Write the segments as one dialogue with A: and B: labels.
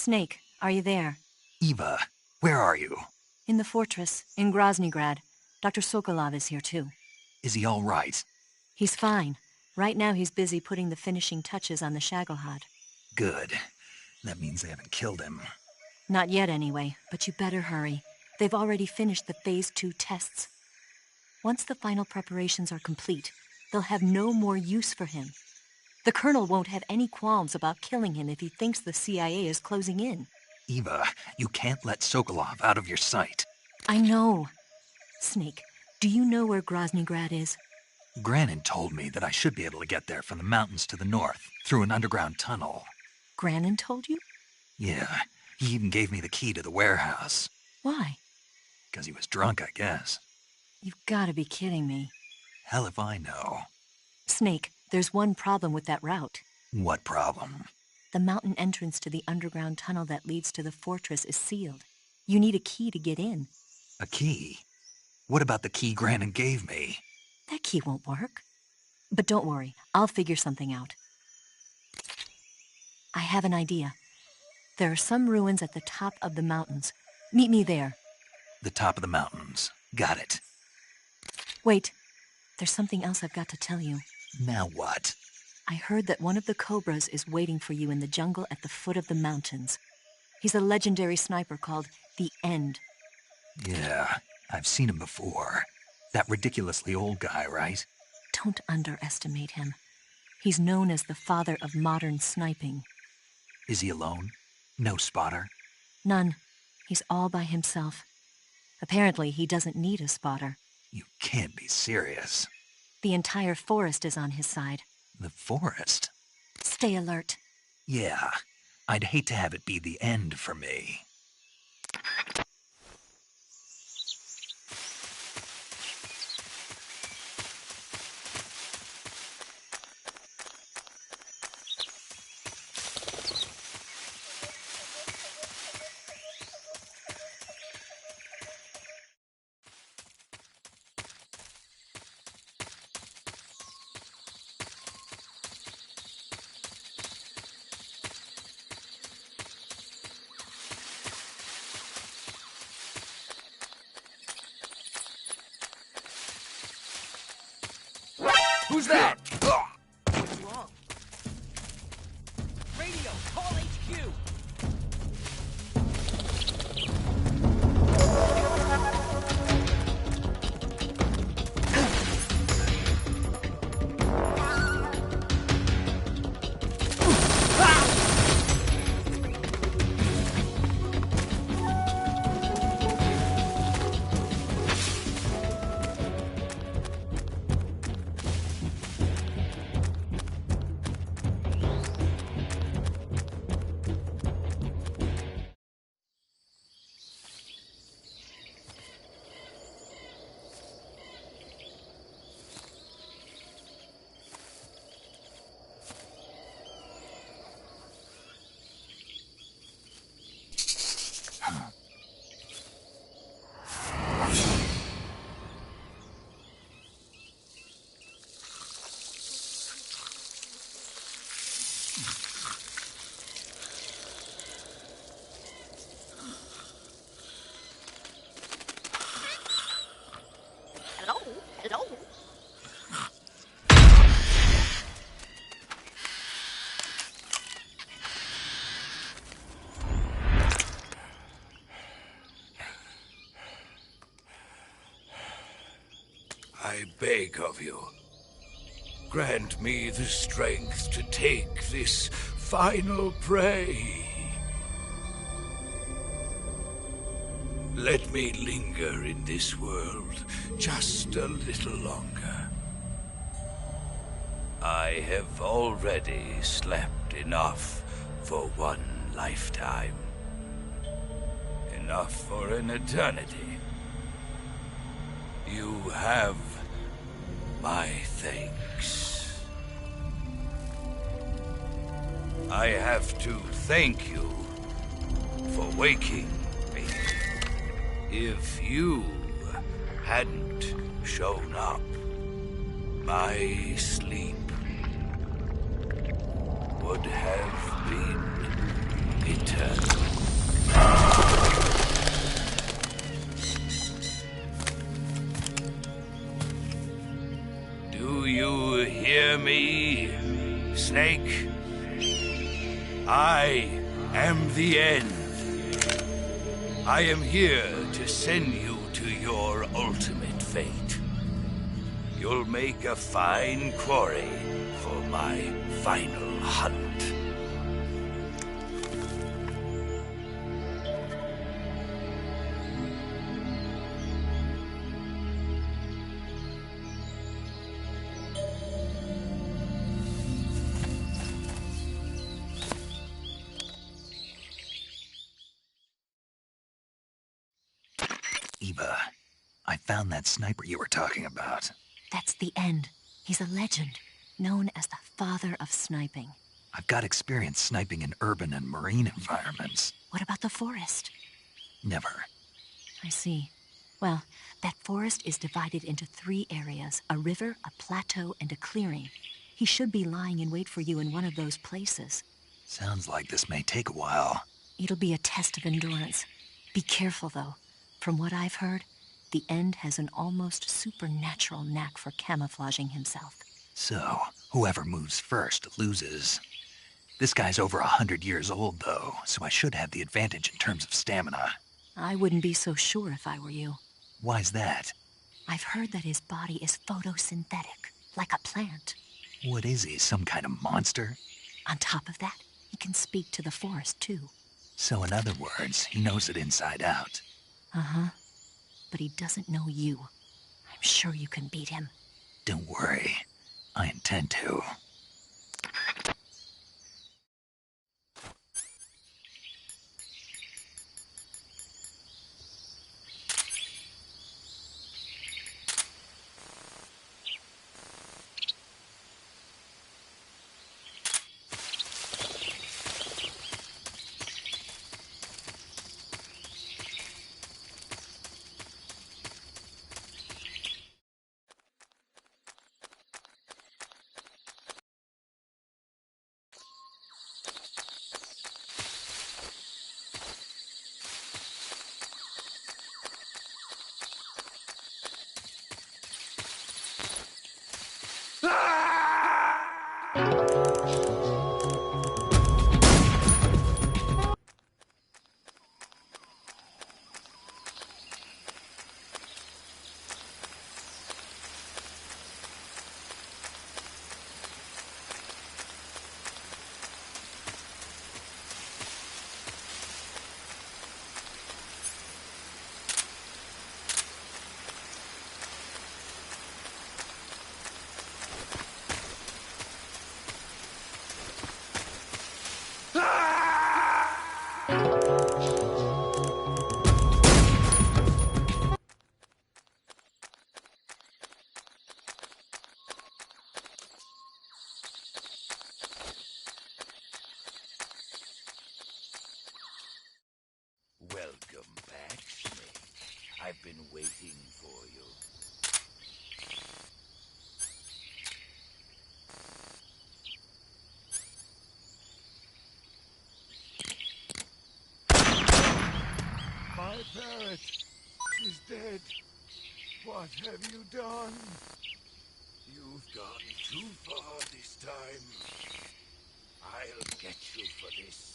A: Snake, are you there?
B: Eva, where are you?
A: In the fortress, in Groznygrad. Dr. Sokolov is here too.
B: Is he all right?
A: He's fine. Right now he's busy putting the finishing touches on the Shagohod.
B: Good. That means they haven't killed him.
A: Not yet anyway, but you better hurry. They've already finished the Phase 2 tests. Once the final preparations are complete, they'll have no more use for him. The Colonel won't have any qualms about killing him if he thinks the CIA is closing in.
B: Eva, you can't let Sokolov out of your sight.
A: I know. Snake, do you know where Groznygrad is?
B: Granin told me that I should be able to get there from the mountains to the north, through an underground tunnel.
A: Granin told you?
B: Yeah, he even gave me the key to the warehouse.
A: Why?
B: 'Cause he was drunk, I guess.
A: You've got to be kidding me.
B: Hell if I know.
A: Snake, there's one problem with that route.
B: What problem?
A: The mountain entrance to the underground tunnel that leads to the fortress is sealed. You need a key to get in.
B: A key? What about the key Granin gave me?
A: That key won't work. But don't worry, I'll figure something out. I have an idea. There are some ruins at the top of the mountains. Meet me there.
B: The top of the mountains. Got it.
A: Wait, there's something else I've got to tell you.
B: Now what?
A: I heard that one of the Cobras is waiting for you in the jungle at the foot of the mountains. He's a legendary sniper called The End.
B: Yeah, I've seen him before. That ridiculously old guy, right?
A: Don't underestimate him. He's known as the father of modern sniping.
B: Is he alone? No spotter?
A: None. He's all by himself. Apparently, he doesn't need a spotter.
B: You can't be serious.
A: The entire forest is on his side.
B: The forest?
A: Stay alert.
B: Yeah, I'd hate to have it be the end for me.
C: Who's that? What's wrong? Radio, call HQ!
D: Hello?
E: I beg of you, grant me the strength to take this final prey. Let me linger in this world just a little longer. I have already slept enough for one lifetime. Enough for an eternity. You have my thanks. I have to thank you for waking me. If you hadn't shown up, my sleep would have been eternal. Do you hear me, Snake? I am the end. I am here to send you to your ultimate fate. You'll make a fine quarry for my final hunt.
B: Eva, I found that sniper you were talking about.
A: That's the end. He's a legend, known as the father of sniping.
B: I've got experience sniping in urban and marine environments.
A: What about the forest?
B: Never.
A: I see. Well, that forest is divided into 3 areas, a river, a plateau, and a clearing. He should be lying in wait for you in one of those places.
B: Sounds like this may take a while.
A: It'll be a test of endurance. Be careful, though. From what I've heard, the End has an almost supernatural knack for camouflaging himself.
B: So, whoever moves first loses. This guy's over 100 years old, though, so I should have the advantage in terms of stamina.
A: I wouldn't be so sure if I were you.
B: Why's that?
A: I've heard that his body is photosynthetic, like a plant.
B: What is he, some kind of monster?
A: On top of that, he can speak to the forest, too.
B: So in other words, he knows it inside out.
A: Uh-huh. But he doesn't know you. I'm sure you can beat him.
B: Don't worry. I intend to.
E: Welcome back, Snake. I've been waiting for you. My parrot is dead. What have you done? You've gone too far this time. I'll get you for this.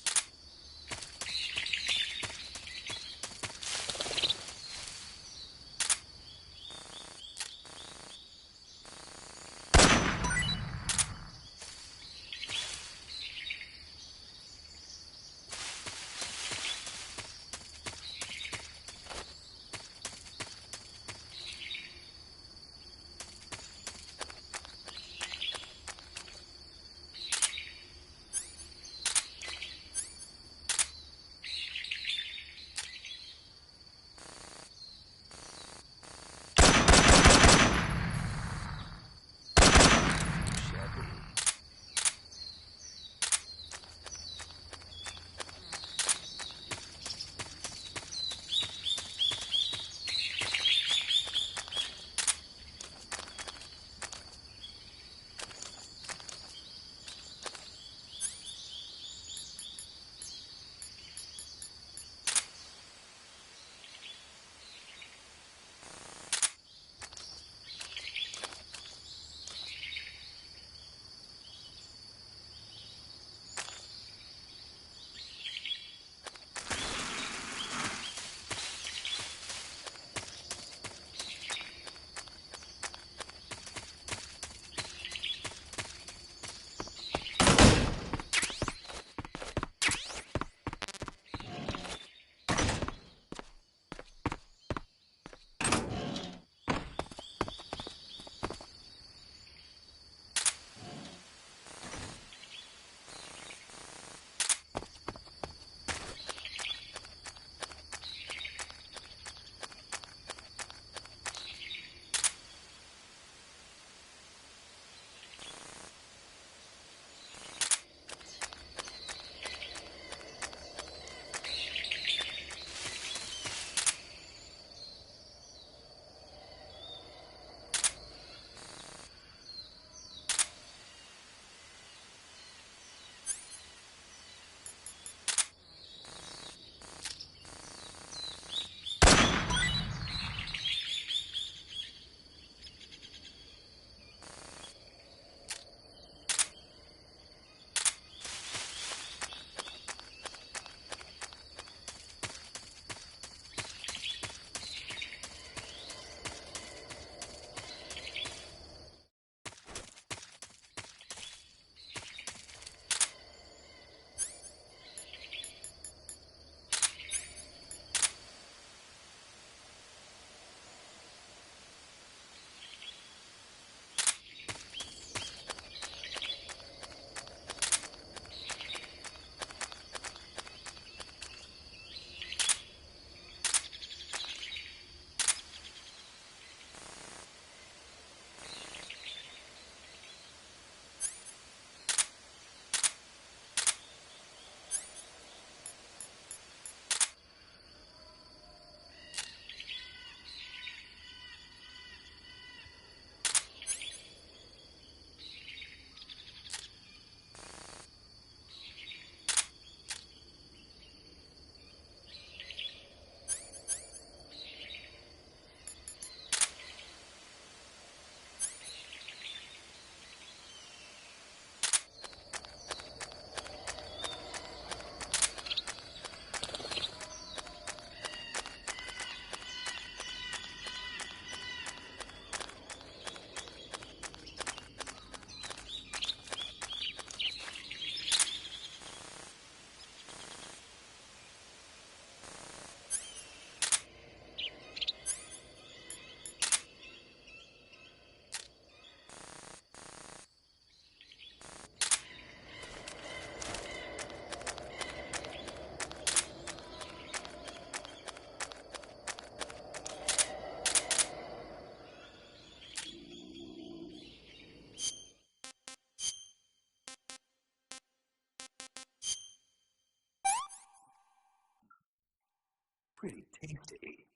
B: pretty tasty.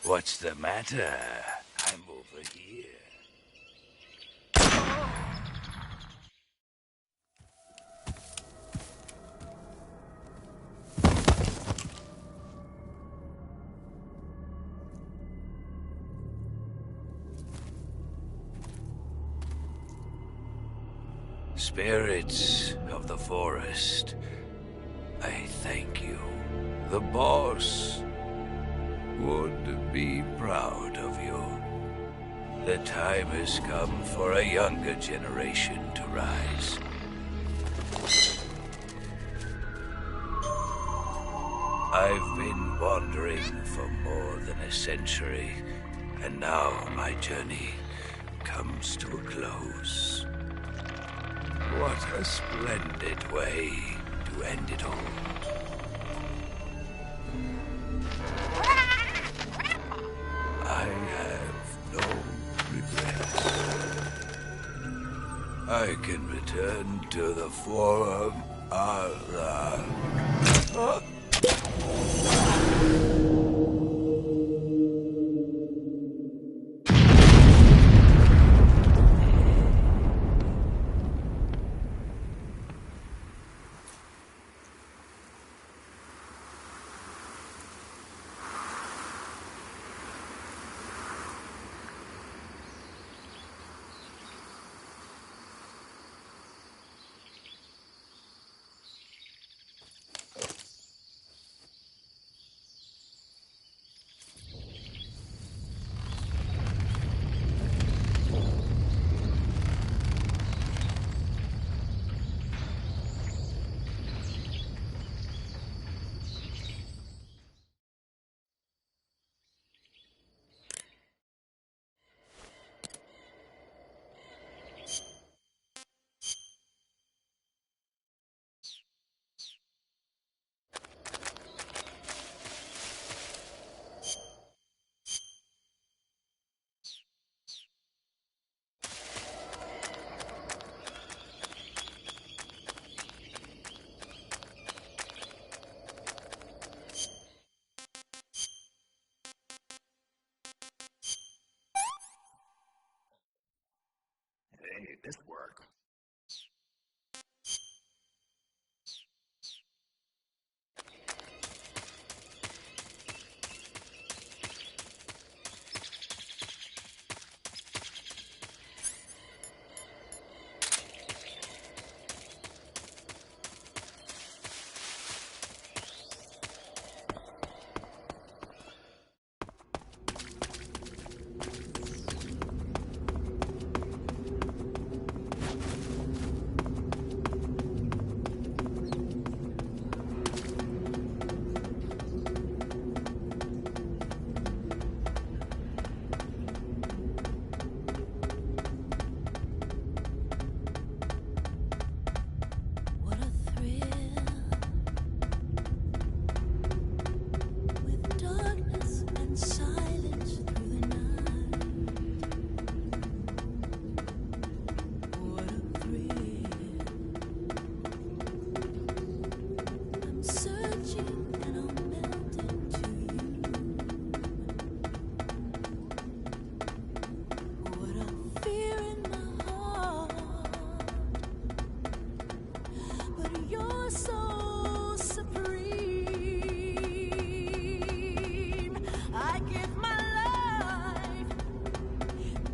E: What's the matter? I'm over here. Spirits of the forest, I thank you. The boss would be proud of you. The time has come for a younger generation to rise. I've been wandering for more than a century, and now my journey comes to a close. What a splendid way to end it all. I have no regrets. I can return to the Forum Allah.
F: Hey, this work.
G: What a thrill with darkness and silence through the night. What a thrill. I'm searching and I'm melting to you. What a fear in my heart. But you're so supreme. I give my life,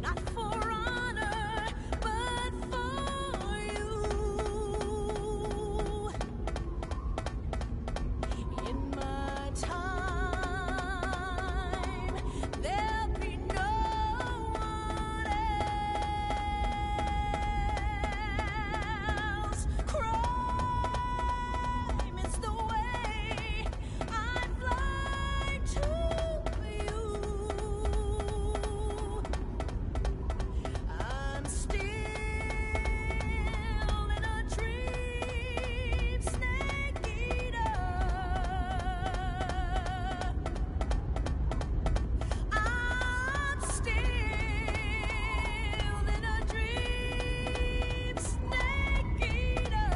G: not for honor, but for you. In my time, there'll be no one else. Crime is the way I fly to you. I'm still in a dream, snake eater. I'm still in a dream, snake eater.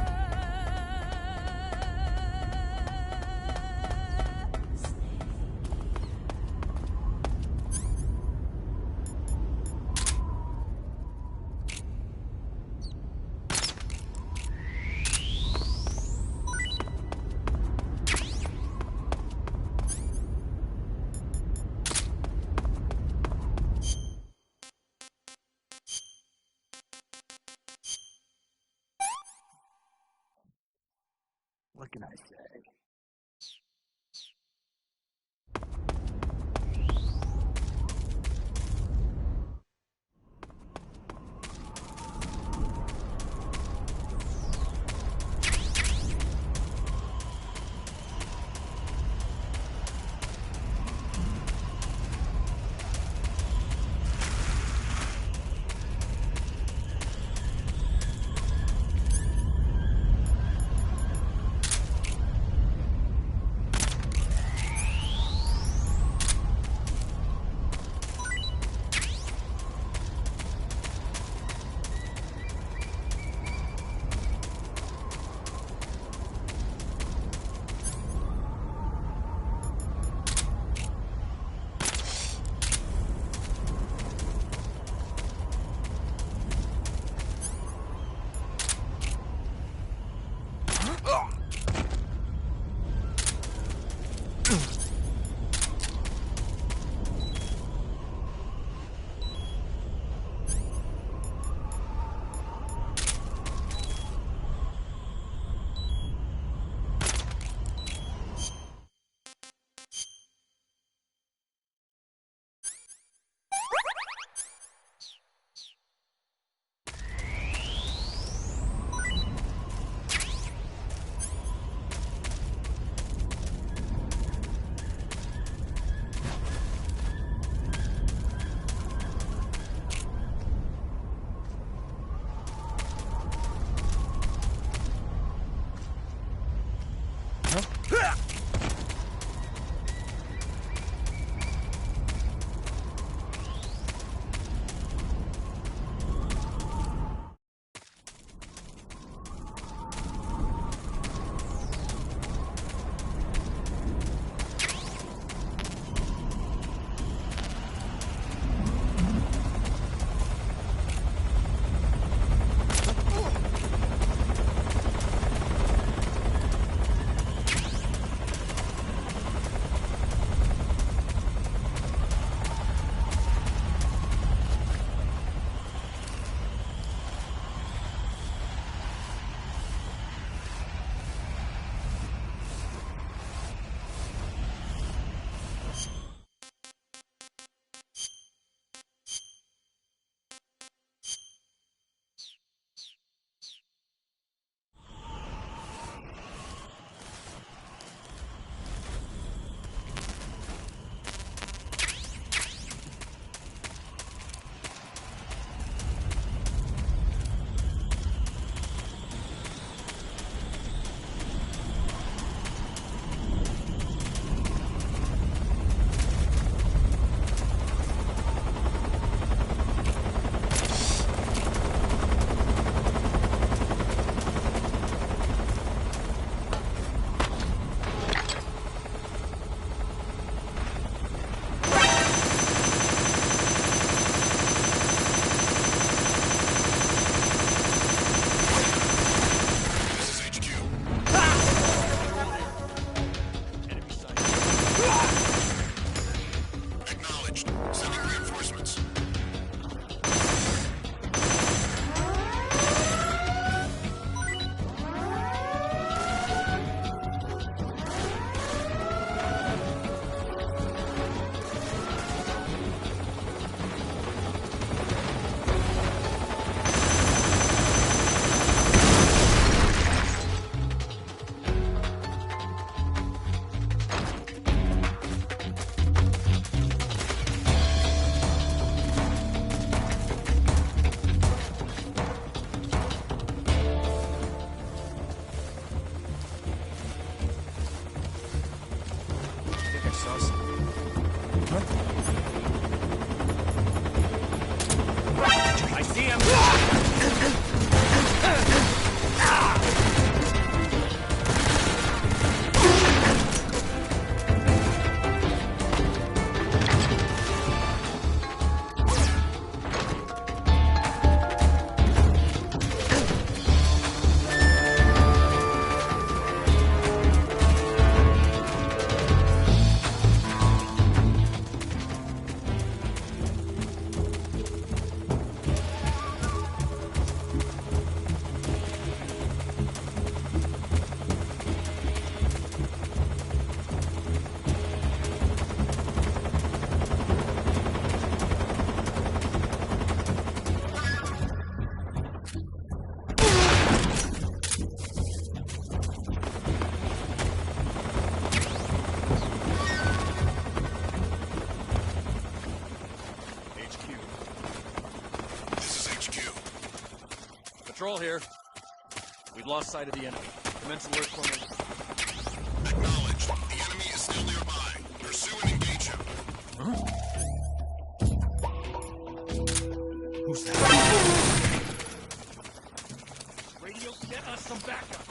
F: What can I say?
H: Patrol here. We've lost sight of the enemy. Commence alert formation.
I: Acknowledged. The enemy is still nearby. Pursue and engage him.
H: Who's that? Radio, get us some backup.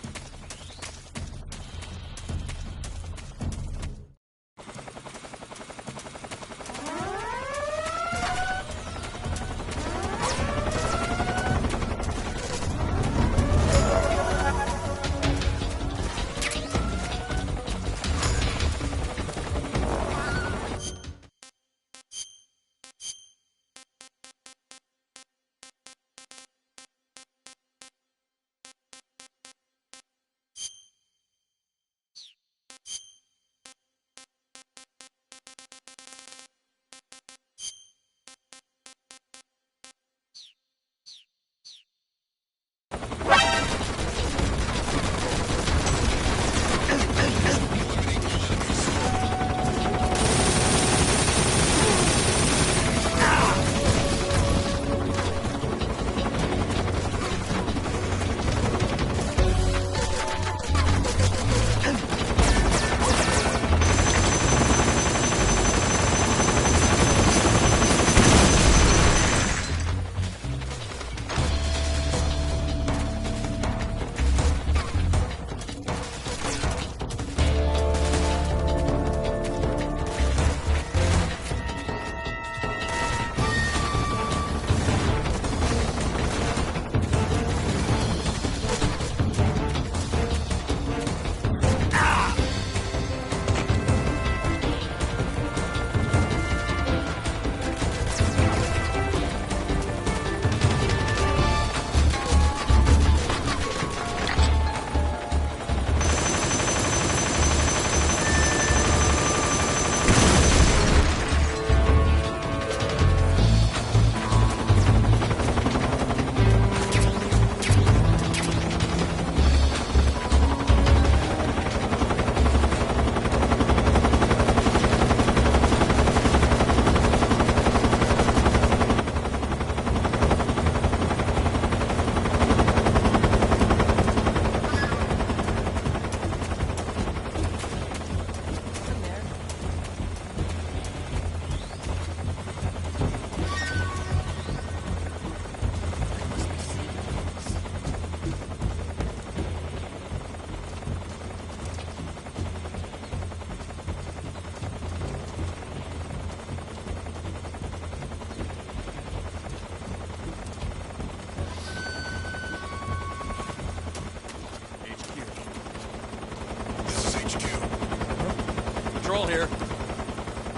H: Patrol here.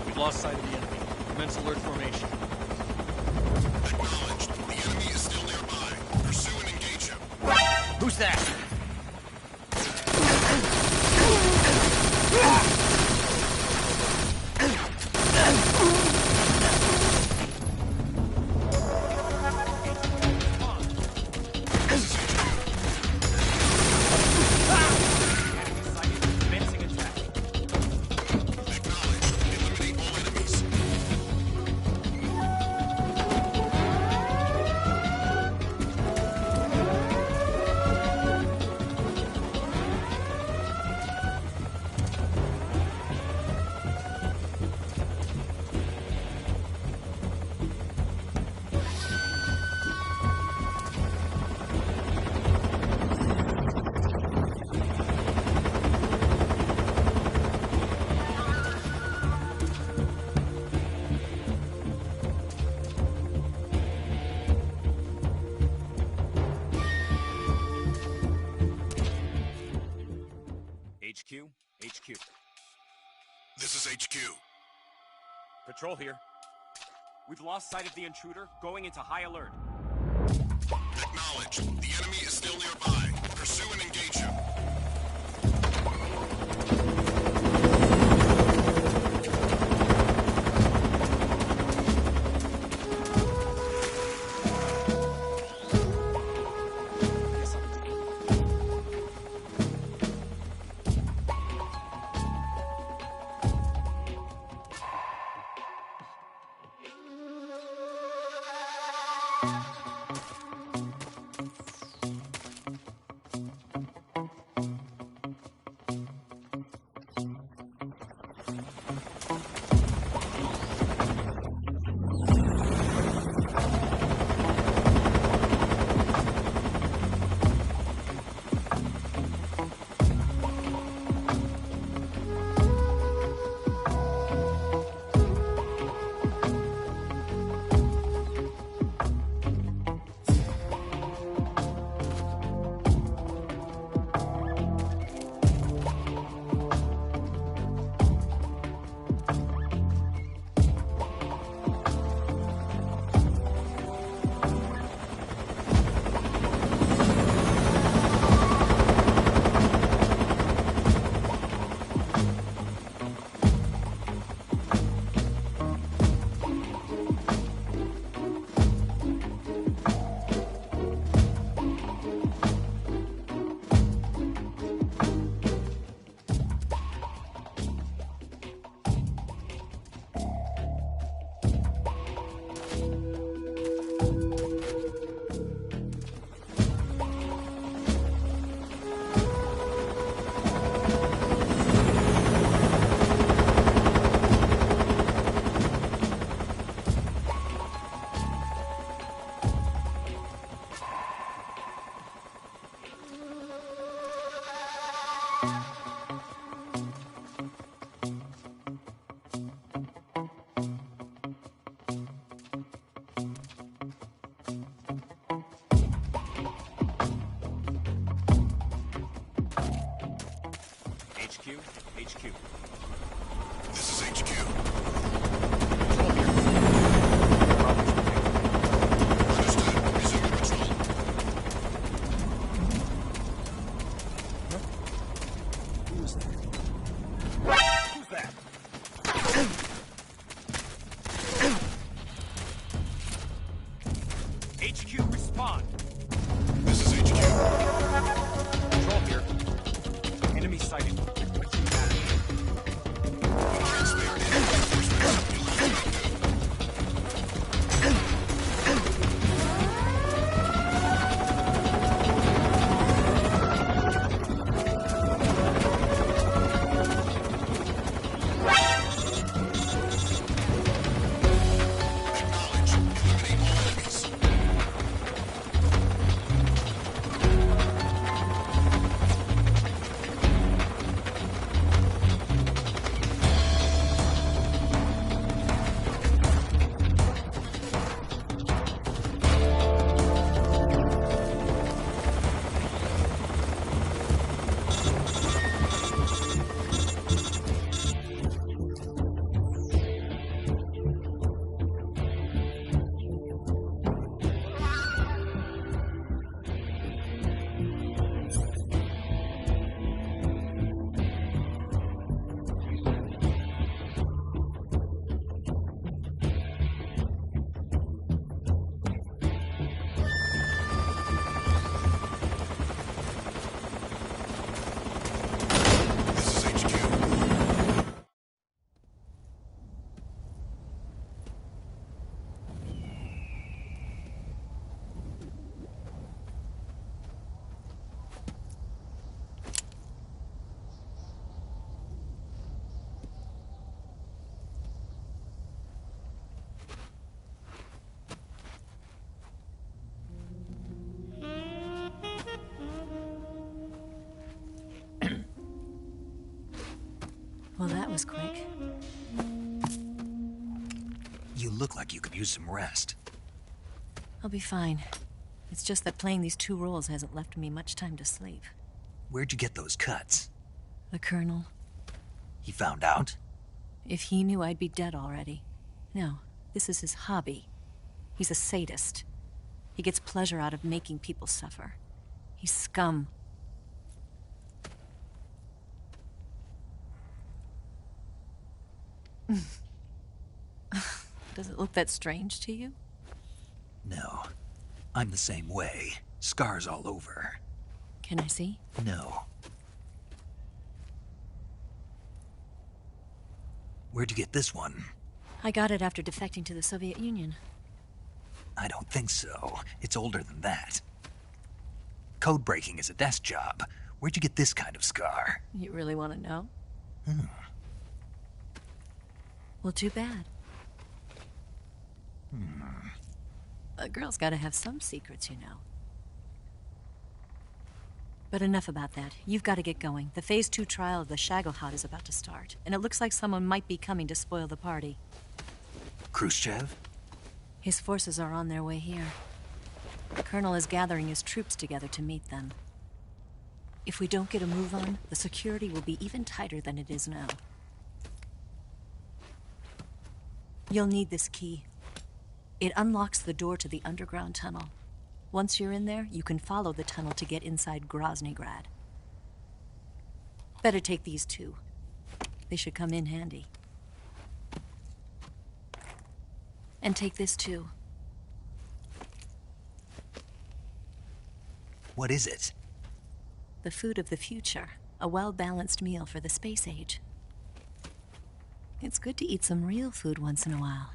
H: We've lost sight of the enemy. Commence alert formation.
I: Acknowledged. The enemy is still nearby. Pursue and engage him.
C: Who's that?
J: HQ.
I: This is HQ.
J: Patrol here. We've lost sight of the intruder, going into high alert.
I: Acknowledged. The enemy is still nearby. Pursue and engage him.
G: you
J: HQ. HQ.
I: This is HQ.
J: Patrol here.
I: Understood. Resuming patrol.
F: Who's that?
J: Who's that? HQ, respond.
I: This is HQ.
J: Patrol here. Enemy sighted. Requesting battery.
I: Spare enemy reinforcements. Acknowledge. Eliminate all enemies. This is HQ.
A: Well, that was quick.
B: You look like you could use some rest.
A: I'll be fine. It's just that playing these two roles hasn't left me much time to sleep.
B: Where'd you get those cuts?
A: The Colonel,
B: He found out?
A: if he knew I'd be dead already. No, this is his hobby. He's a sadist. He gets pleasure out of making people suffer. He's scum. Does it look that strange to you?
B: No. I'm the same way. Scars all over.
A: Can I see?
B: No. Where'd you get this one?
A: I got it after defecting to the Soviet Union.
B: I don't think so. It's older than that. Code breaking is a desk job. Where'd you get this kind of scar?
A: You really want to know? Well, too bad. A girl's gotta have some secrets, you know. But enough about that. You've got to get going. The Phase 2 trial of the Shagohod is about to start, and it looks like someone might be coming to spoil the party.
B: Khrushchev?
A: His forces are on their way here. The Colonel is gathering his troops together to meet them. If we don't get a move on, the security will be even tighter than it is now. You'll need this key. It unlocks the door to the underground tunnel. Once you're in there, you can follow the tunnel to get inside Groznygrad. Better take these two. They should come in handy. And take this too.
B: What is it?
A: The food of the future. A well-balanced meal for the space age. It's good to eat some real food once in a while.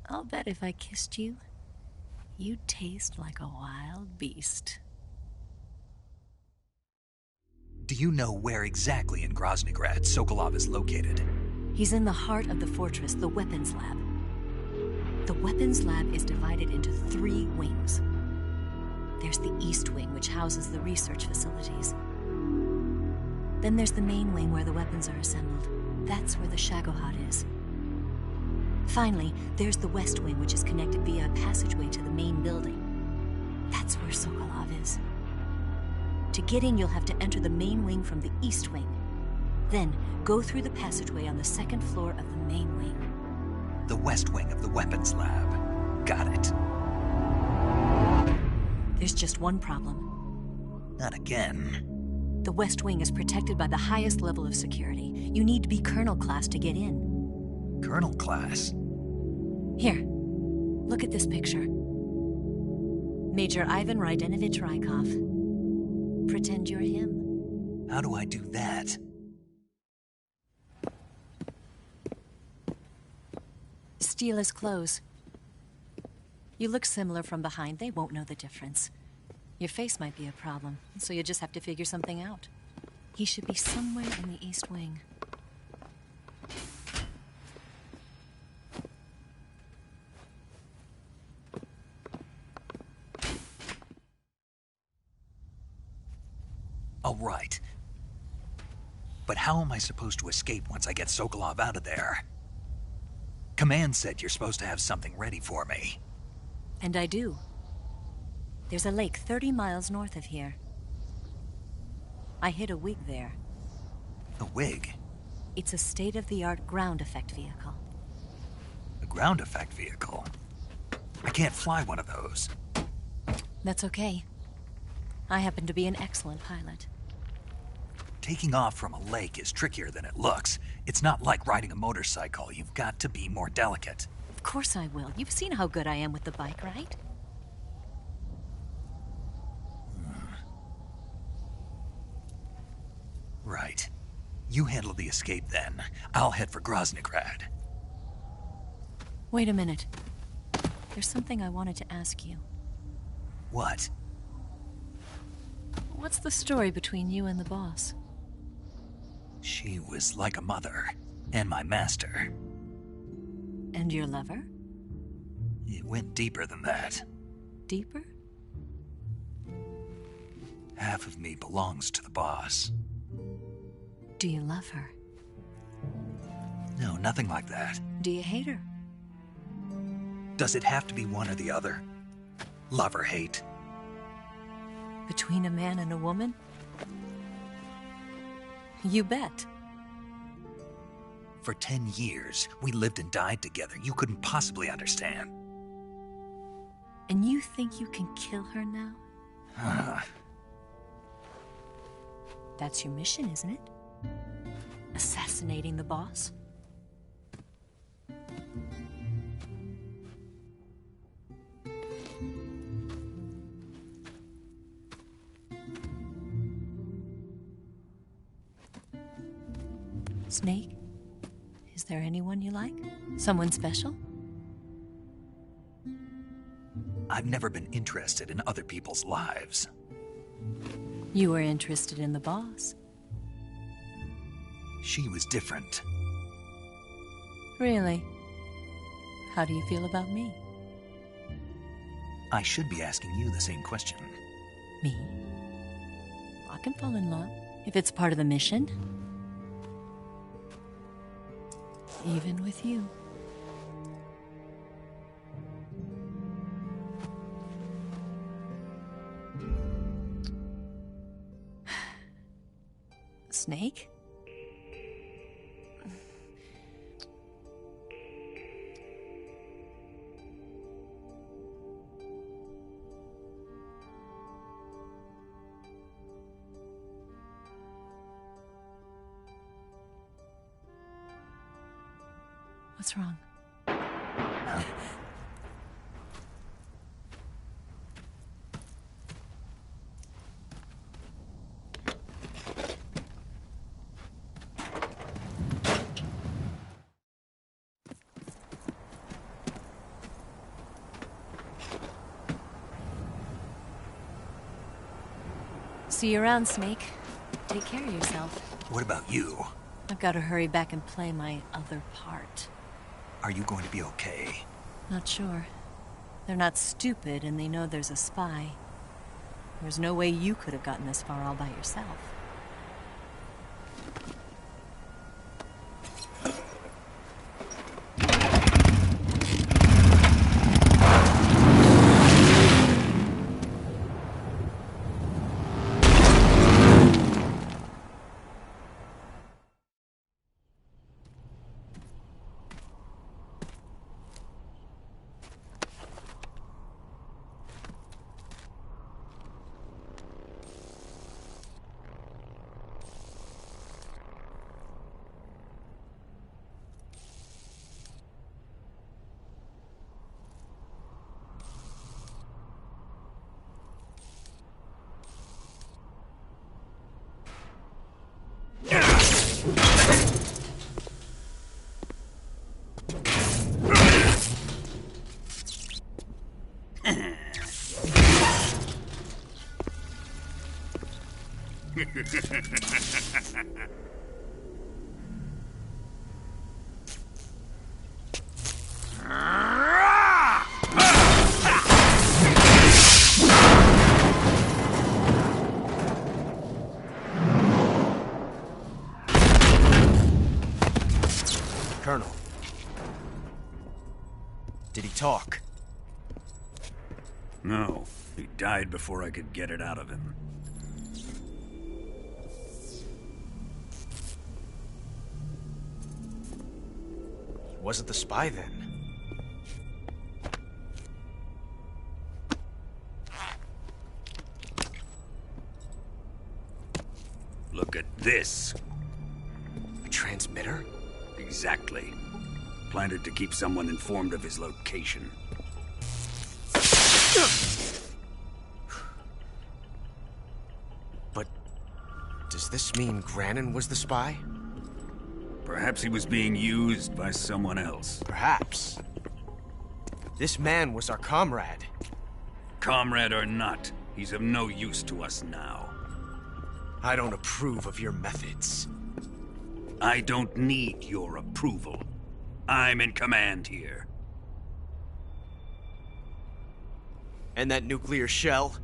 A: I'll bet if I kissed you, you'd taste like a wild beast.
B: Do you know where exactly in Groznygrad Sokolov is located?
A: He's in the heart of the fortress, the weapons lab. The weapons lab is divided into 3 wings. There's the East Wing, which houses the research facilities. Then there's the main wing where the weapons are assembled. That's where the Shagohod is. Finally, there's the West Wing, which is connected via a passageway to the main building. That's where Sokolov is. To get in, you'll have to enter the main wing from the east wing. Then, go through the passageway on the second floor of the main wing.
B: The west wing of the weapons lab. Got it.
A: There's just one problem.
B: Not again.
A: The west wing is protected by the highest level of security. You need to be Colonel class to get in.
B: Colonel class?
A: Here, look at this picture. Major Ivan Rydenovich Rykov. Pretend you're him.
B: How do I do that?
A: Steal his clothes. You look similar from behind. They won't know the difference. Your face might be a problem, so you just have to figure something out. He should be somewhere in the east wing.
B: All right. But how am I supposed to escape once I get Sokolov out of there? Command said you're supposed to have something ready for me.
A: And I do. There's a lake 30 miles north of here. I hid a wig there.
B: A wig?
A: It's a state-of-the-art ground effect vehicle.
B: A ground effect vehicle? I can't fly one of those.
A: That's okay. I happen to be an excellent pilot.
B: Taking off from a lake is trickier than it looks. It's not like riding a motorcycle. You've got to be more delicate.
A: Of course I will. You've seen how good I am with the bike, right?
B: Right. You handle the escape then. I'll head for Groznygrad.
A: Wait a minute. There's something I wanted to ask you.
B: What?
A: What's the story between you and the boss?
B: She was like a mother, and my master.
A: And your lover?
B: It went deeper than that.
A: Deeper?
B: Half of me belongs to the boss.
A: Do you love her?
B: No, nothing like that.
A: Do you hate her?
B: Does it have to be one or the other? Love or hate?
A: Between a man and a woman? You bet.
B: For 10 years, we lived and died together. You couldn't possibly understand.
A: And you think you can kill her now? That's your mission, isn't it? Assassinating the boss? Snake? Is there anyone you like? Someone special?
B: I've never been interested in other people's lives.
A: You were interested in the boss.
B: She was different.
A: Really? How do you feel about me?
B: I should be asking you the same question.
A: Me? I can fall in love if it's part of the mission. Even with you. Snake? What's wrong? See you around, Snake. Take care of yourself.
B: What about you?
A: I've got to hurry back and play my other part.
B: Are you going to be okay?
A: Not sure. They're not stupid, and they know there's a spy. There's no way you could have gotten this far all by yourself.
K: Colonel. Did he talk?
L: No. He died before I could get it out of him.
K: He wasn't the spy then.
L: Look at this.
K: A transmitter?
L: Exactly. Planted to keep someone informed of his location.
K: But does this mean Granin was the spy?
L: Perhaps he was being used by someone else.
K: Perhaps. This man was our comrade.
L: Comrade or not, he's of no use to us now.
K: I don't approve of your methods.
L: I don't need your approval. I'm in command here.
K: And that nuclear shell?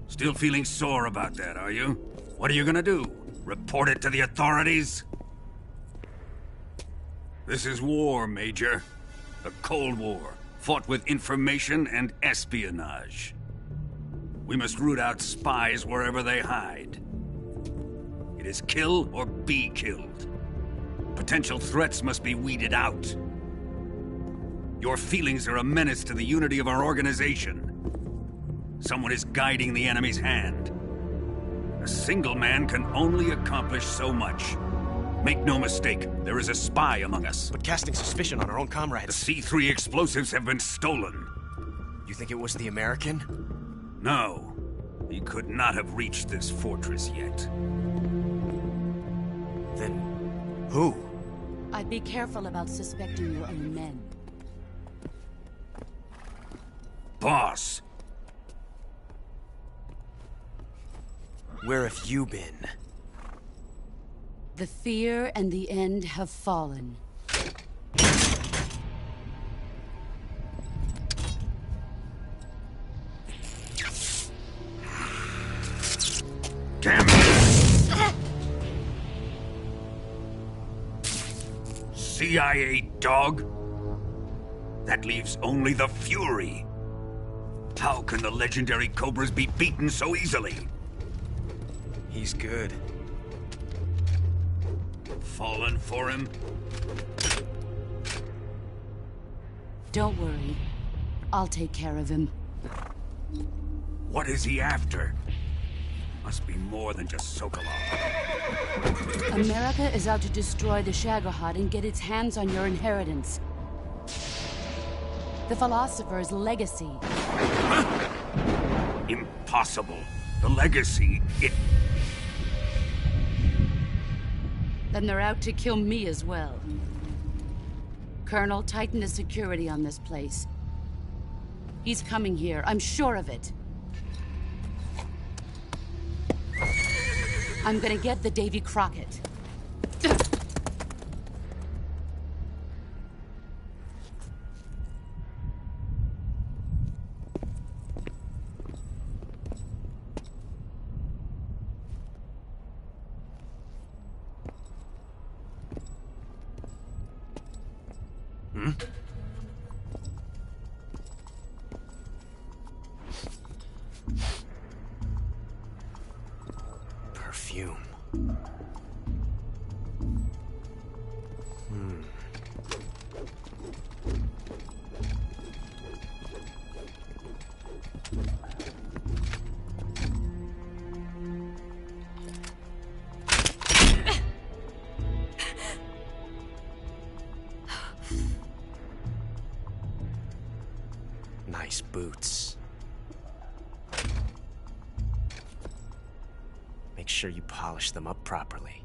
L: Still feeling sore about that, are you? What are you gonna do? Report it to the authorities? This is war, Major. A Cold War, fought with information and espionage. We must root out spies wherever they hide. It is kill or be killed. Potential threats must be weeded out. Your feelings are a menace to the unity of our organization. Someone is guiding the enemy's hand. A single man can only accomplish so much. Make no mistake, there is a spy among us.
K: But casting suspicion on our own
L: The
K: comrades...
L: C3 explosives have been stolen.
K: You think it was the American?
L: No. He could not have reached this fortress yet.
K: Then... who?
M: I'd be careful about suspecting your own men.
L: Boss!
K: Where have you been?
M: The fear and the end have fallen.
L: Damn it! CIA dog? That leaves only the Fury. How can the legendary Cobras be beaten so easily?
K: He's good.
L: Fallen for him?
M: Don't worry. I'll take care of him.
L: What is he after? Must be more than just Sokolov.
M: America is out to destroy the Shagohod and get its hands on your inheritance. The Philosopher's legacy.
L: Huh? Impossible. The legacy, it...
M: Then they're out to kill me as well. Colonel, tighten the security on this place. He's coming here, I'm sure of it. I'm gonna get the Davy Crockett.
K: Perfume. Nice boots. Make sure you polish them up properly.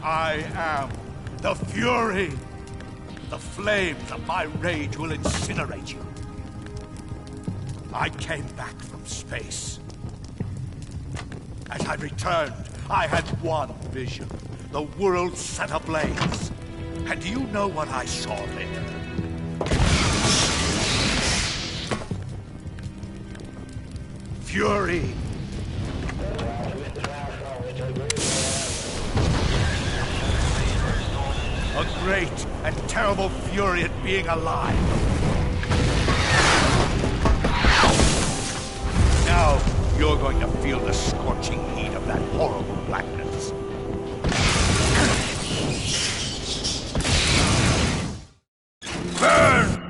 E: I am the Fury. The flames of my rage will incinerate you. I came back from space. As I returned, I had one vision. The world set ablaze. And do you know what I saw there? Fury. A great and terrible fury at being alive. Now, you're going to feel the scorching heat of that horrible blackness. Burn!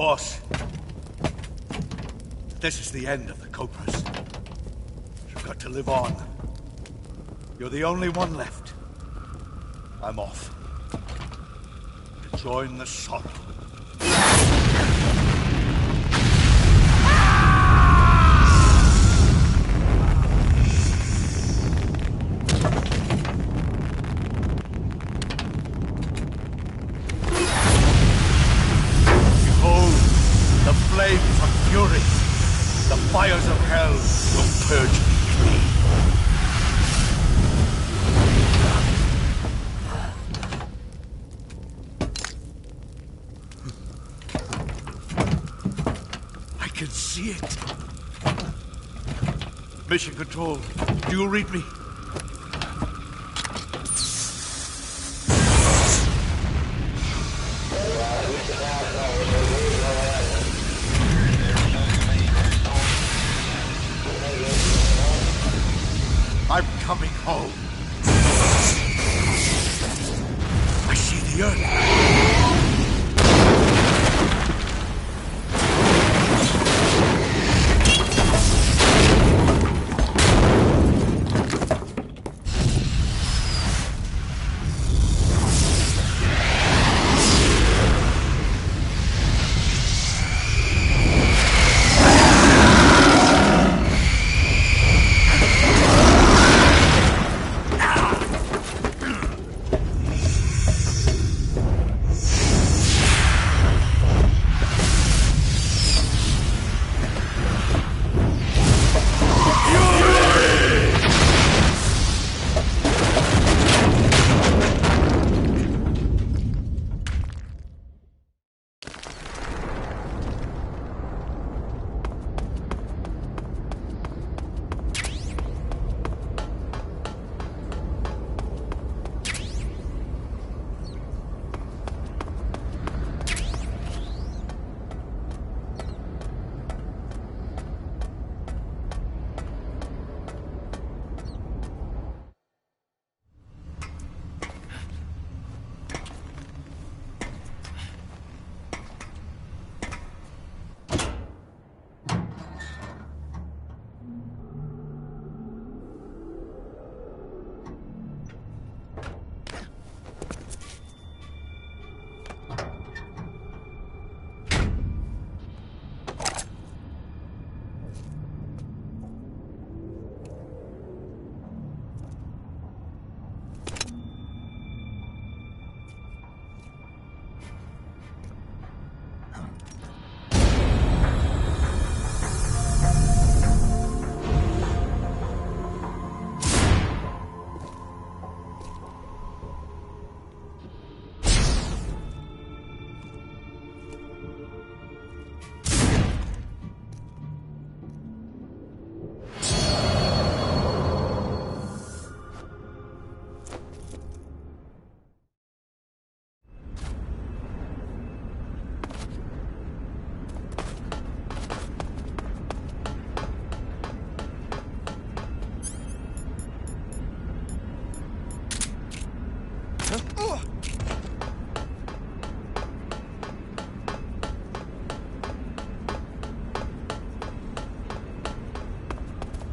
N: Boss, this is the end of the Cobras. You've got to live on. You're the only one left. I'm off. To join the sorrow. Flames of fury, the fires of hell will purge me clean. I can see it. Mission Control, do you read me? I'm coming home. I see the earth.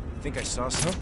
K: I think I saw some.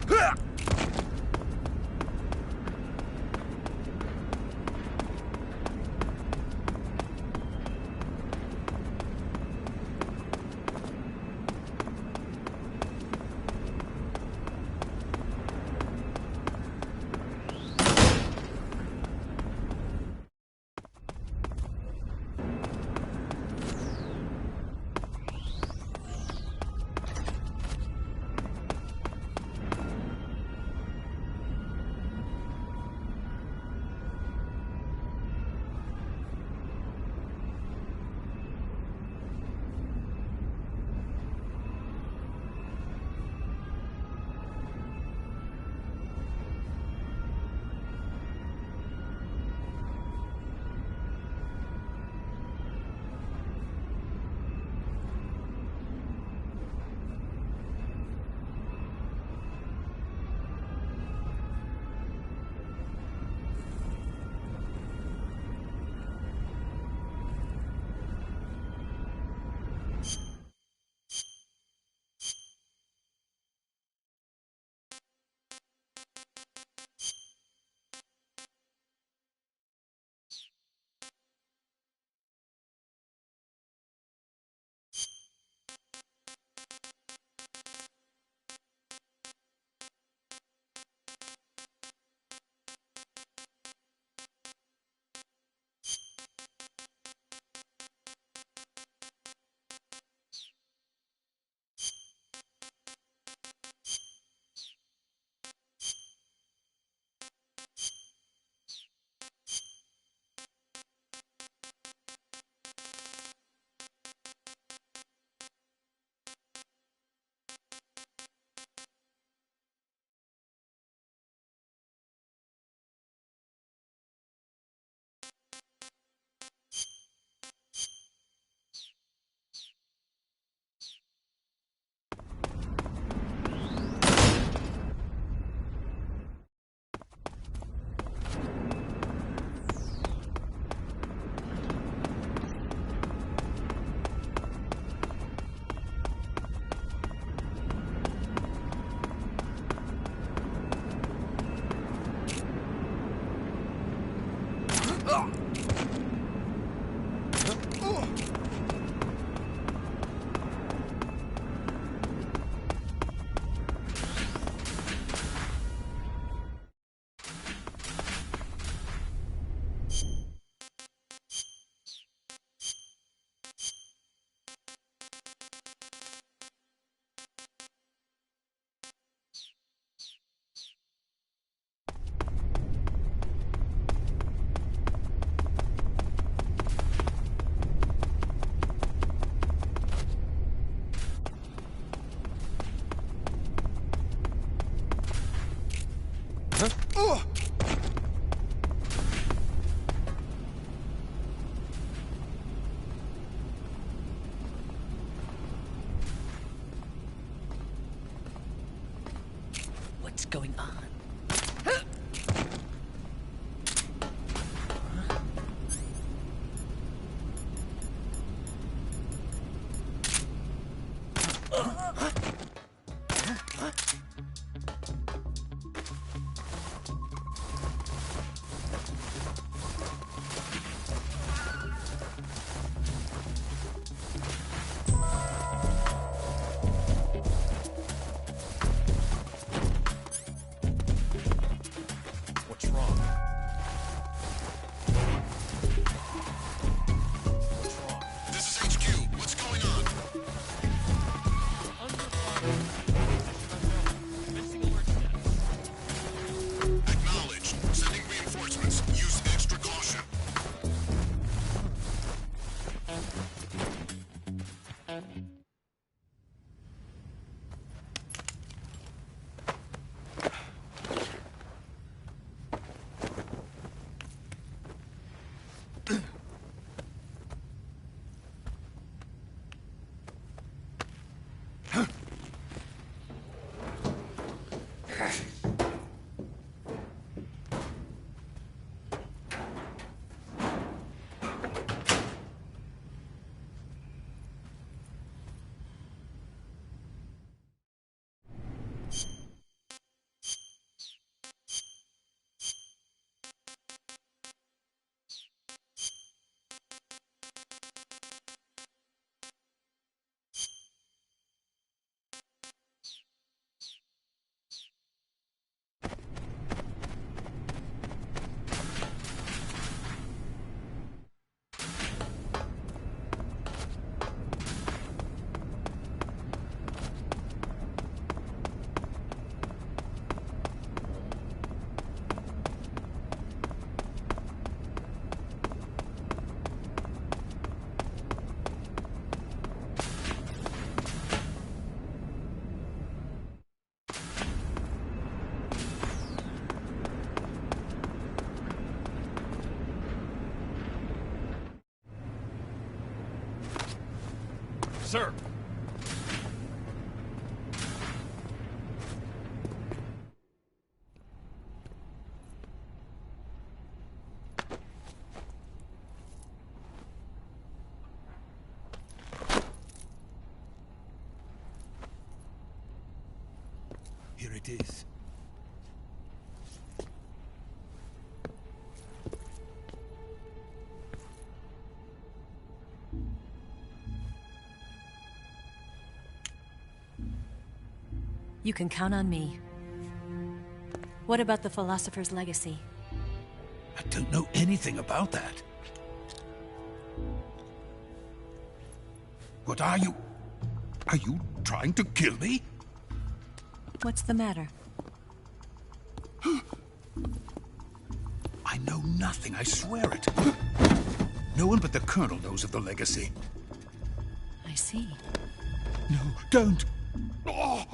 H: Sir!
N: Here it is.
A: You can count on me. What about the Philosopher's Legacy?
N: I don't know anything about that. What are you? Are you trying to kill me?
A: What's the matter?
N: I know nothing, I swear it. No one but the Colonel knows of the legacy.
A: I see.
N: No, don't! Oh.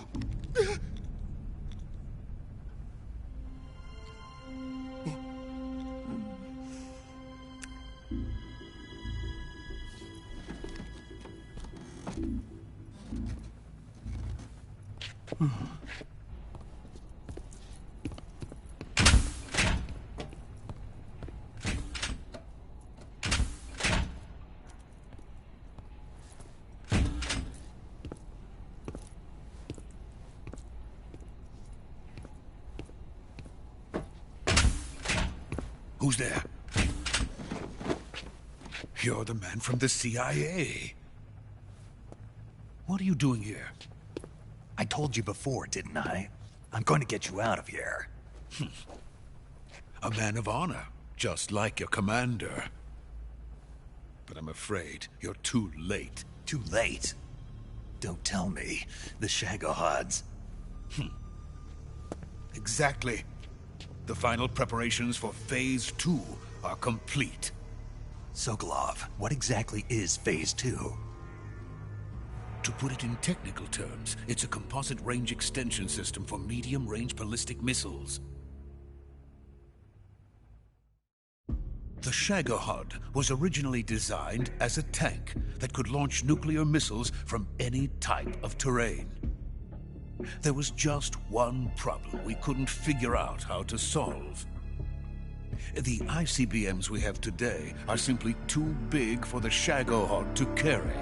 N: Who's there? You're the man from the CIA. What are you doing here?
B: I told you before, didn't I? I'm going to get you out of here.
N: A man of honor, just like your commander. But I'm afraid you're too late.
B: Too late? Don't tell me. The Shagohods.
N: Exactly. The final preparations for Phase 2 are complete.
B: Sokolov, what exactly is Phase 2?
N: To put it in technical terms, it's a composite range extension system for medium-range ballistic missiles. The Shagohod was originally designed as a tank that could launch nuclear missiles from any type of terrain. There was just one problem we couldn't figure out how to solve. The ICBMs we have today are simply too big for the Shagohod to carry.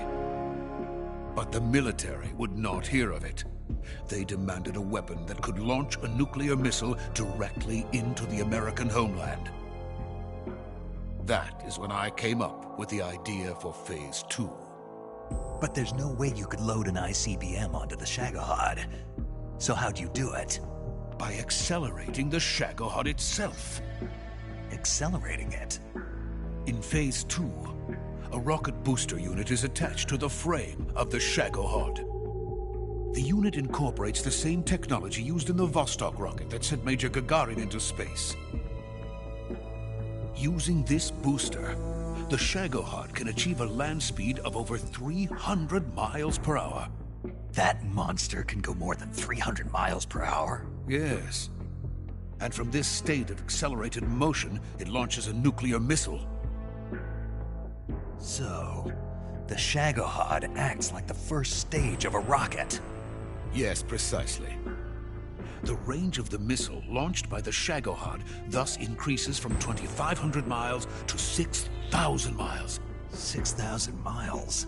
N: But the military would not hear of it. They demanded a weapon that could launch a nuclear missile directly into the American homeland. That is when I came up with the idea for Phase 2.
B: But there's no way you could load an ICBM onto the Shagohod. So how'd you do it?
N: By accelerating the Shagohod itself.
B: Accelerating it?
N: In Phase 2, a rocket booster unit is attached to the frame of the Shagohod. The unit incorporates the same technology used in the Vostok rocket that sent Major Gagarin into space. Using this booster, the Shagohod can achieve a land speed of over 300 miles per hour.
B: That monster can go more than 300 miles per hour?
N: Yes. And from this state of accelerated motion, it launches a nuclear missile.
B: So, the Shagohod acts like the first stage of a rocket.
N: Yes, precisely. The range of the missile launched by the Shagohod thus increases from 2,500 miles to 6,000 miles.
B: 6,000 miles?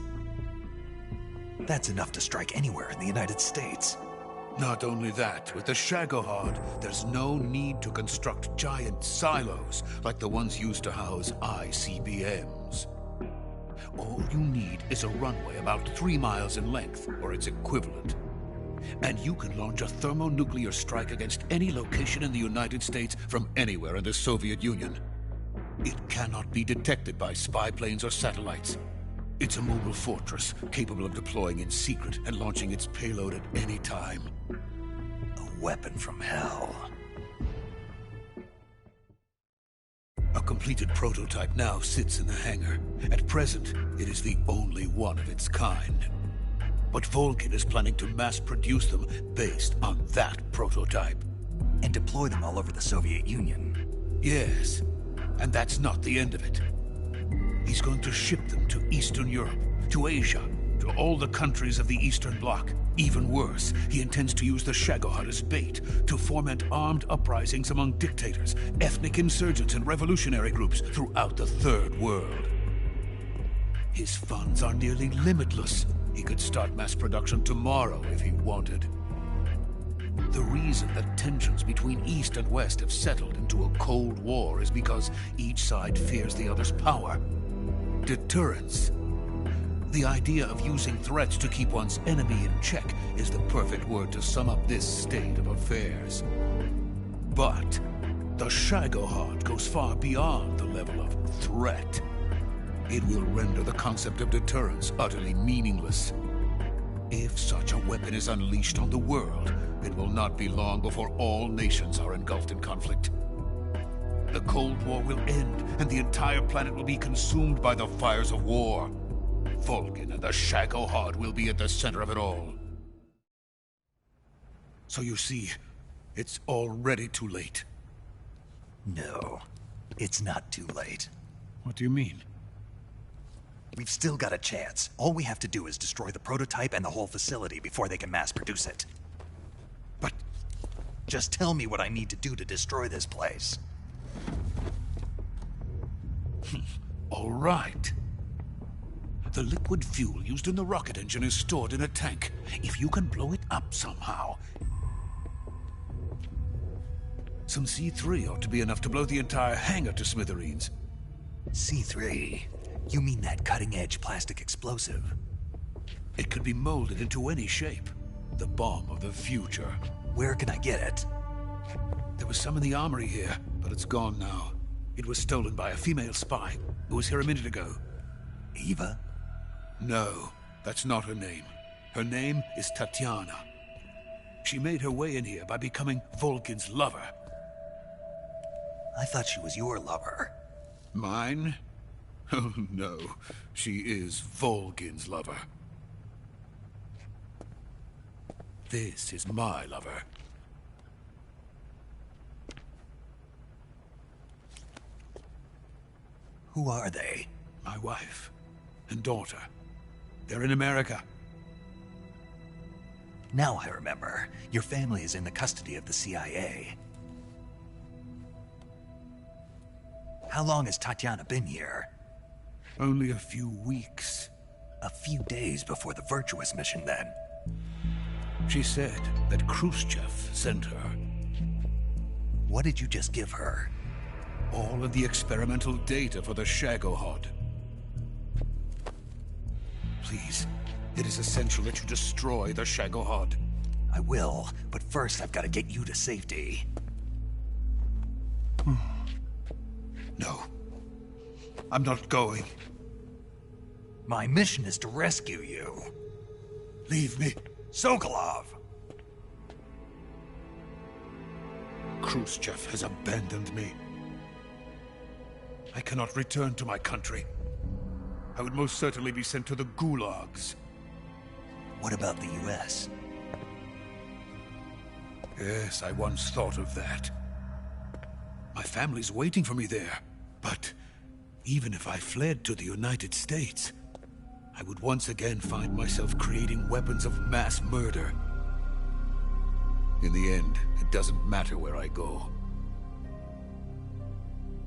B: That's enough to strike anywhere in the United States.
N: Not only that, with the Shagohod, there's no need to construct giant silos like the ones used to house ICBMs. All you need is a runway about 3 miles in length, or its equivalent. And you can launch a thermonuclear strike against any location in the United States from anywhere in the Soviet Union. It cannot be detected by spy planes or satellites. It's a mobile fortress, capable of deploying in secret and launching its payload at any time.
B: A weapon from hell.
N: A completed prototype now sits in the hangar. At present, it is the only one of its kind. But Volgin is planning to mass-produce them based on that prototype.
B: And deploy them all over the Soviet Union.
N: Yes, and that's not the end of it. He's going to ship them to Eastern Europe, to Asia, to all the countries of the Eastern Bloc. Even worse, he intends to use the Shagohod as bait to foment armed uprisings among dictators, ethnic insurgents, and revolutionary groups throughout the Third World. His funds are nearly limitless. He could start mass production tomorrow if he wanted. The reason that tensions between East and West have settled into a Cold War is because each side fears the other's power. Deterrence. The idea of using threats to keep one's enemy in check is the perfect word to sum up this state of affairs. But the Shagohod goes far beyond the level of threat. It will render the concept of deterrence utterly meaningless. If such a weapon is unleashed on the world, it will not be long before all nations are engulfed in conflict. The Cold War will end, and the entire planet will be consumed by the fires of war. Vulcan and the Shagohod will be at the center of it all. So you see, it's already too late.
B: No, it's not too late.
N: What do you mean?
B: We've still got a chance. All we have to do is destroy the prototype and the whole facility before they can mass produce it. But just tell me what I need to do to destroy this place.
N: All right. The liquid fuel used in the rocket engine is stored in a tank. If you can blow it up somehow... Some C3 ought to be enough to blow the entire hangar to smithereens.
B: C3? You mean that cutting-edge plastic explosive?
N: It could be molded into any shape. The bomb of the future.
B: Where can I get it?
N: There was some in the armory here, but it's gone now. It was stolen by a female spy who was here a minute ago.
B: Eva?
N: No, that's not her name. Her name is Tatiana. She made her way in here by becoming Vulcan's lover.
B: I thought she was your lover.
N: Mine? Oh no, she is Vulcan's lover. This is my lover.
B: Who are they?
N: My wife and daughter. They're in America.
B: Now I remember. Your family is in the custody of the CIA. How long has Tatiana been here?
N: Only a few weeks.
B: A few days before the Virtuous mission, then.
N: She said that Khrushchev sent her.
B: What did you just give her?
N: All of the experimental data for the Shagohod. Please, it is essential that you destroy the Shagohod.
B: I will, but first I've got to get you to safety.
N: No. I'm not going.
B: My mission is to rescue you.
N: Leave me.
B: Sokolov!
N: Khrushchev has abandoned me. I cannot return to my country. I would most certainly be sent to the gulags.
B: What about the US?
N: Yes, I once thought of that. My family's waiting for me there. But even if I fled to the United States, I would once again find myself creating weapons of mass murder. In the end, it doesn't matter where I go.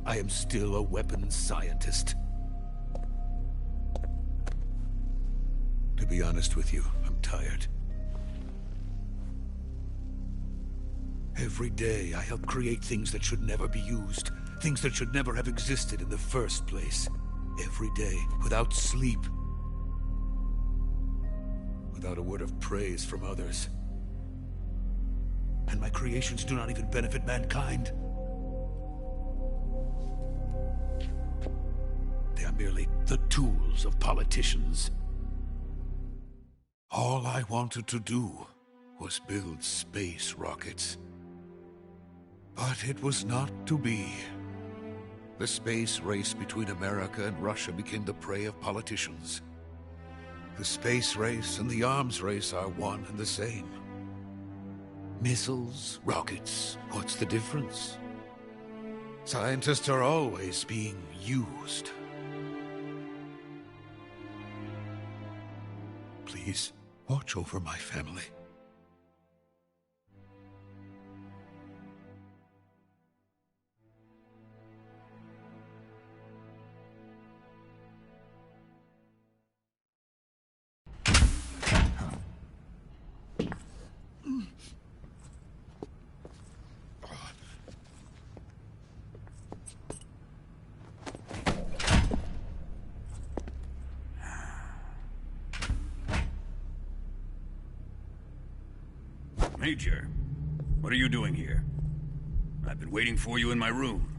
N: I am still a weapons scientist. To be honest with you, I'm tired. Every day I help create things that should never be used, things that should never have existed in the first place. Every day, without sleep. Without a word of praise from others. And my creations do not even benefit mankind. They are merely the tools of politicians. All I wanted to do was build space rockets. But it was not to be. The space race between America and Russia became the prey of politicians. The space race and the arms race are one and the same. Missiles, rockets, what's the difference? Scientists are always being used. Please, watch over my family.
L: Major, what are you doing here? I've been waiting for you in my room.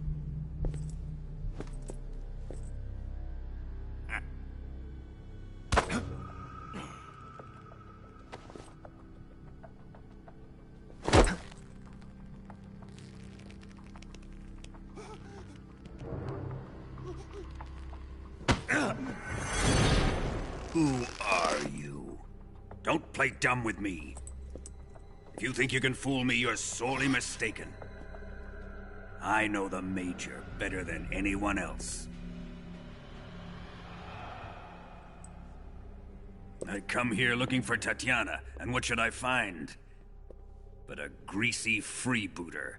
L: Who are you? Don't play dumb with me. If you think you can fool me, you're sorely mistaken. I know the Major better than anyone else. I come here looking for Tatiana, and what should I find? But a greasy freebooter.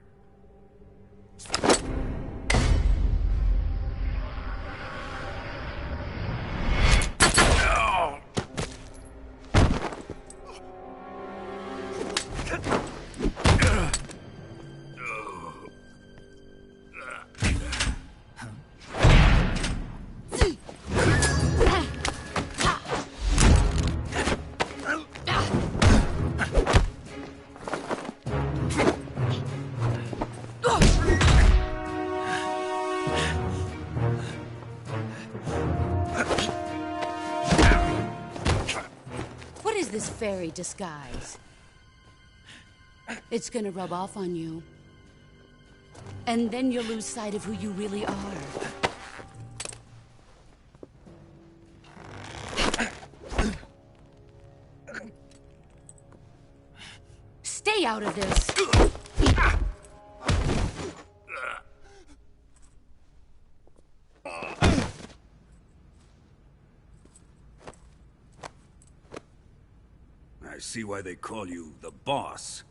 M: This fairy disguise. It's gonna rub off on you. And then you'll lose sight of who you really are. Stay out of this!
L: I see why they call you the boss.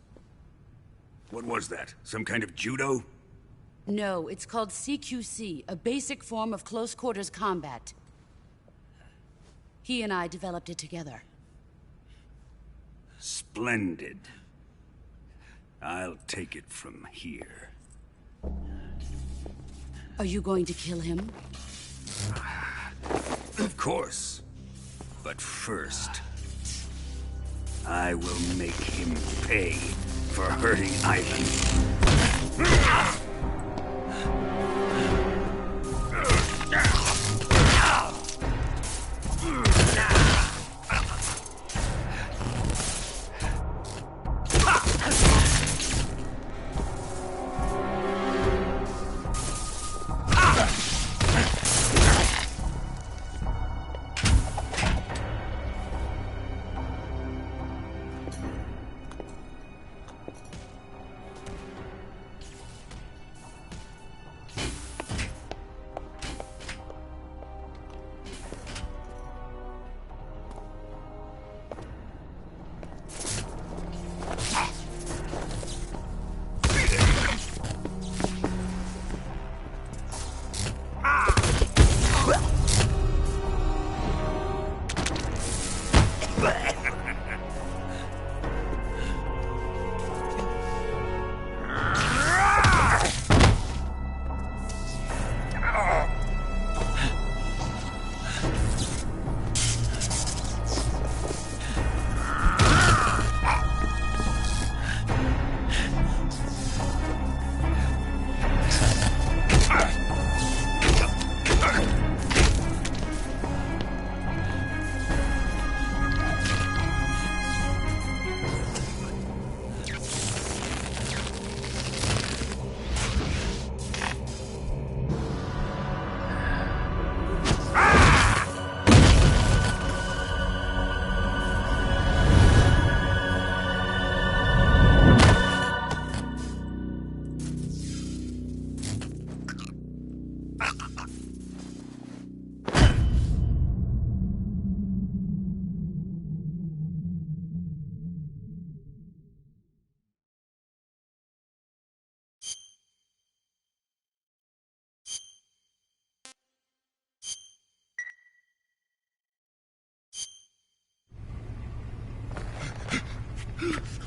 L: What was that? Some kind of judo?
M: No, it's called CQC, a basic form of close quarters combat. He and I developed it together.
L: Splendid. I'll take it from here.
M: Are you going to kill him?
L: Of course. But first, I will make him pay for hurting Ivan.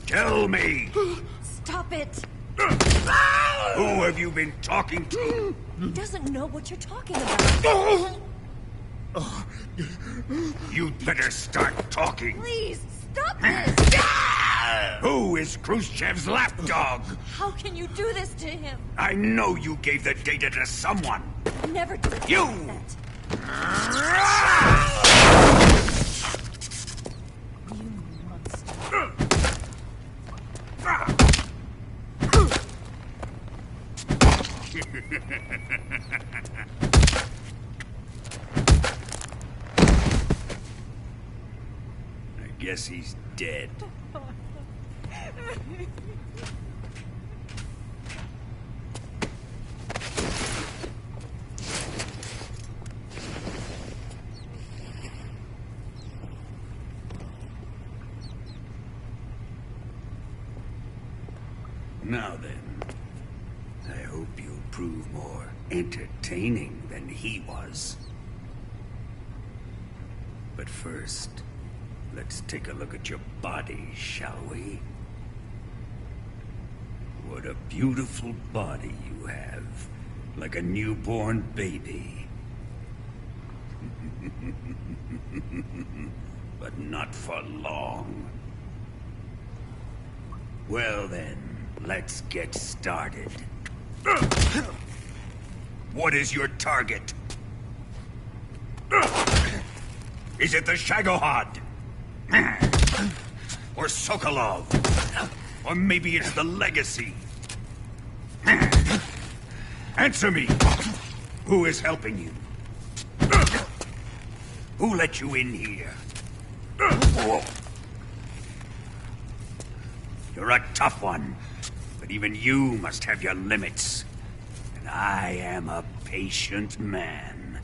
L: Tell me!
A: Stop it!
L: Who have you been talking to?
A: He doesn't know what you're talking about.
L: You'd better start talking.
A: Please, stop this!
L: Who is Khrushchev's lapdog?
A: How can you do this to him?
L: I know you gave the data to someone.
A: Never did it
L: You!
A: like that. You monster.
L: I guess he's dead. Now then, I hope you'll prove more entertaining than he was. But first, let's take a look at your body, shall we? What a beautiful body you have, like a newborn baby. But not for long. Well then, let's get started. What is your target? Is it the Shagohod? Or Sokolov? Or maybe it's the Legacy? Answer me! Who is helping you? Who let you in here? You're a tough one, but even you must have your limits. And I am a patient man.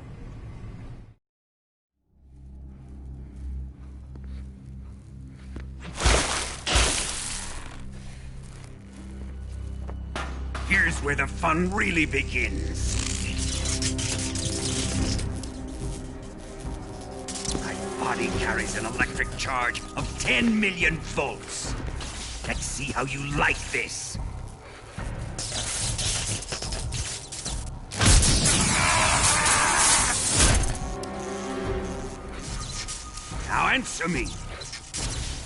L: Here's where the fun really begins. My body carries an electric charge of 10 million volts. Let's see how you like this. Now answer me.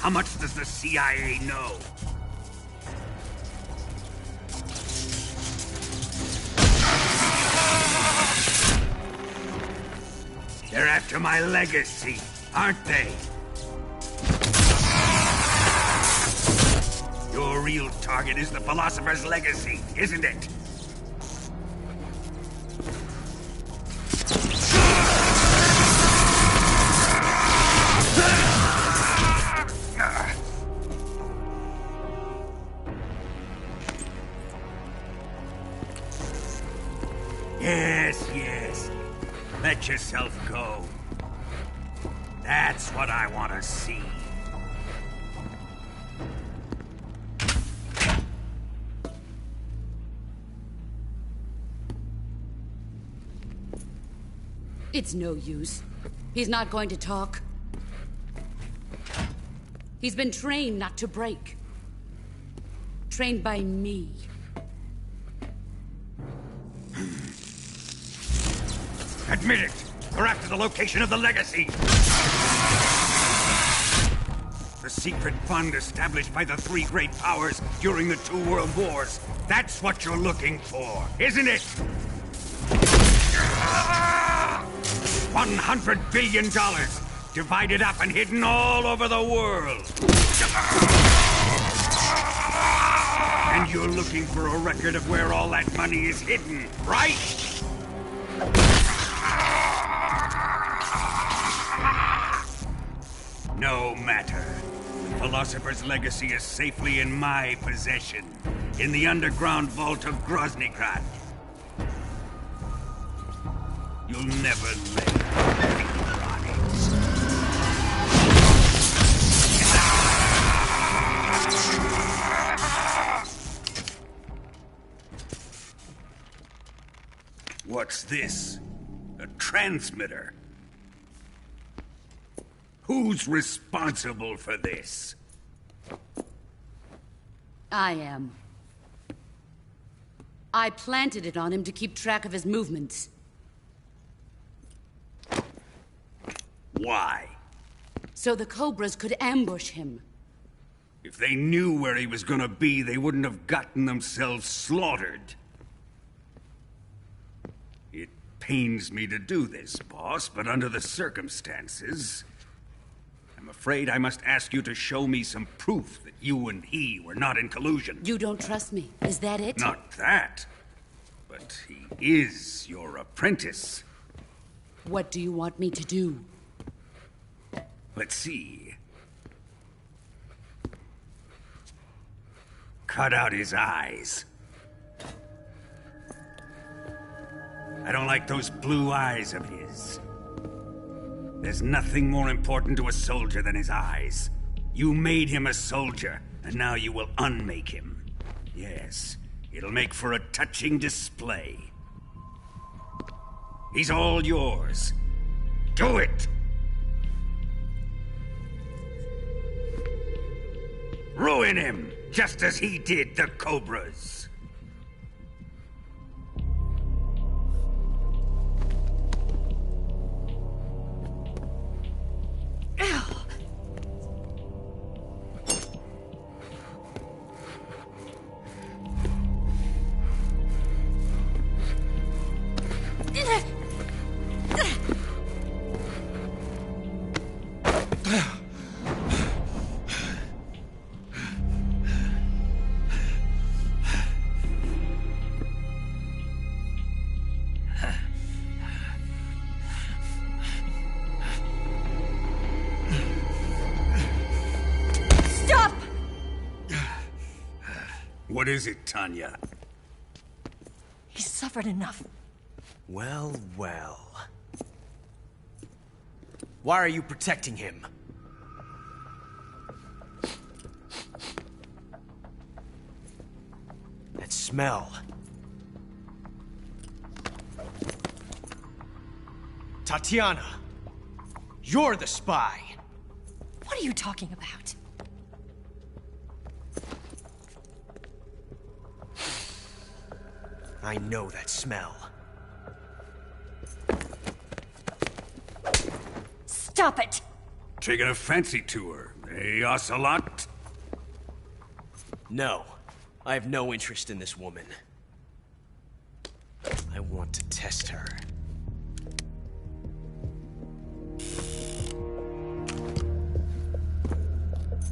L: How much does the CIA know? They're after my legacy, aren't they? Your real target is the Philosopher's Legacy, isn't it? Yes. Let yourself go. That's what I want to see.
M: It's no use. He's not going to talk. He's been trained not to break. Trained by me.
L: Admit it! We're after the location of the Legacy! The secret fund established by the three great powers during the 2 world wars. That's what you're looking for, isn't it? $100 billion, divided up and hidden all over the world. And you're looking for a record of where all that money is hidden, right? No matter. The Philosopher's Legacy is safely in my possession, in the underground vault of Groznygrad. You'll never lay a finger on it. What's this? A transmitter? Who's responsible for this?
M: I am. I planted it on him to keep track of his movements.
L: Why?
M: So the Cobras could ambush him.
L: If they knew where he was gonna be, they wouldn't have gotten themselves slaughtered. It pains me to do this, boss, but under the circumstances, I'm afraid I must ask you to show me some proof that you and he were not in collusion.
M: You don't trust me, is that it?
L: Not that, but he is your apprentice.
M: What do you want me to do?
L: Let's see. Cut out his eyes. I don't like those blue eyes of his. There's nothing more important to a soldier than his eyes. You made him a soldier, and now you will unmake him. Yes, it'll make for a touching display. He's all yours. Do it! Ruin him, just as he did the Cobras. What is it, Tanya?
A: He's suffered enough.
K: Well, well. Why are you protecting him? That smell. Tatiana! You're the spy!
A: What are you talking about?
K: I know that smell.
A: Stop it!
L: Taking a fancy to her, eh, Ocelot?
K: No. I have no interest in this woman. I want to test her.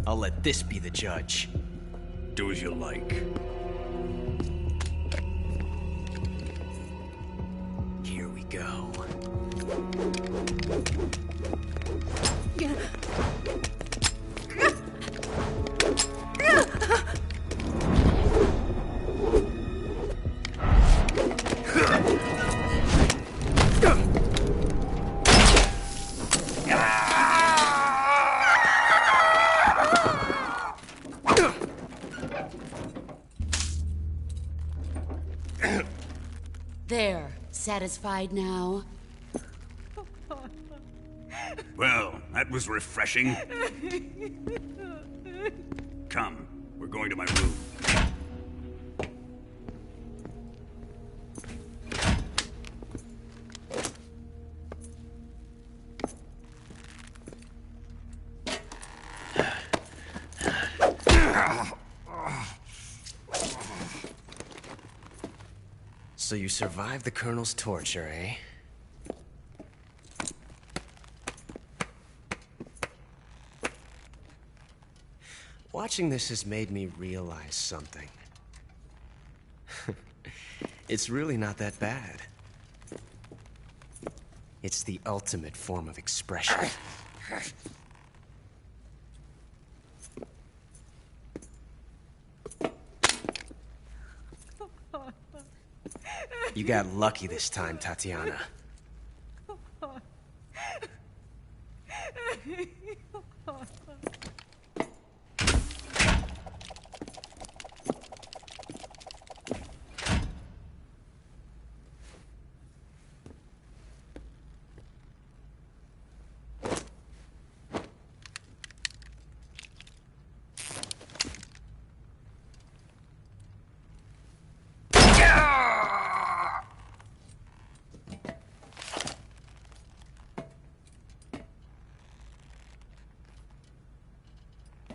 K: I'll let this be the judge.
L: Do as you like.
K: Here we go.
M: There. Satisfied now?
L: Well, that was refreshing. Come, we're going to my room.
K: So you survived the Colonel's torture, eh? Watching this has made me realize something. It's really not that bad. It's the ultimate form of expression. You got lucky this time, Tatiana.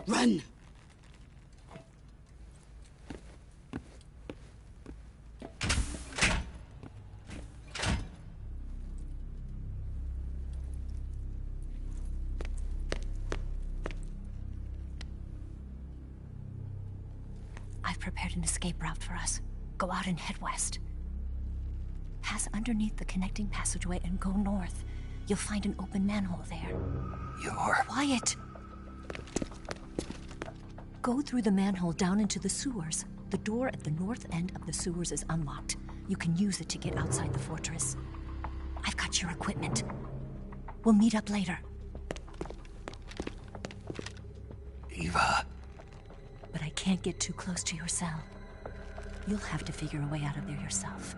M: Run!
A: I've prepared an escape route for us. Go out and head west. Pass underneath the connecting passageway and go north. You'll find an open manhole there.
B: You're...
A: Quiet! Go through the manhole down into the sewers. The door at the north end of the sewers is unlocked. You can use it to get outside the fortress. I've got your equipment. We'll meet up later.
B: Eva.
A: But I can't get too close to your cell. You'll have to figure a way out of there yourself.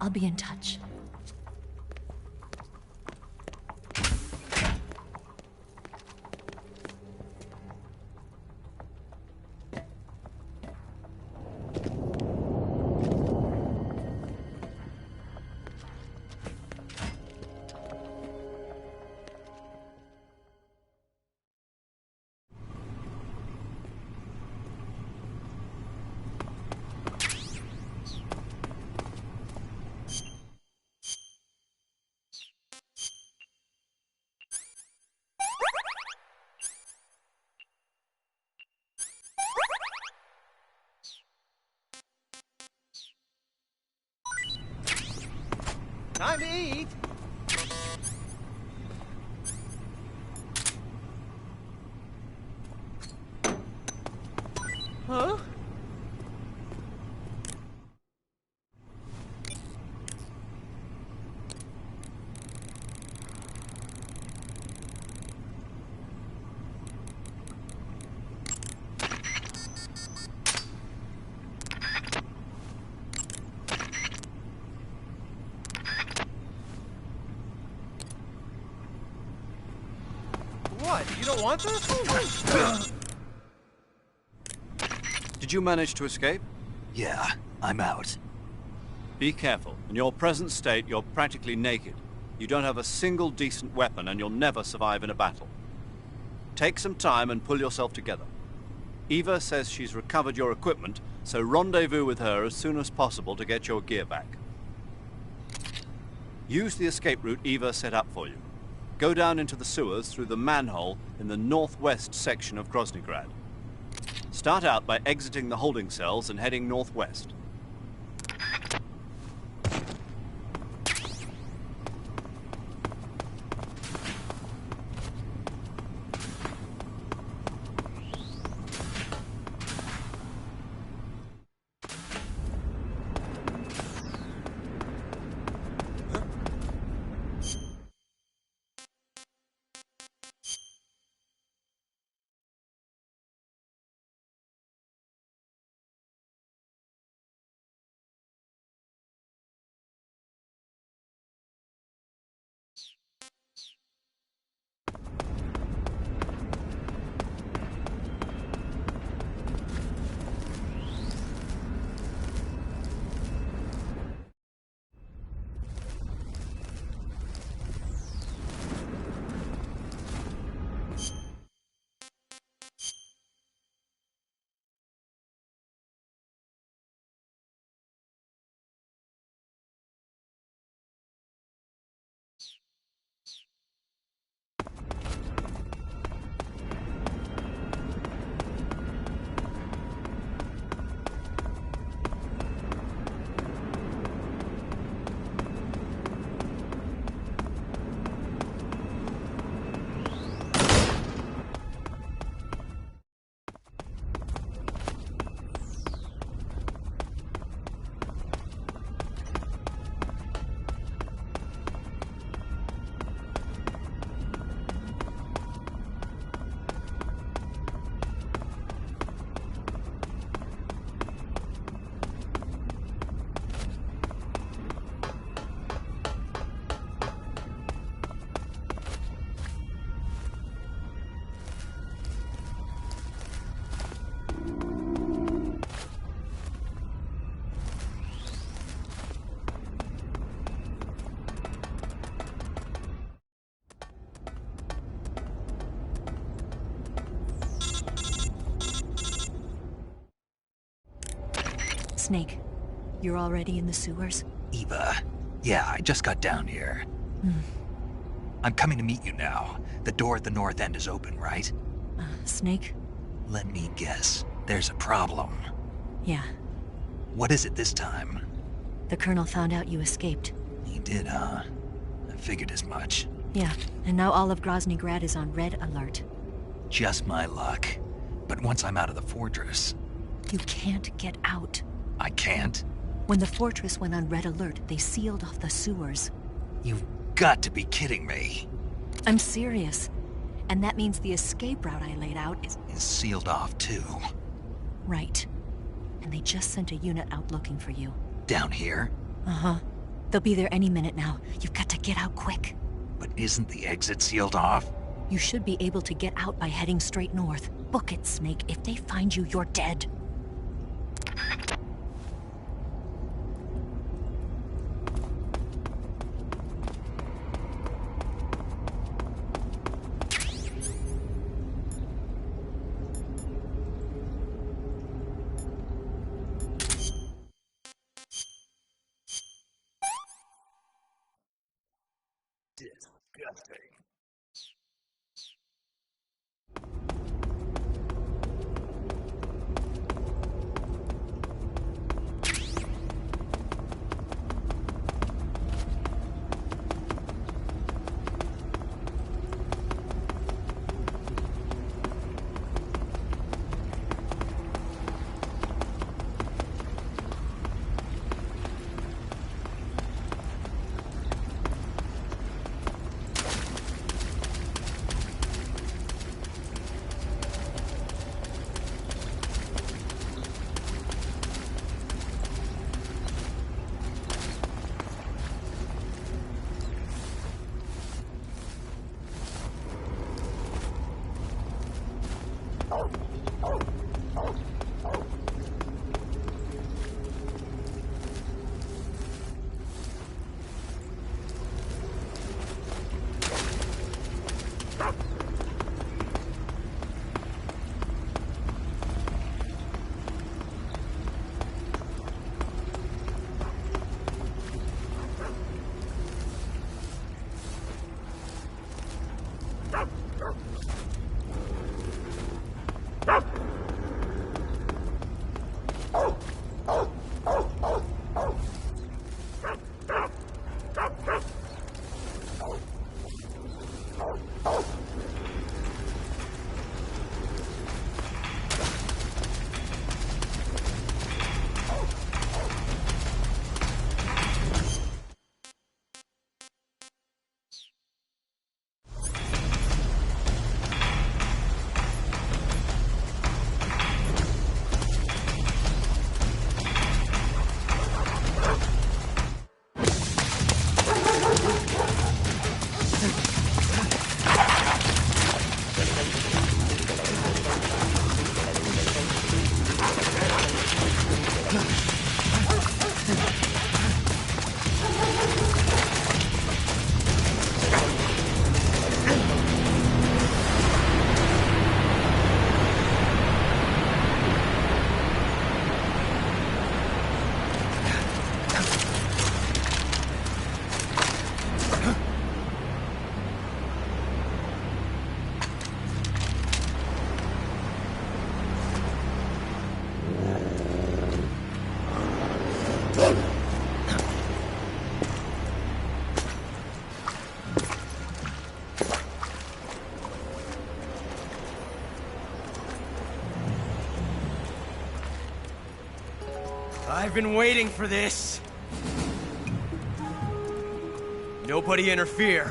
A: I'll be in touch.
K: Time to eat! Huh? What? You don't want this?
H: Did you manage to escape?
B: Yeah, I'm out.
H: Be careful. In your present state, you're practically naked. You don't have a single decent weapon, and you'll never survive in a battle. Take some time and pull yourself together. Eva says she's recovered your equipment, so rendezvous with her as soon as possible to get your gear back. Use the escape route Eva set up for you. Go down into the sewers through the manhole in the northwest section of Groznygrad. Start out by exiting the holding cells and heading northwest.
A: Snake, you're already in the sewers?
B: Eva, yeah, I just got down here. I'm coming to meet you now. The door at the north end is open, right?
A: Snake?
B: Let me guess. There's a problem.
A: Yeah.
B: What is it this time?
A: The Colonel found out you escaped.
B: He did, huh? I figured as much.
A: Yeah, and now all of Grozny Grad is on red alert.
B: Just my luck. But once I'm out of the fortress...
A: You can't get out.
B: I can't?
A: When the fortress went on red alert, they sealed off the sewers.
B: You've got to be kidding me.
A: I'm serious. And that means the escape route I laid out is
B: sealed off, too.
A: Right. And they just sent a unit out looking for you.
B: Down here?
A: Uh-huh. They'll be there any minute now. You've got to get out quick.
B: But isn't the exit sealed off?
A: You should be able to get out by heading straight north. Book it, Snake. If they find you, you're dead.
B: Disgusting.
K: I've been waiting for this. Nobody interfere.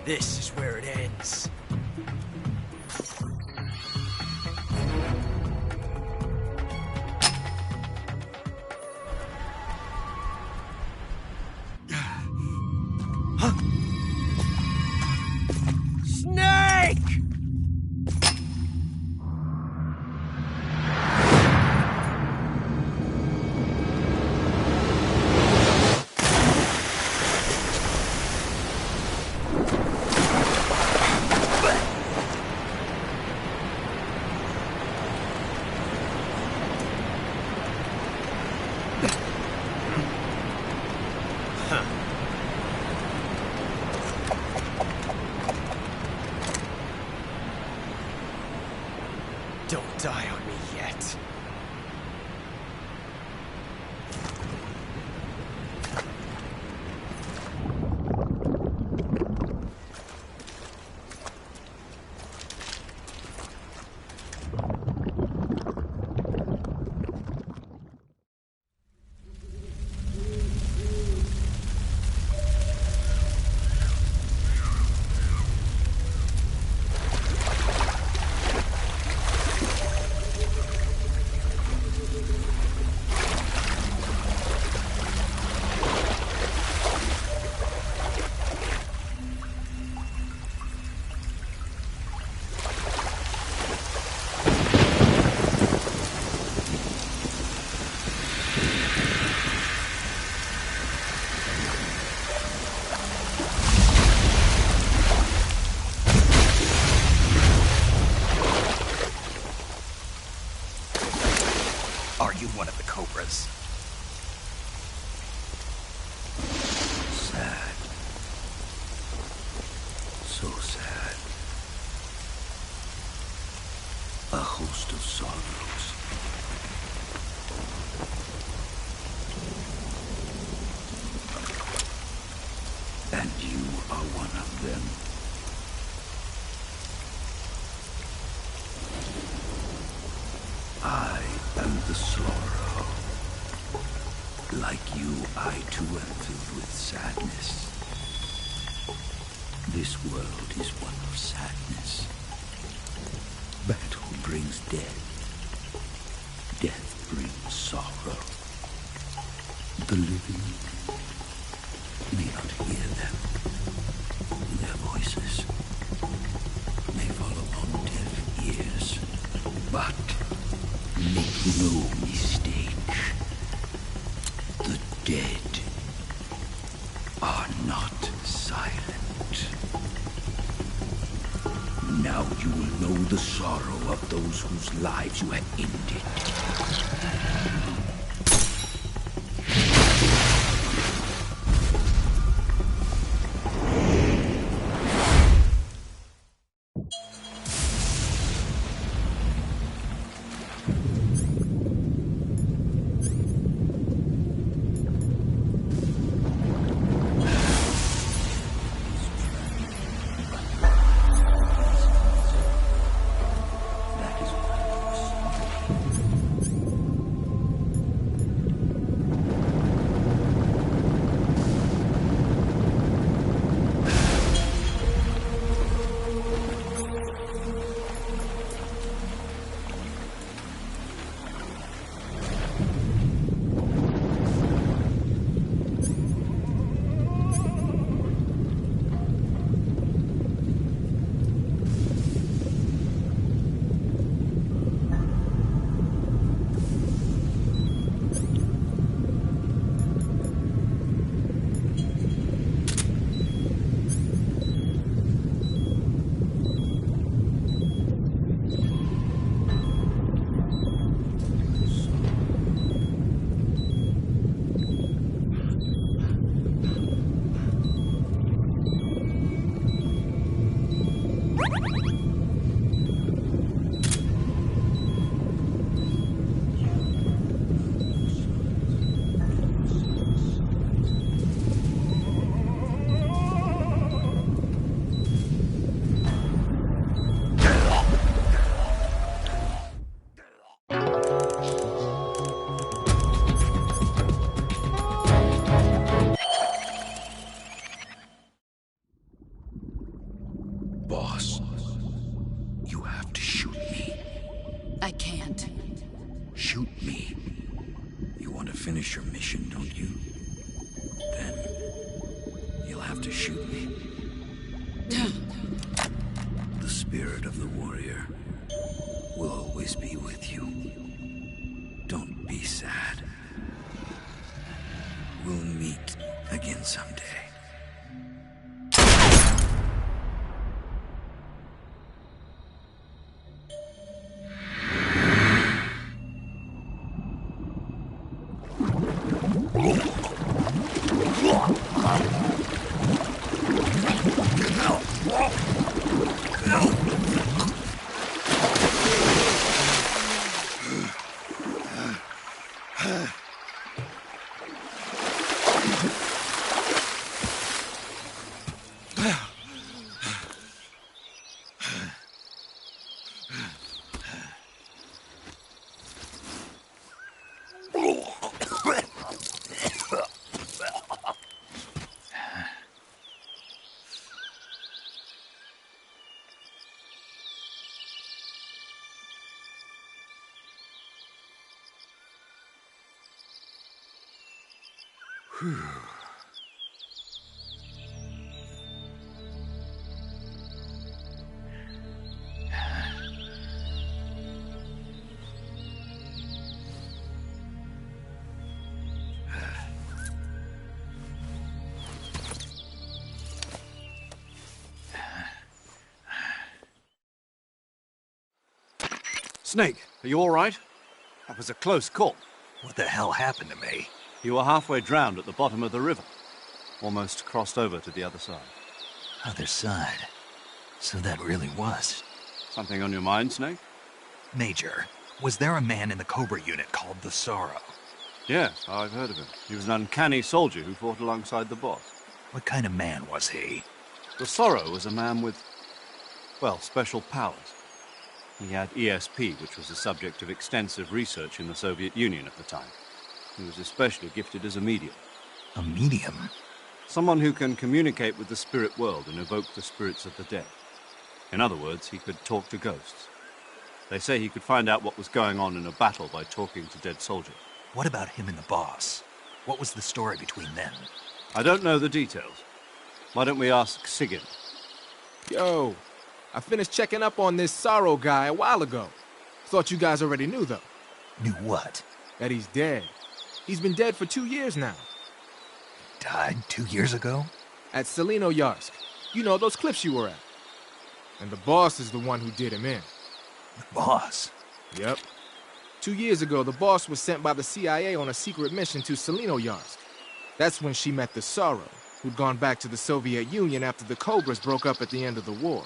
K: This is where it ends. Snake! die on me yet.
B: Are you one of the Cobras?
E: Sad. So sad. A host of sorrows. And you are one of them. I am the sorrow. Like you, I too am filled with sadness. This world is one of sadness. Battle brings death. Death brings sorrow. The living may not hear them. Their voices may fall upon deaf ears. But make no mistake. The dead are not silent. Now you will know the sorrow of those whose lives you have ended. Boss, you have to shoot me.
M: I can't.
E: Shoot me. You want to finish your mission, don't you? Then you'll have to shoot me. The spirit of the warrior will always be with you. Don't be sad. We'll meet again someday.
H: Snake, are you all right? That was a close call.
B: What the hell happened to me?
H: You were halfway drowned at the bottom of the river. Almost crossed over to the other side.
B: Other side? So that really was.
H: Something on your mind, Snake?
B: Major, was there a man in the Cobra unit called the Sorrow?
H: Yes, I've heard of him. He was an uncanny soldier who fought alongside the boss.
B: What kind of man was he?
H: The Sorrow was a man with, well, special powers. He had ESP, which was the subject of extensive research in the Soviet Union at the time. He was especially gifted as a medium.
B: A medium?
H: Someone who can communicate with the spirit world and evoke the spirits of the dead. In other words, he could talk to ghosts. They say he could find out what was going on in a battle by talking to dead soldiers.
B: What about him and the boss? What was the story between them?
H: I don't know the details. Why don't we ask Sigyn?
O: Yo, I finished checking up on this Sorrow guy a while ago. Thought you guys already knew, though.
B: Knew what?
O: That he's dead. He's been dead for 2 years now.
B: Died 2 years ago?
O: At Selino-Yarsk. You know, those cliffs you were at. And the boss is the one who did him in.
B: The boss?
O: Yep. 2 years ago, the boss was sent by the CIA on a secret mission to Selino-Yarsk. That's when she met the Sorrow, who'd gone back to the Soviet Union after the Cobras broke up at the end of the war.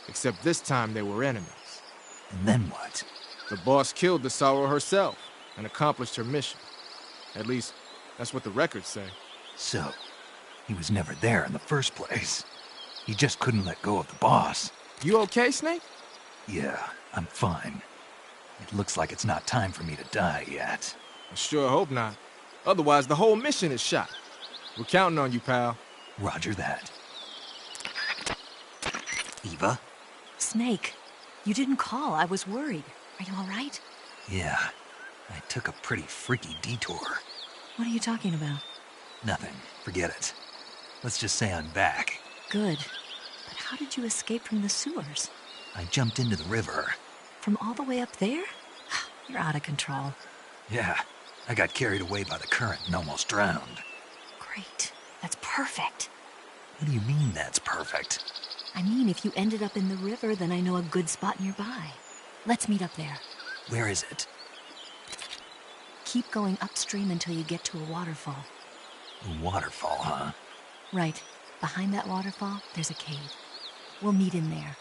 O: Except this time they were enemies.
B: And then what?
O: The boss killed the Sorrow herself and accomplished her mission. At least, that's what the records say.
B: So, he was never there in the first place. He just couldn't let go of the boss.
O: You okay, Snake?
B: Yeah, I'm fine. It looks like it's not time for me to die yet.
O: I sure hope not. Otherwise, the whole mission is shot. We're counting on you, pal.
B: Roger that. Eva?
A: Snake, you didn't call. I was worried. Are you all right?
B: Yeah, I took a pretty freaky detour.
A: What are you talking about?
B: Nothing. Forget it. Let's just say I'm back.
A: Good. But how did you escape from the sewers?
B: I jumped into the river.
A: From all the way up there? You're out of control.
B: Yeah, I got carried away by the current and almost drowned.
A: Great. That's perfect.
B: What do you mean that's perfect?
A: I mean, if you ended up in the river, then I know a good spot nearby. Let's meet up there.
B: Where is it?
A: Keep going upstream until you get to a waterfall.
B: A waterfall, huh?
A: Right. Behind that waterfall, there's a cave. We'll meet in there.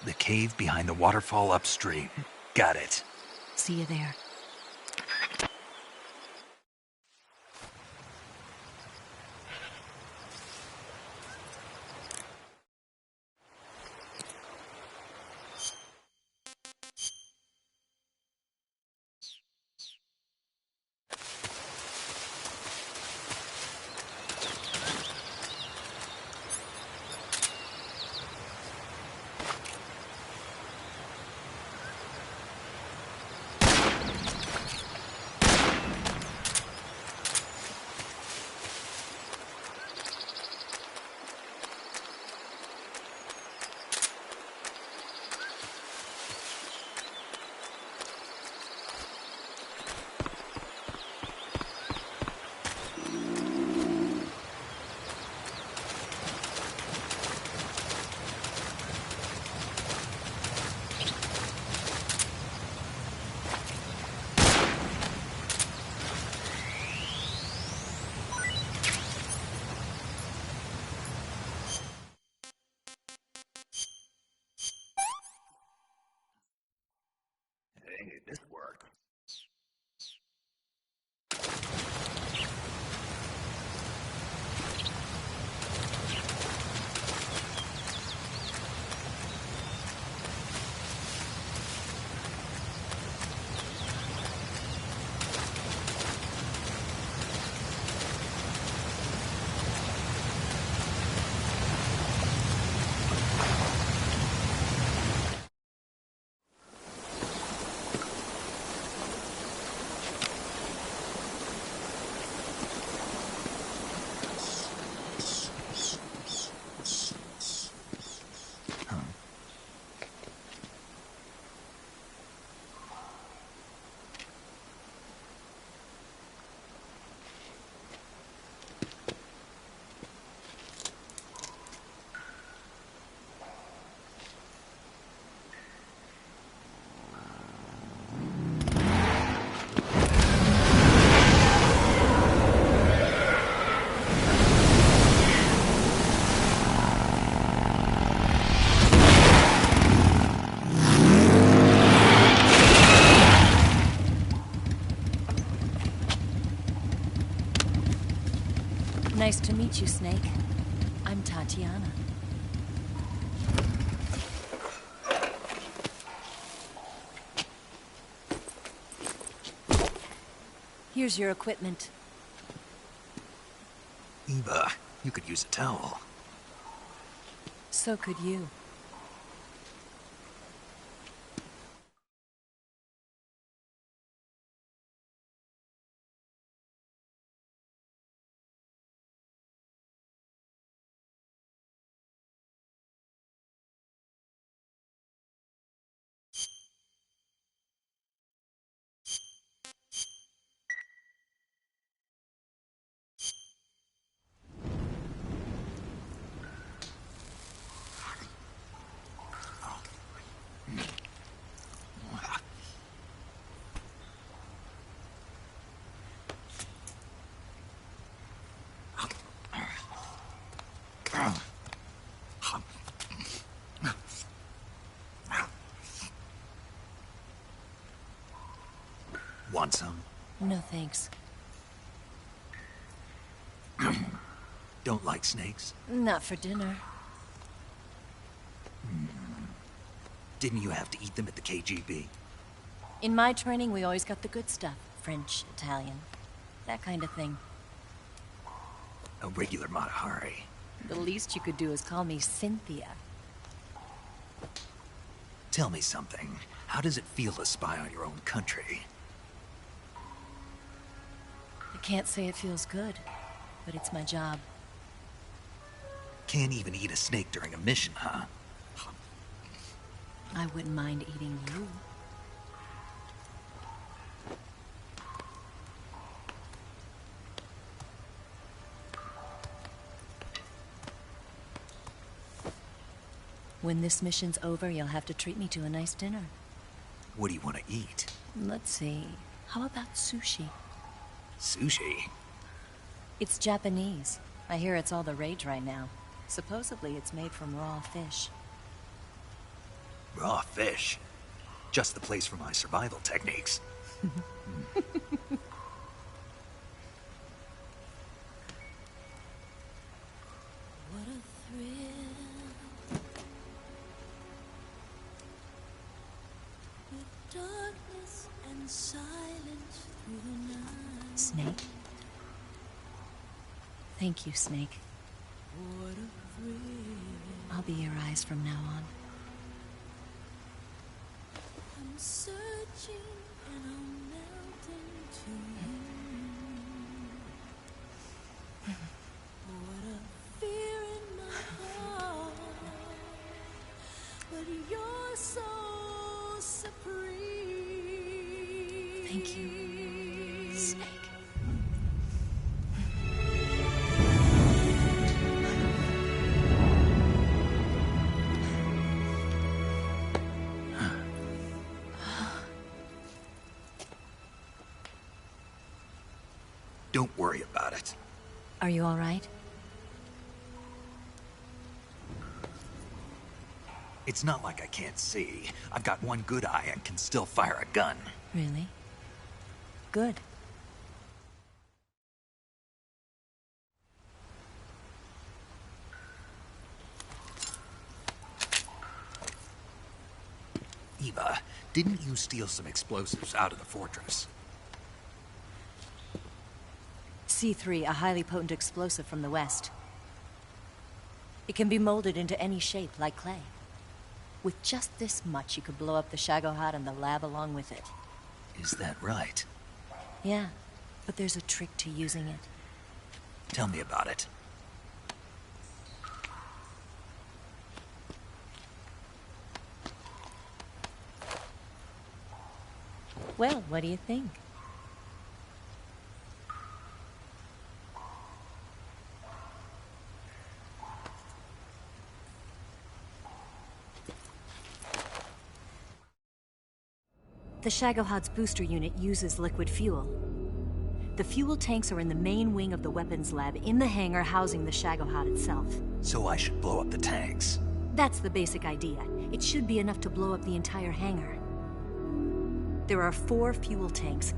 B: The cave behind the waterfall upstream. Got it.
A: See you there. Nice to meet you, Snake. I'm Tatiana. Here's your equipment.
B: Eva, you could use a towel.
A: So could you.
B: Want some?
A: No thanks.
B: Don't like snakes?
A: Not for dinner.
B: Didn't you have to eat them at the KGB?
A: In my training, we always got the good stuff. French, Italian, that kind of thing.
B: A regular Mata Hari.
A: The least you could do is call me Cynthia.
B: Tell me something. How does it feel to spy on your own country?
A: I can't say it feels good, but it's my job.
B: Can't even eat a snake during a mission, huh?
A: I wouldn't mind eating you. When this mission's over, you'll have to treat me to a nice dinner.
B: What do you want to eat?
A: Let's see. How about sushi?
B: Sushi?
A: It's Japanese. I hear it's all the rage right now. Supposedly it's made from raw fish.
B: Raw fish? Just the place for my survival techniques.
G: What a thrill. With darkness and silence through the night.
A: Snake? Thank you, Snake.
G: What a thrill.
A: I'll be your eyes from now on.
G: I'm searching and I'm melting to you. What a fear in my heart, but you're so supreme.
A: Thank you, Snake.
B: Don't worry about it.
A: Are you all right?
B: It's not like I can't see. I've got one good eye and can still fire a gun.
A: Really? Good.
B: Eva, didn't you steal some explosives out of the fortress?
A: C3, a highly potent explosive from the west. It can be molded into any shape, like clay. With just this much, you could blow up the Shagohod and the lab along with it.
B: Is that right?
A: Yeah, but there's a trick to using it.
B: Tell me about it.
A: Well, what do you think? The Shagohod's booster unit uses liquid fuel. The fuel tanks are in the main wing of the weapons lab in the hangar housing the Shagohod itself.
B: So I should blow up the tanks.
A: That's the basic idea. It should be enough to blow up the entire hangar. There are 4 fuel tanks.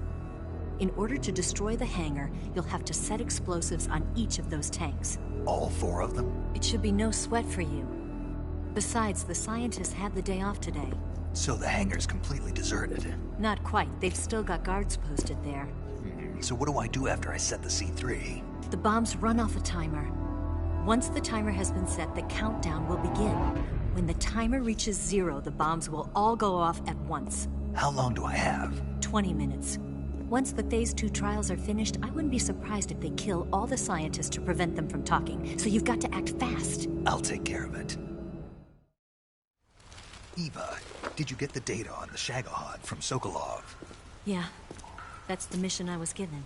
A: In order to destroy the hangar, you'll have to set explosives on each of those tanks.
B: All 4 of them?
A: It should be no sweat for you. Besides, the scientists had the day off today.
B: So the hangar's completely deserted.
A: Not quite. They've still got guards posted there.
B: So what do I do after I set the C3?
A: The bombs run off a timer. Once the timer has been set, the countdown will begin. When the timer reaches 0, the bombs will all go off at once.
B: How long do I have?
A: 20 minutes. Once the Phase 2 trials are finished, I wouldn't be surprised if they kill all the scientists to prevent them from talking. So you've got to act fast.
B: I'll take care of it. Eva, did you get the data on the Shagohod from Sokolov?
A: Yeah. That's the mission I was given.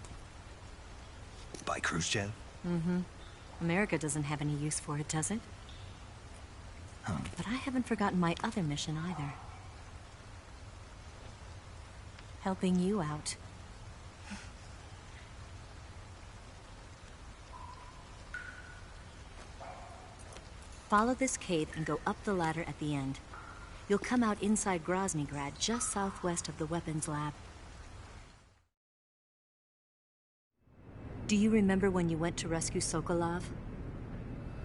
B: By Khrushchev?
A: Mm-hmm. America doesn't have any use for it, does it? But I haven't forgotten my other mission either. Helping you out. Follow this cave and go up the ladder at the end. You'll come out inside Groznygrad, just southwest of the weapons lab. Do you remember when you went to rescue Sokolov?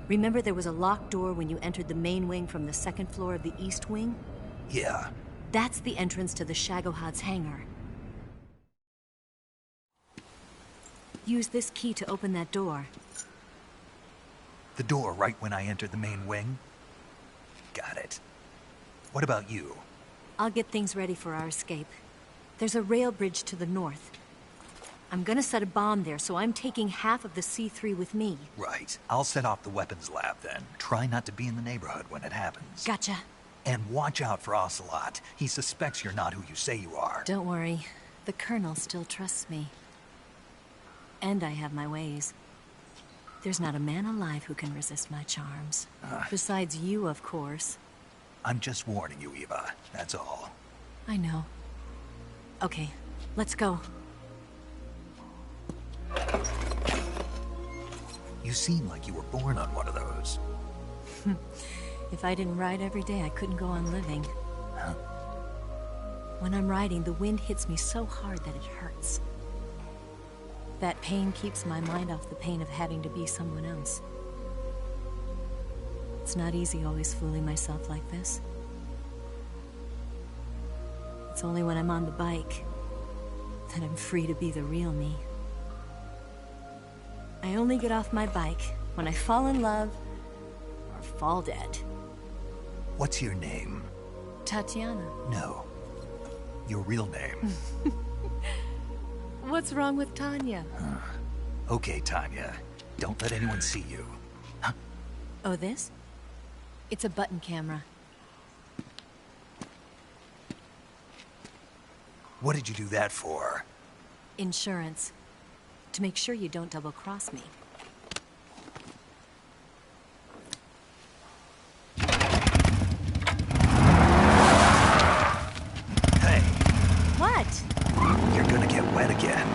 A: Remember there was a locked door when you entered the main wing from the 2nd floor of the East Wing?
B: Yeah.
A: That's the entrance to the Shagohod's hangar. Use this key to open that door.
B: The door right when I entered the main wing? Got it. What about you?
A: I'll get things ready for our escape. There's a rail bridge to the north. I'm gonna set a bomb there, so I'm taking half of the C3 with me.
B: Right. I'll set off the weapons lab then. Try not to be in the neighborhood when it happens.
A: Gotcha.
B: And watch out for Ocelot. He suspects you're not who you say you are.
A: Don't worry. The Colonel still trusts me. And I have my ways. There's not a man alive who can resist my charms. Besides you, of course.
B: I'm just warning you, Eva. That's all.
A: I know. Okay, let's go.
B: You seem like you were born on one of those.
A: If I didn't ride every day, I couldn't go on living. When I'm riding, the wind hits me so hard that it hurts. That pain keeps my mind off the pain of having to be someone else. It's not easy always fooling myself like this. It's only when I'm on the bike that I'm free to be the real me. I only get off my bike when I fall in love or fall dead.
B: What's your name?
A: Tatiana.
B: No. Your real name.
A: What's wrong with Tanya?
B: Okay, Tanya. Don't let anyone see you.
A: Oh, this? It's a button camera.
B: What did you do that for?
A: Insurance. To make sure you don't double-cross me.
B: Hey.
A: What?
B: You're gonna get wet again.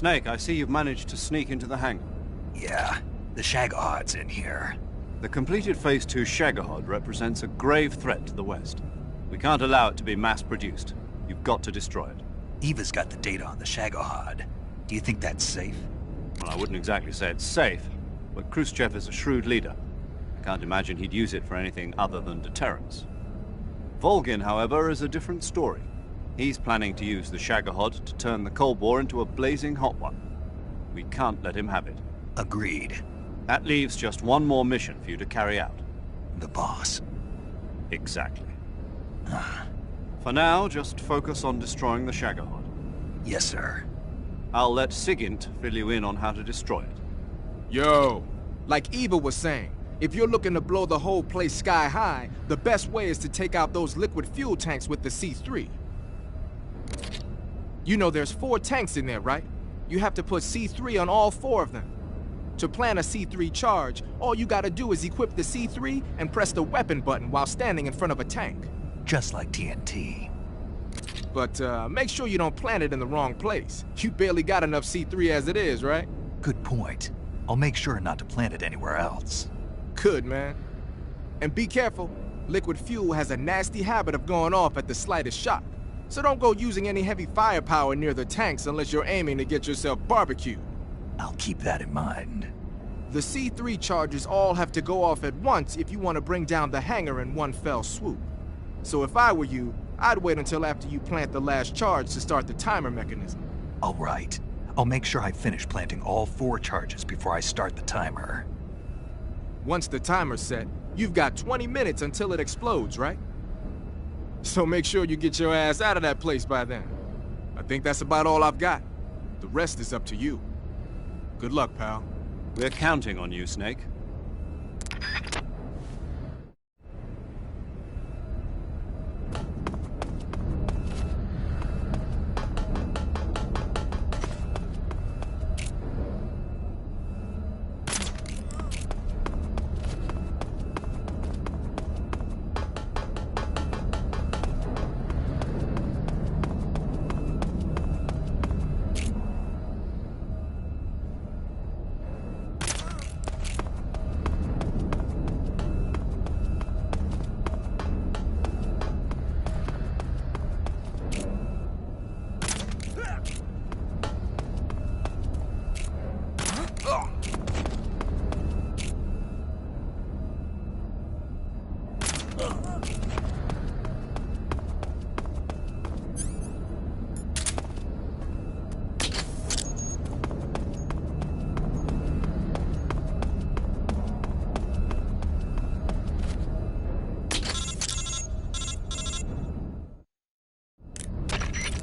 H: Snake, I see you've managed to sneak into the hangar.
B: Yeah, the Shagohod's in here.
H: The completed Phase 2 Shagohod represents a grave threat to the West. We can't allow it to be mass-produced. You've got to destroy it.
B: Eva's got the data on the Shagohod. Do you think that's safe?
H: Well, I wouldn't exactly say it's safe, but Khrushchev is a shrewd leader. I can't imagine he'd use it for anything other than deterrence. Volgin, however, is a different story. He's planning to use the Shagohod to turn the Cold War into a blazing hot one. We can't let him have it.
B: Agreed.
H: That leaves just one more mission for you to carry out.
B: The boss.
H: Exactly. For now, just focus on destroying the Shagohod.
B: Yes, sir.
H: I'll let Sigint fill you in on how to destroy it.
O: Yo, like Eva was saying, if you're looking to blow the whole place sky high, the best way is to take out those liquid fuel tanks with the C3. You know there's 4 tanks in there, right? You have to put C3 on all 4 of them. To plan a C3 charge, all you gotta do is equip the C3 and press the weapon button while standing in front of a tank.
B: Just like TNT.
O: But make sure you don't plant it in the wrong place. You barely got enough C3 as it is, right?
B: Good point. I'll make sure not to plant it anywhere else.
O: Good, man. And be careful. Liquid fuel has a nasty habit of going off at the slightest shock. So don't go using any heavy firepower near the tanks unless you're aiming to get yourself barbecued.
B: I'll keep that in mind.
O: The C3 charges all have to go off at once if you want to bring down the hangar in one fell swoop. So if I were you, I'd wait until after you plant the last charge to start the timer mechanism.
B: All right. I'll make sure I finish planting all 4 charges before I start the timer.
O: Once the timer's set, you've got 20 minutes until it explodes, right? So make sure you get your ass out of that place by then. I think that's about all I've got. The rest is up to you. Good luck, pal.
H: We're counting on you, Snake.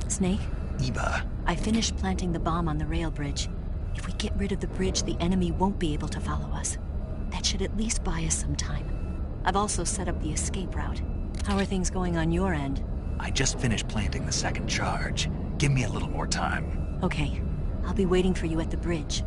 A: Snake?
B: Eva.
A: I finished planting the bomb on the rail bridge. If we get rid of the bridge, the enemy won't be able to follow us. That should at least buy us some time. I've also set up the escape route. How are things going on your end?
B: I just finished planting the 2nd charge. Give me a little more time.
A: Okay. I'll be waiting for you at the bridge.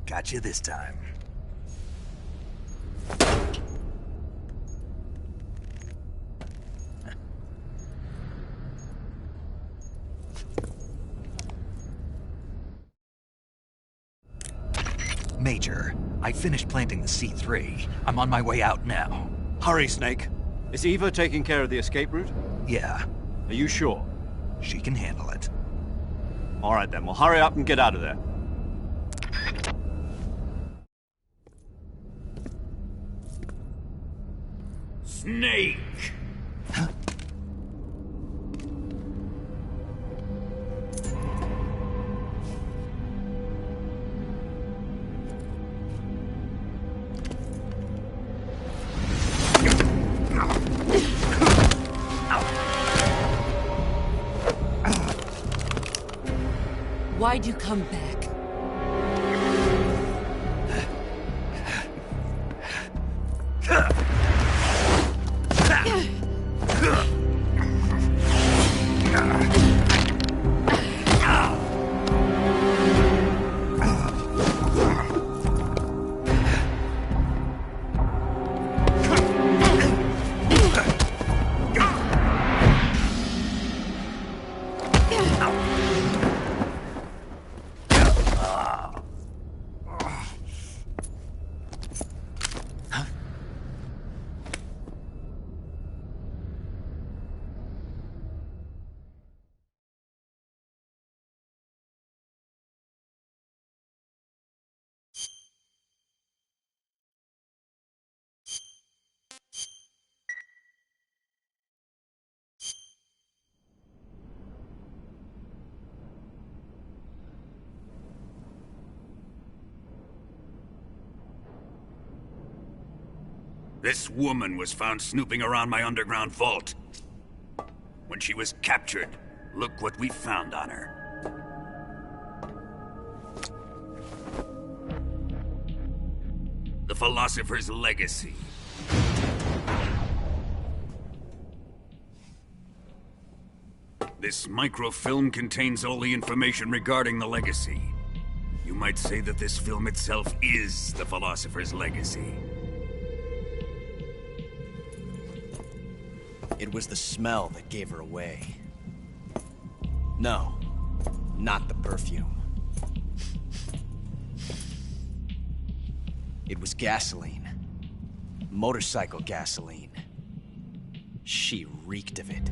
B: Got you this time. Major. I finished planting the C3. I'm on my way out now.
H: Hurry, Snake. Is Eva taking care of the escape route?
B: Yeah.
H: Are you sure?
B: She can handle it.
H: All right then, well hurry up and get out of there.
L: Snake!
M: Why'd you come back?
L: This woman was found snooping around my underground vault. When she was captured, look what we found on her. The Philosopher's Legacy. This microfilm contains all the information regarding the Legacy. You might say that this film itself is the Philosopher's Legacy.
K: It was the smell that gave her away. No, not the perfume. It was gasoline. Motorcycle gasoline. She reeked of it.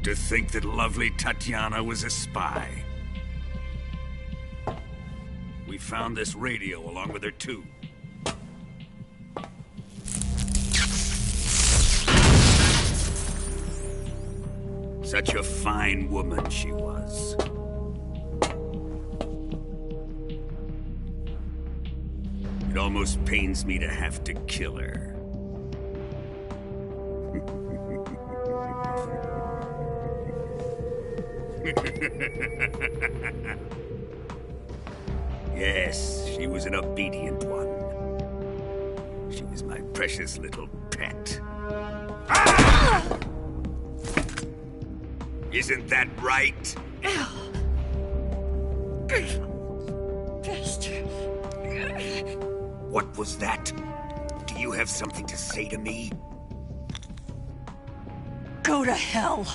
L: To think that lovely Tatiana was a spy. We found this radio along with her too. Such a fine woman she was. It almost pains me to have to kill her. Yes, she was an obedient one. She was my precious little pet. Ah! Isn't that right? What was that? Do you have something to say to me?
M: Go to hell!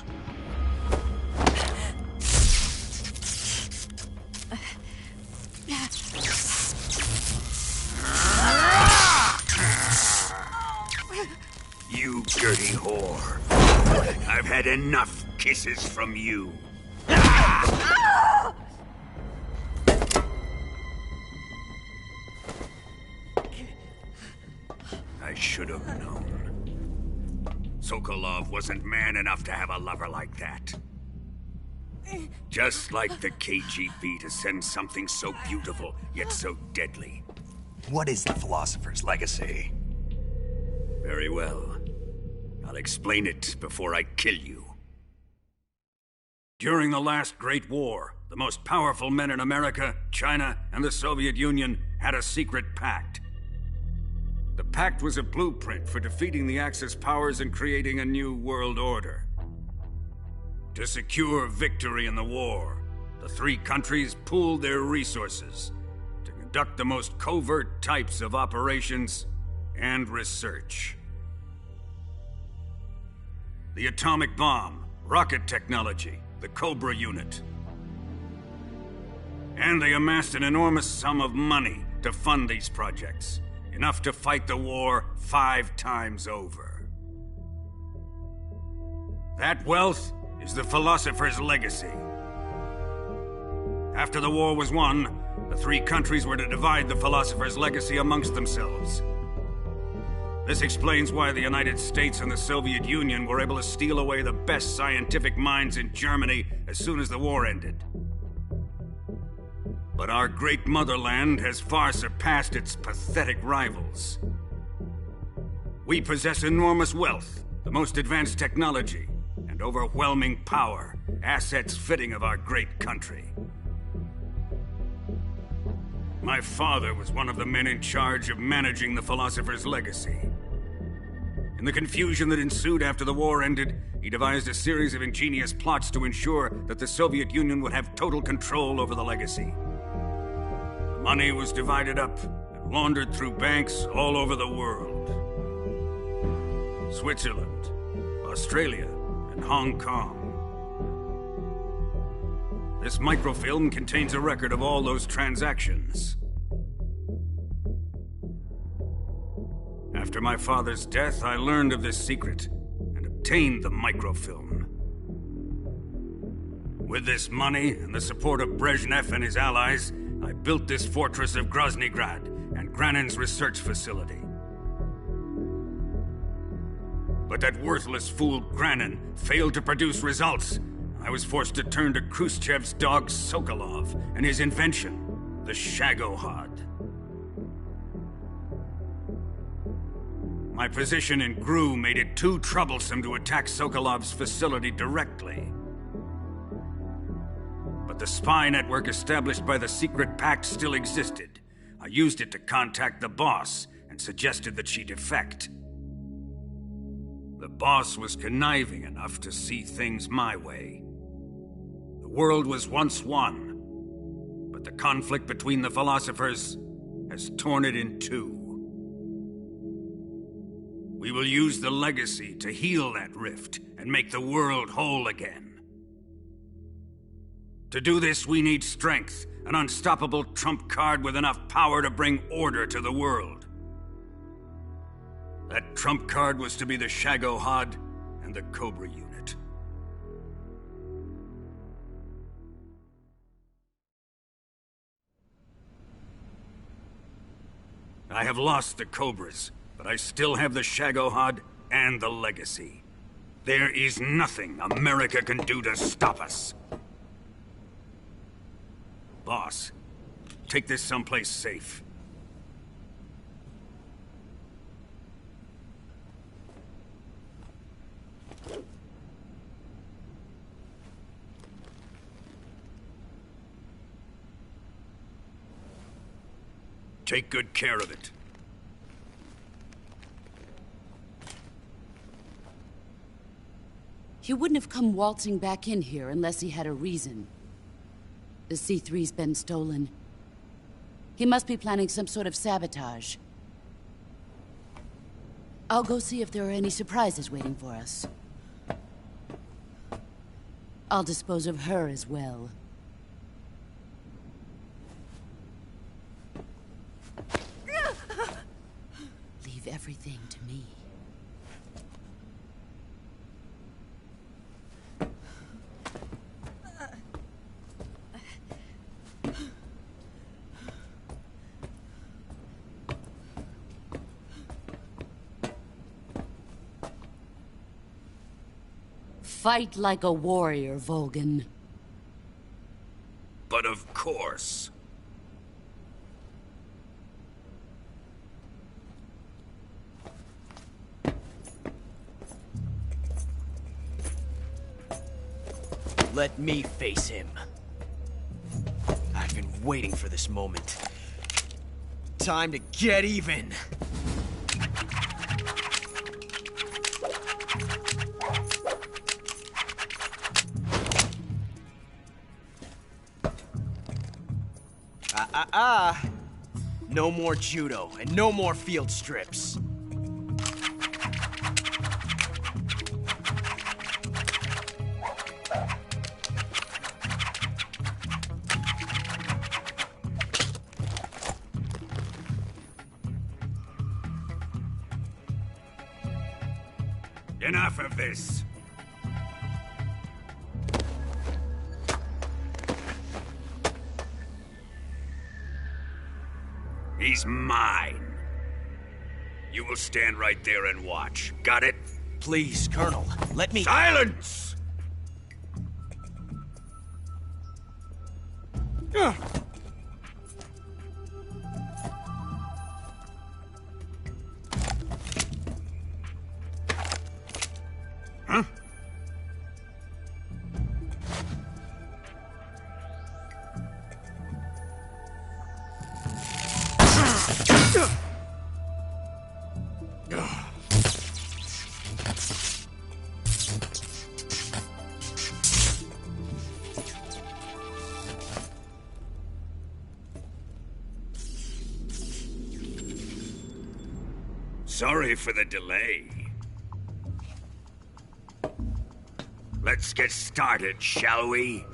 L: You dirty whore. I've had enough kisses from you. I should have known. Sokolov wasn't man enough to have a lover like that. Just like the KGB to send something so beautiful, yet so deadly.
B: What is the Philosopher's Legacy?
L: Very well. I'll explain it before I kill you. During the last Great War, the most powerful men in America, China, and the Soviet Union had a secret pact. The pact was a blueprint for defeating the Axis powers and creating a new world order. To secure victory in the war, the three countries pooled their resources to conduct the most covert types of operations and research. The atomic bomb, rocket technology, the Cobra unit. And they amassed an enormous sum of money to fund these projects. Enough to fight the war 5 times over. That wealth is the Philosopher's legacy. After the war was won, the 3 countries were to divide the Philosopher's legacy amongst themselves. This explains why the United States and the Soviet Union were able to steal away the best scientific minds in Germany as soon as the war ended. But our great motherland has far surpassed its pathetic rivals. We possess enormous wealth, the most advanced technology, and overwhelming power, assets fitting of our great country. My father was one of the men in charge of managing the Philosopher's legacy. In the confusion that ensued after the war ended, he devised a series of ingenious plots to ensure that the Soviet Union would have total control over the legacy. The money was divided up and laundered through banks all over the world. Switzerland, Australia, and Hong Kong. This microfilm contains a record of all those transactions. After my father's death, I learned of this secret and obtained the microfilm. With this money and the support of Brezhnev and his allies, I built this fortress of Groznygrad and Granin's research facility. But that worthless fool Granin failed to produce results. I was forced to turn to Khrushchev's dog Sokolov and his invention, the Shagohod. My position in GRU made it too troublesome to attack Sokolov's facility directly. But the spy network established by the secret pact still existed. I used it to contact the boss and suggested that she defect. The boss was conniving enough to see things my way. The world was once one, but the conflict between the philosophers has torn it in two. We will use the legacy to heal that rift and make the world whole again. To do this, we need strength, an unstoppable trump card with enough power to bring order to the world. That trump card was to be the Shagohod and the Cobra unit. I have lost the Cobras, but I still have the Shagohod and the legacy. There is nothing America can do to stop us. Boss, take this someplace safe. Take good care of it.
M: He wouldn't have come waltzing back in here unless he had a reason. The C3's been stolen. He must be planning some sort of sabotage. I'll go see if there are any surprises waiting for us. I'll dispose of her as well. Leave everything to me. Fight like a warrior, Volgin.
L: But of course.
K: Let me face him. I've been waiting for this moment. Time to get even. No more judo, and no more field strips.
L: Enough of this. He's mine. You will stand right there and watch. Got it?
K: Please, Colonel, let me—
L: Silence! Huh? Sorry for the delay. Let's get started, shall we?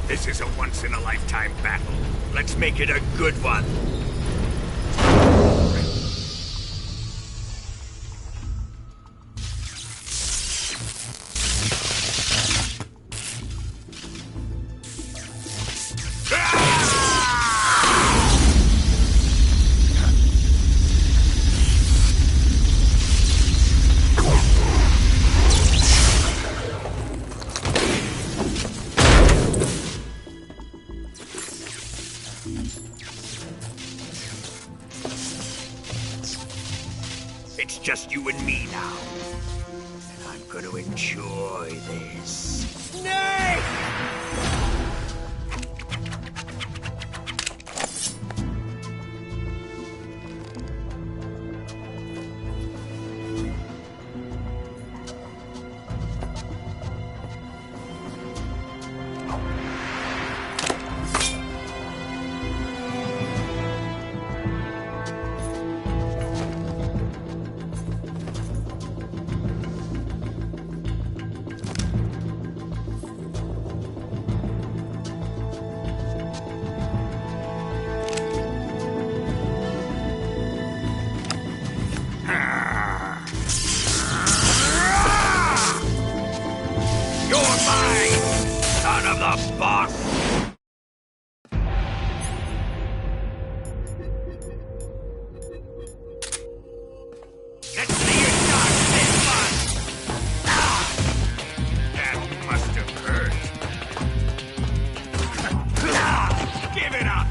L: This is a once-in-a-lifetime battle. Let's make it a good one. It's just you and me now. And I'm gonna enjoy this. Snake! Son of the boss! Let's see you start this one! That must have hurt. Give it up!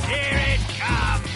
L: Here it comes!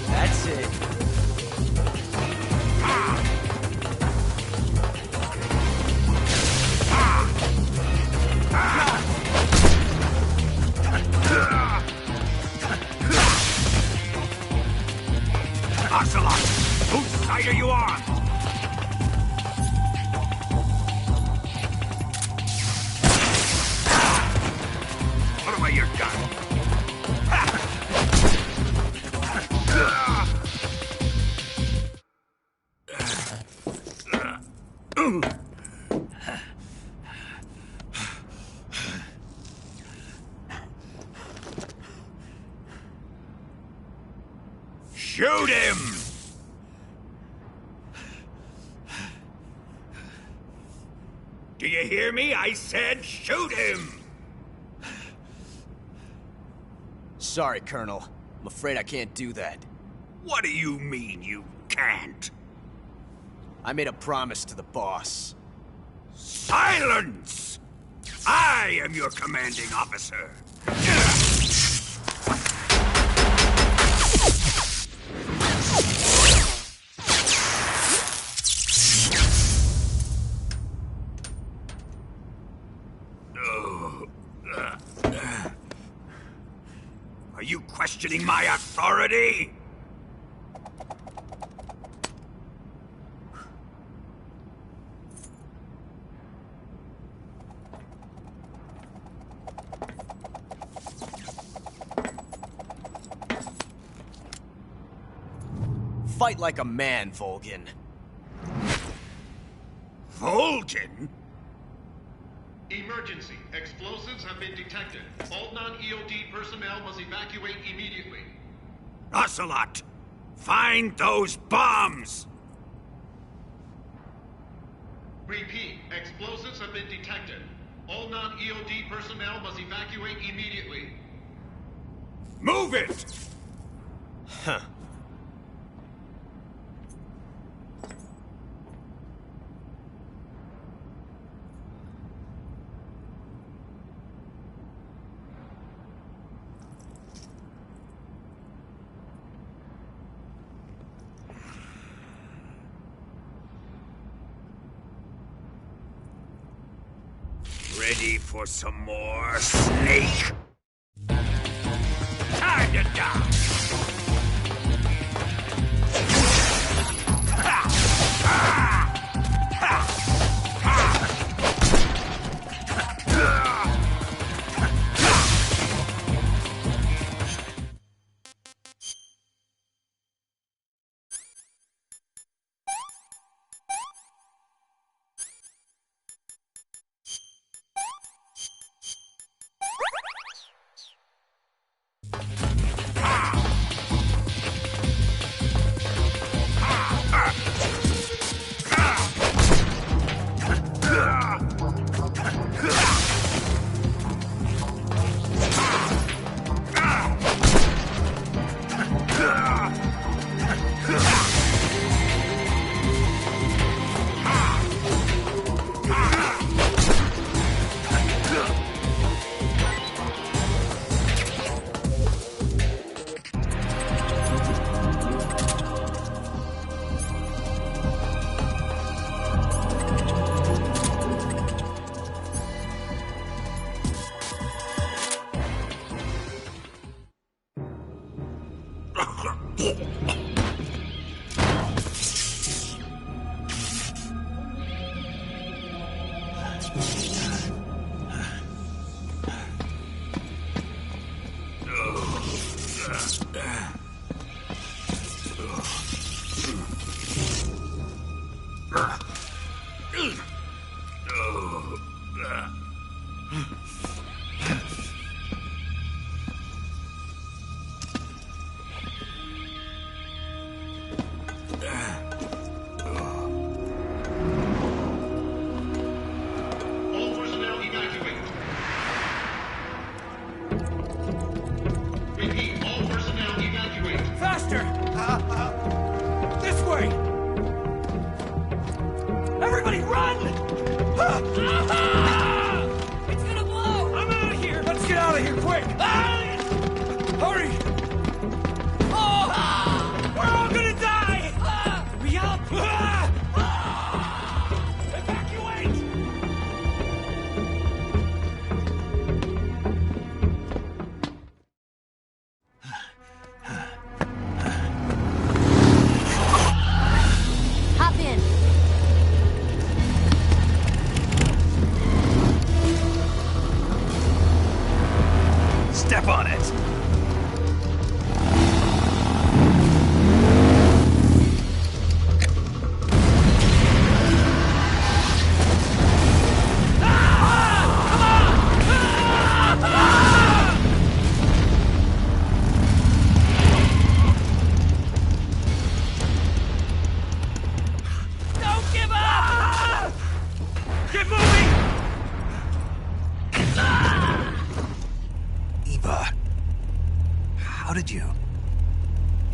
L: That's it. Ocelot, whose side are you on? Put away your gun.
E: Shoot him! Do you hear me? I said shoot him!
K: Sorry, Colonel. I'm afraid I can't do that.
E: What do you mean you can't?
K: I made a promise to the boss.
E: Silence! I am your commanding officer. Are you questioning my authority?
K: Fight like a man, Volgin.
E: Volgin?
P: Emergency. Explosives have been detected. All non-EOD personnel must evacuate immediately.
E: Ocelot! Find those bombs!
P: Repeat. Explosives have been detected. All non-EOD personnel must evacuate immediately.
E: Move it!
K: Huh.
E: Ready for some more, Snake? Time to die!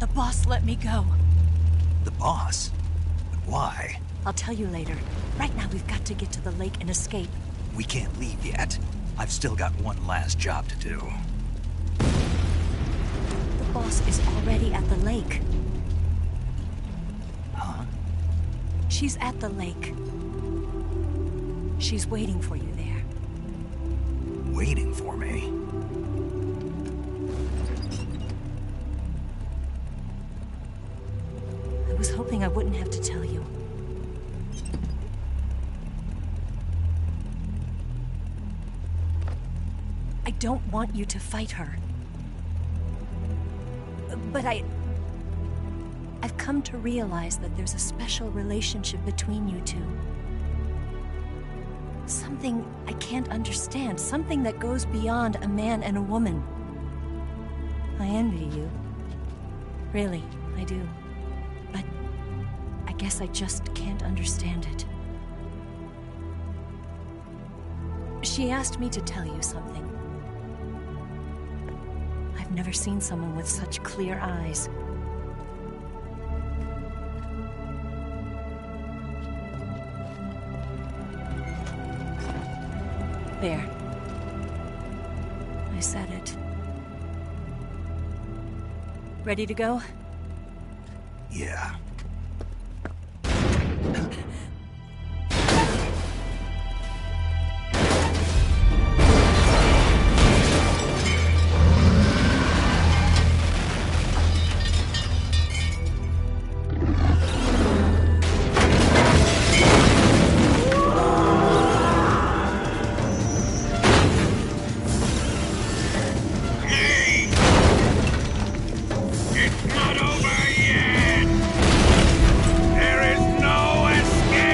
A: The boss let me go.
B: The boss? But why?
A: I'll tell you later. Right now, we've got to get to the lake and escape.
B: We can't leave yet. I've still got one last job to do.
A: The boss is already at the lake.
B: Huh?
A: She's at the lake. She's waiting for you there.
B: Waiting for me?
A: I was hoping I wouldn't have to tell you. I don't want you to fight her. But I've come to realize that there's a special relationship between you two. Something I can't understand. Something that goes beyond a man and a woman. I envy you. Really, I do. But I guess I just can't understand it. She asked me to tell you something. I've never seen someone with such clear eyes. There. I said it. Ready to go?
B: Yeah.
E: It's not over yet! There is no escape!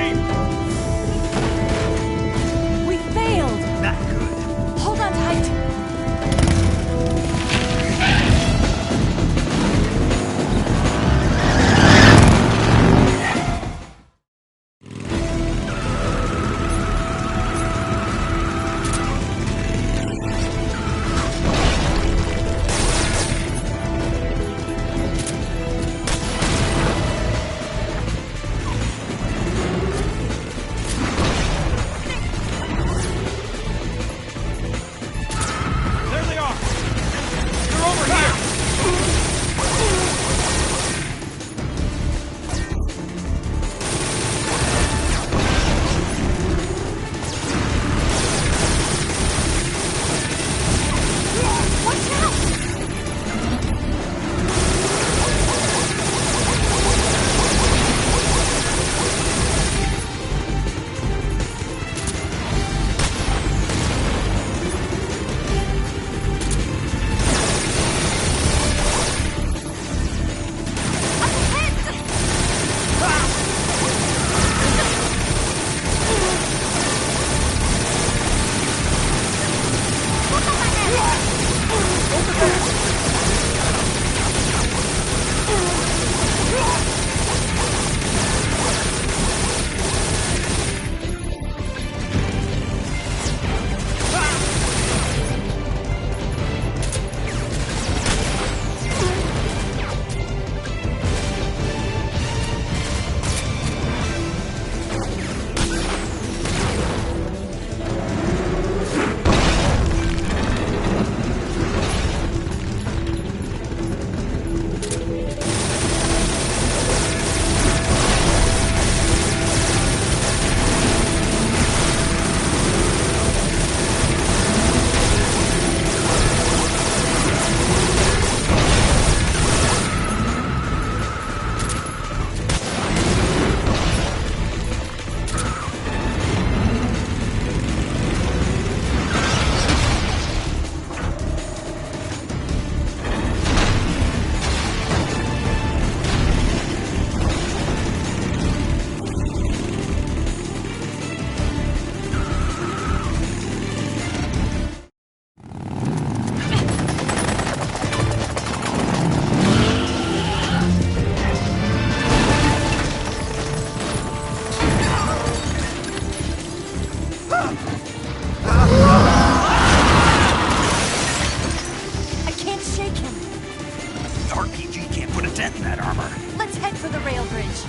B: dent in that armor.
A: Let's head for the rail bridge.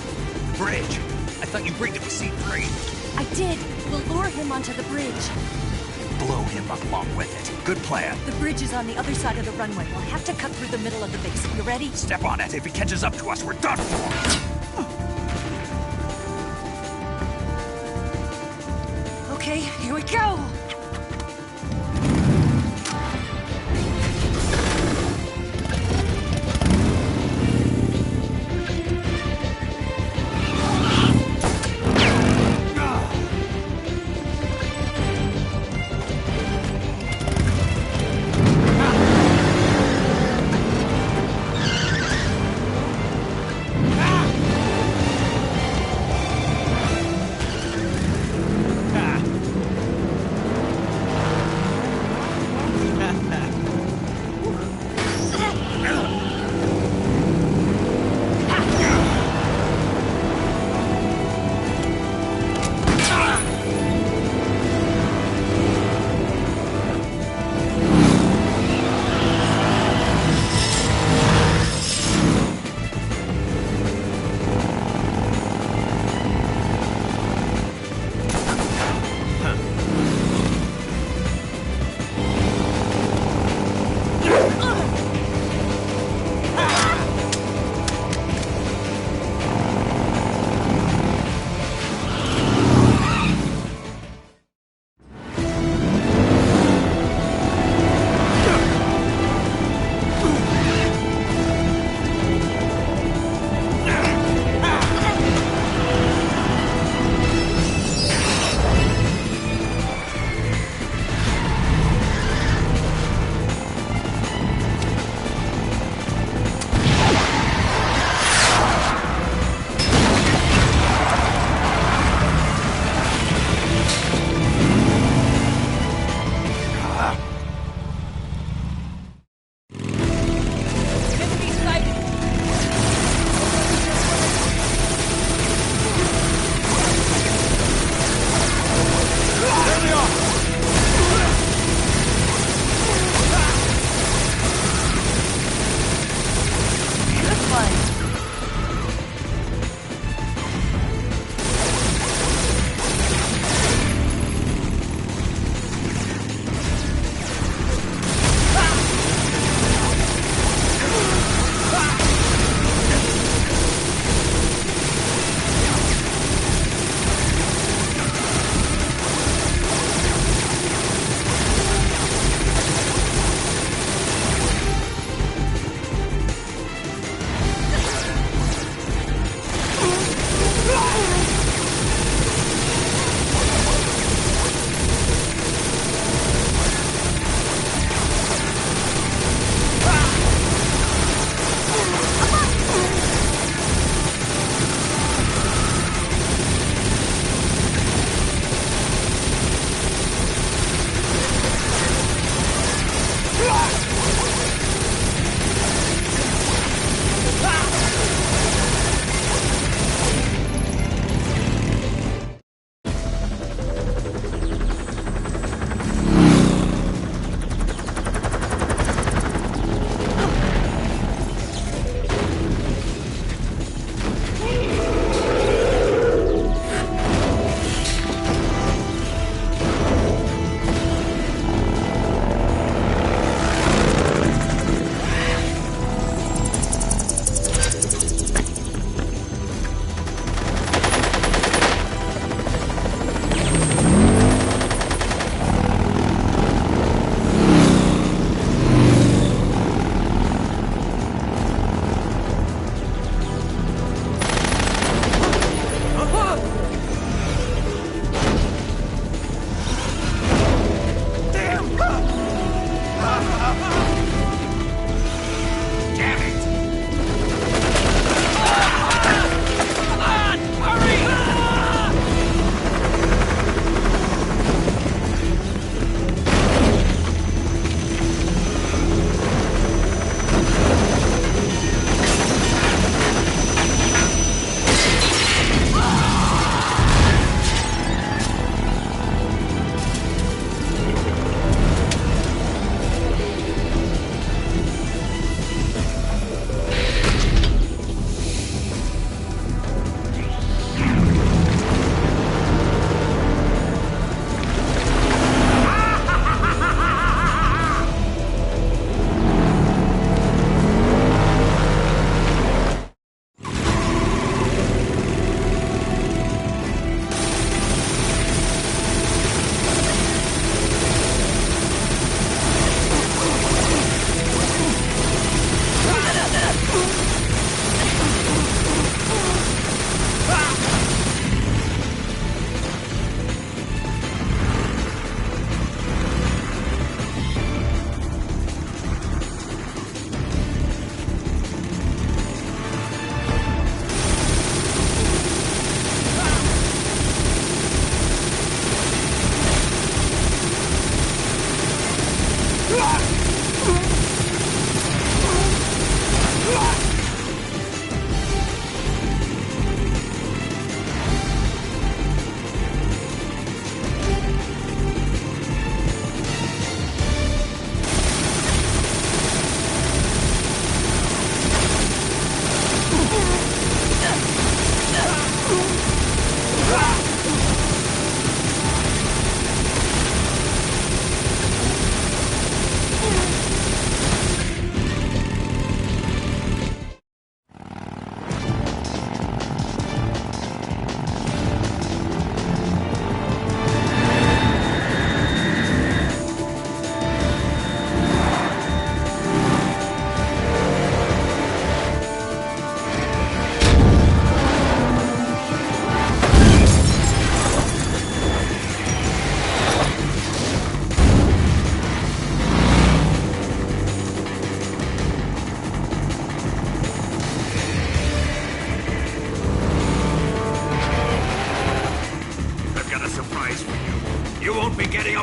B: Bridge? I thought you rigged it with C3.
A: I did. We'll lure him onto the bridge.
B: Blow him up along with it. Good plan.
A: The bridge is on the other side of the runway. We'll have to cut through the middle of the base. You ready?
B: Step on it. If he catches up to us, we're done for.
A: Okay, here we go!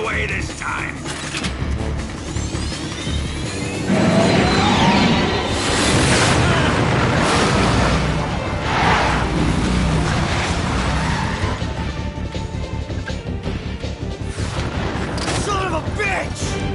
L: away this time!
K: Son of a bitch!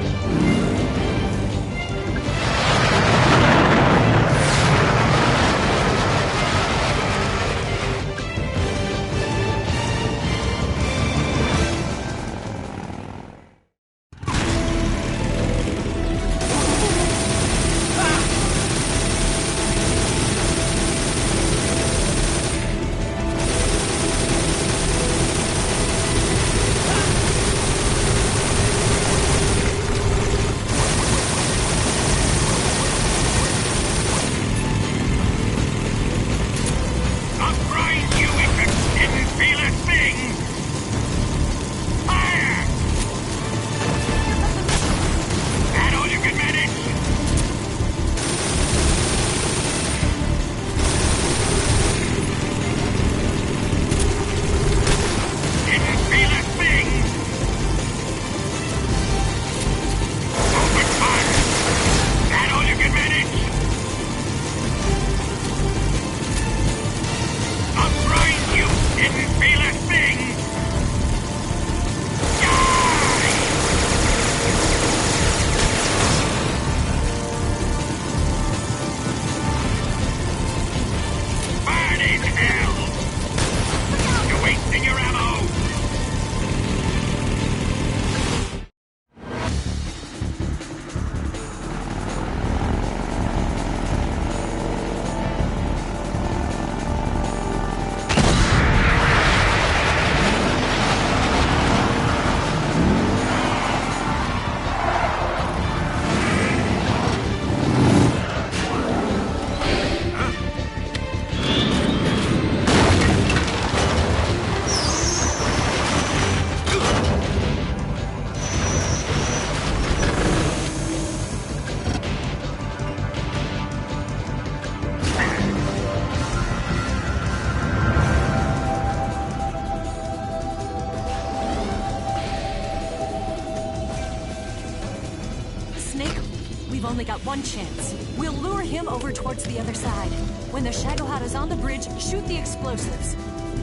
A: We've only got one chance. We'll lure him over towards the other side. When the Shagohod is on the bridge, shoot the explosives.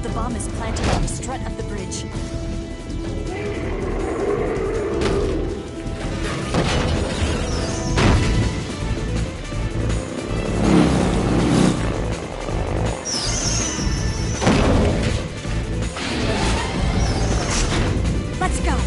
A: The bomb is planted on the strut of the bridge. Let's go!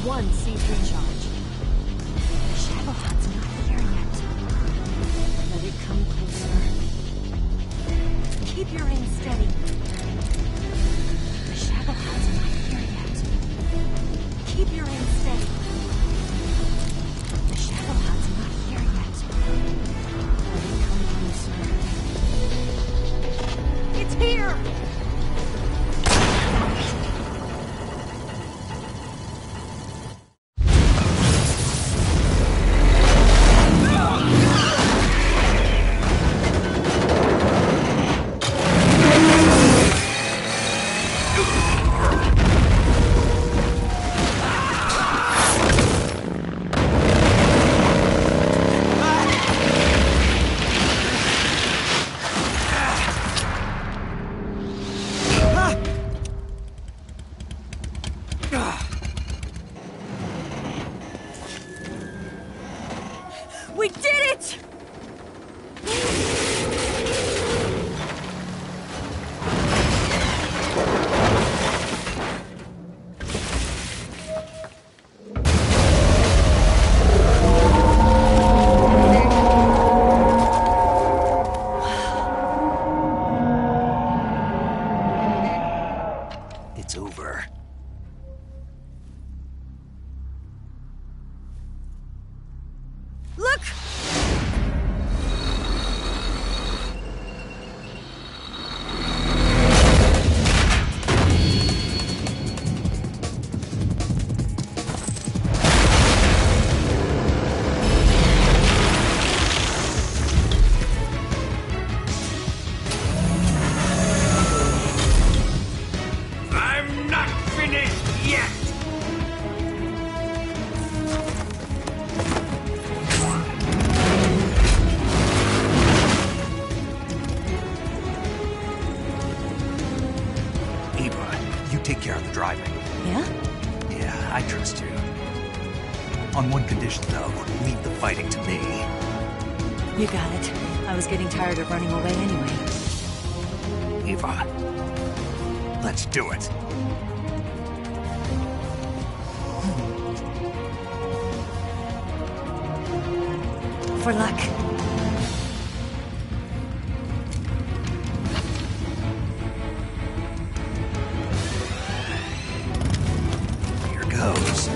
A: One C3 charge. The Shagohod's not here yet. Let it come closer. Keep your aim steady. The Shagohod's not here yet. Keep your aim steady. The Shagohod's not here yet. Let it come closer. It's here!
B: Eva, you take care of the driving.
A: Yeah?
B: Yeah, I trust you. On one condition, though. Leave the fighting to me.
A: You got it. I was getting tired of running away anyway.
B: Eva, let's do it.
A: For luck.
B: Here goes.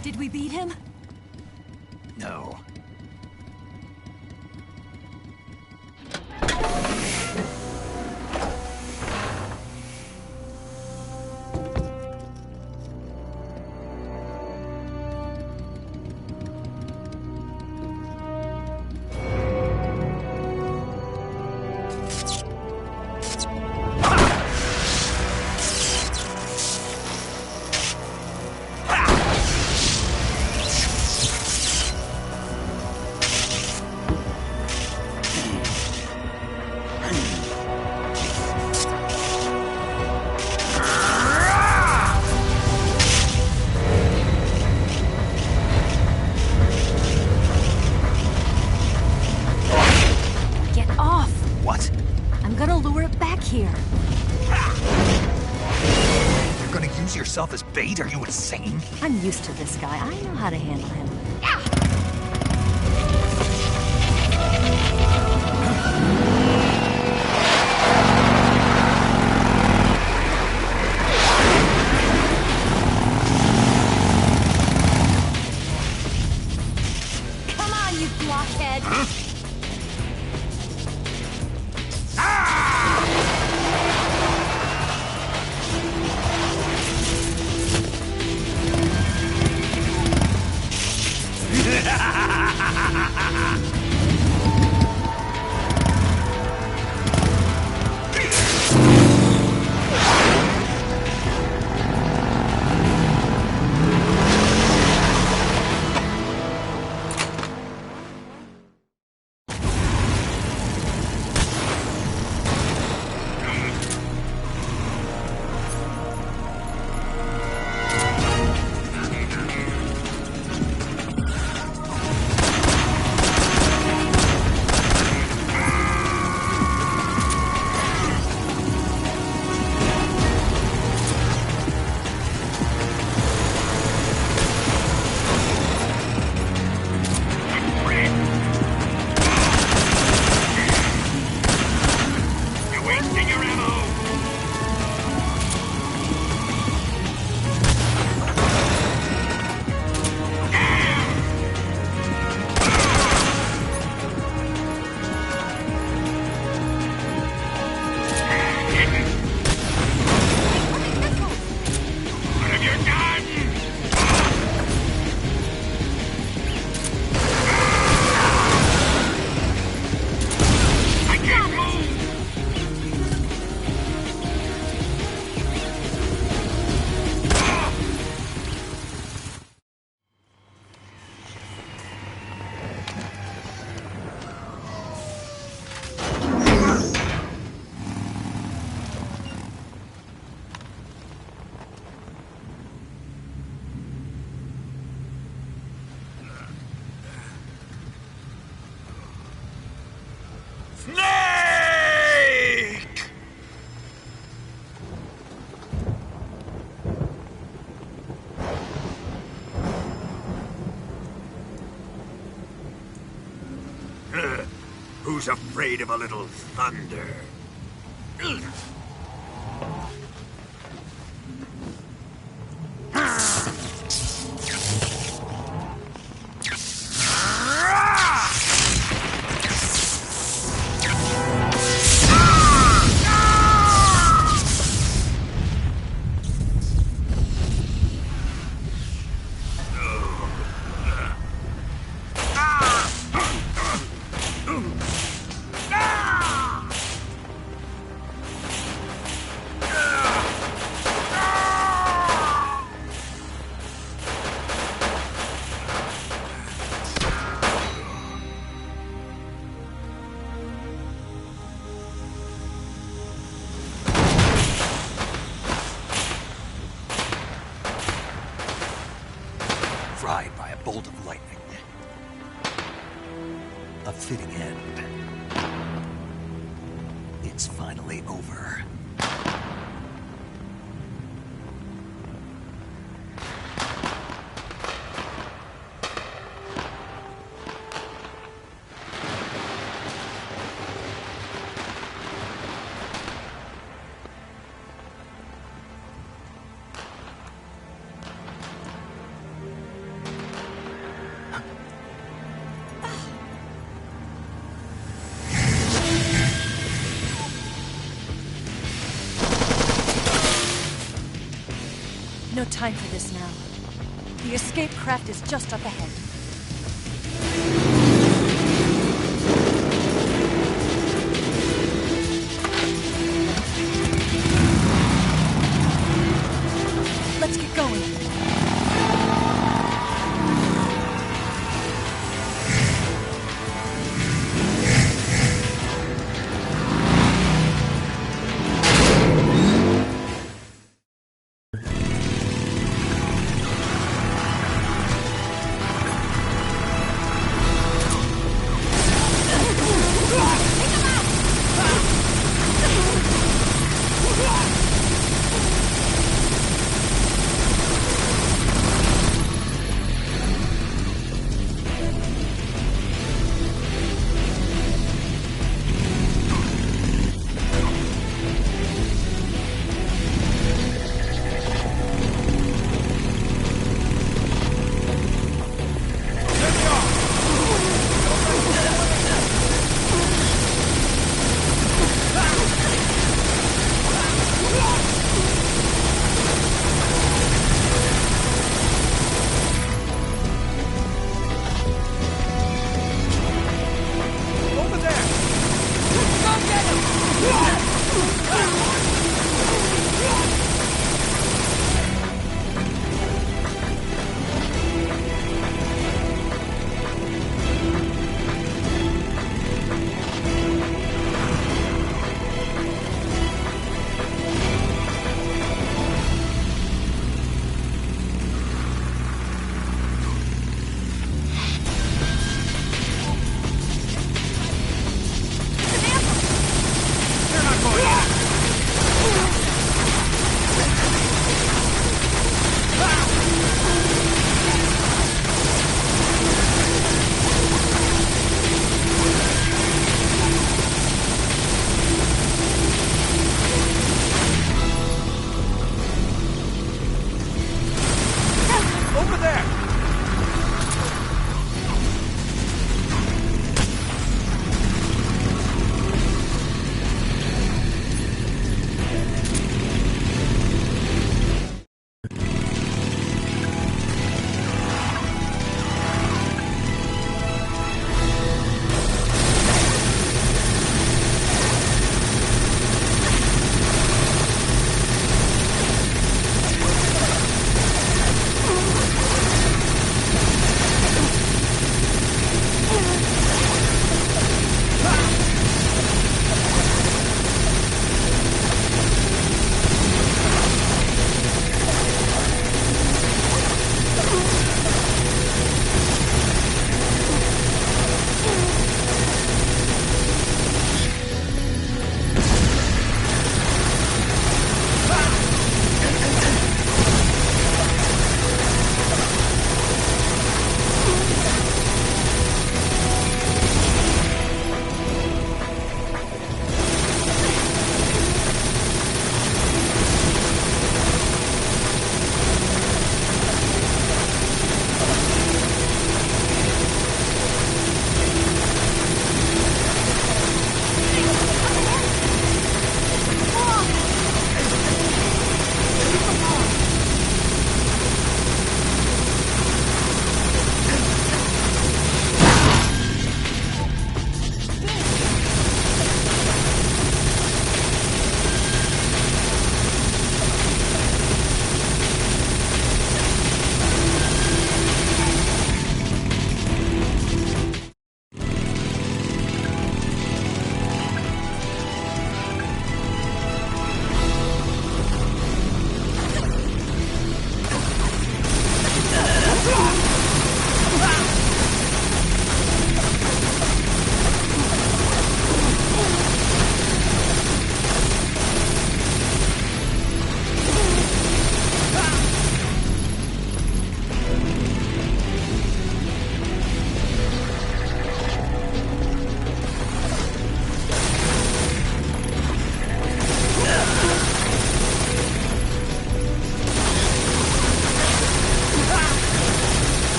A: Did we beat him?
B: No.
A: Here.
B: You're gonna use yourself as bait? Are you insane?
A: I'm used to this guy. I know how to handle him. Come on, you blockhead!
B: Huh?
E: Who's afraid of a little thunder?
B: Fried by a bolt of lightning. A fitting end. It's finally over.
A: No time for this now. The escape craft is just up ahead. Let's get going.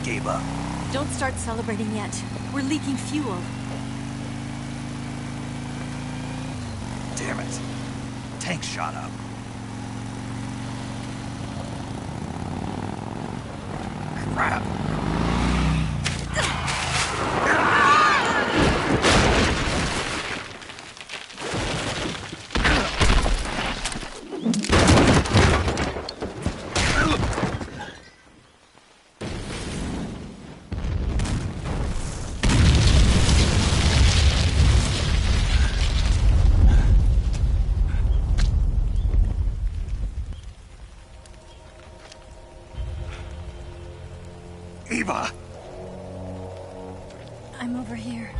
B: gave up.
A: Don't start celebrating yet. We're leaking fuel.
B: Damn it. Tank shot up. Crap. Eva!
A: I'm over here.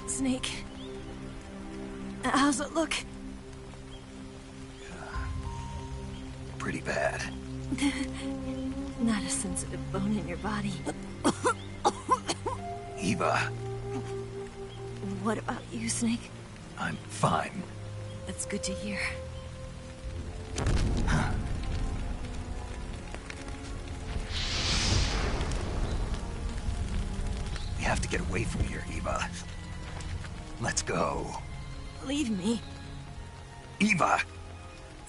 A: Snake. How's it look?
B: Pretty bad.
A: Not a sensitive bone in your body.
B: Eva,
A: What about you, Snake?
B: I'm fine.
A: That's good to hear.
B: We have to get away from here, Eva. Let's go.
A: Leave me.
B: Eva!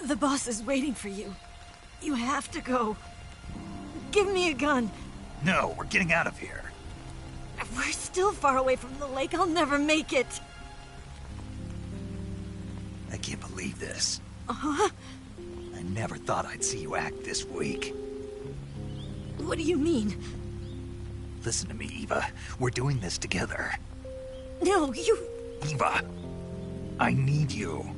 A: The boss is waiting for you. You have to go. Give me a gun.
B: No, we're getting out of here.
A: We're still far away from the lake. I'll never make it.
B: I can't believe this.
A: Uh-huh.
B: I never thought I'd see you act this weak.
A: What do you mean?
B: Listen to me, Eva. We're doing this together.
A: No, you...
B: Eva, I need you.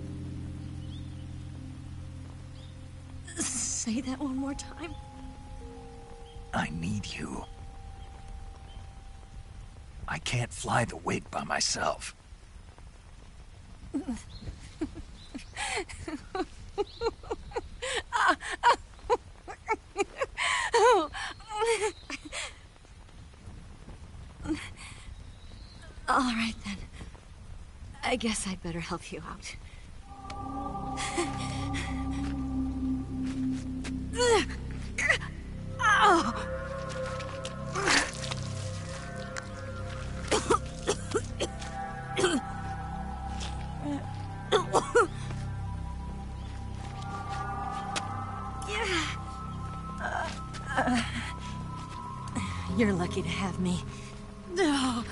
A: Say that one more time.
B: I need you. I can't fly the wig by myself.
A: All right, then. I guess I'd better help you out. Ow! You're lucky to have me. No.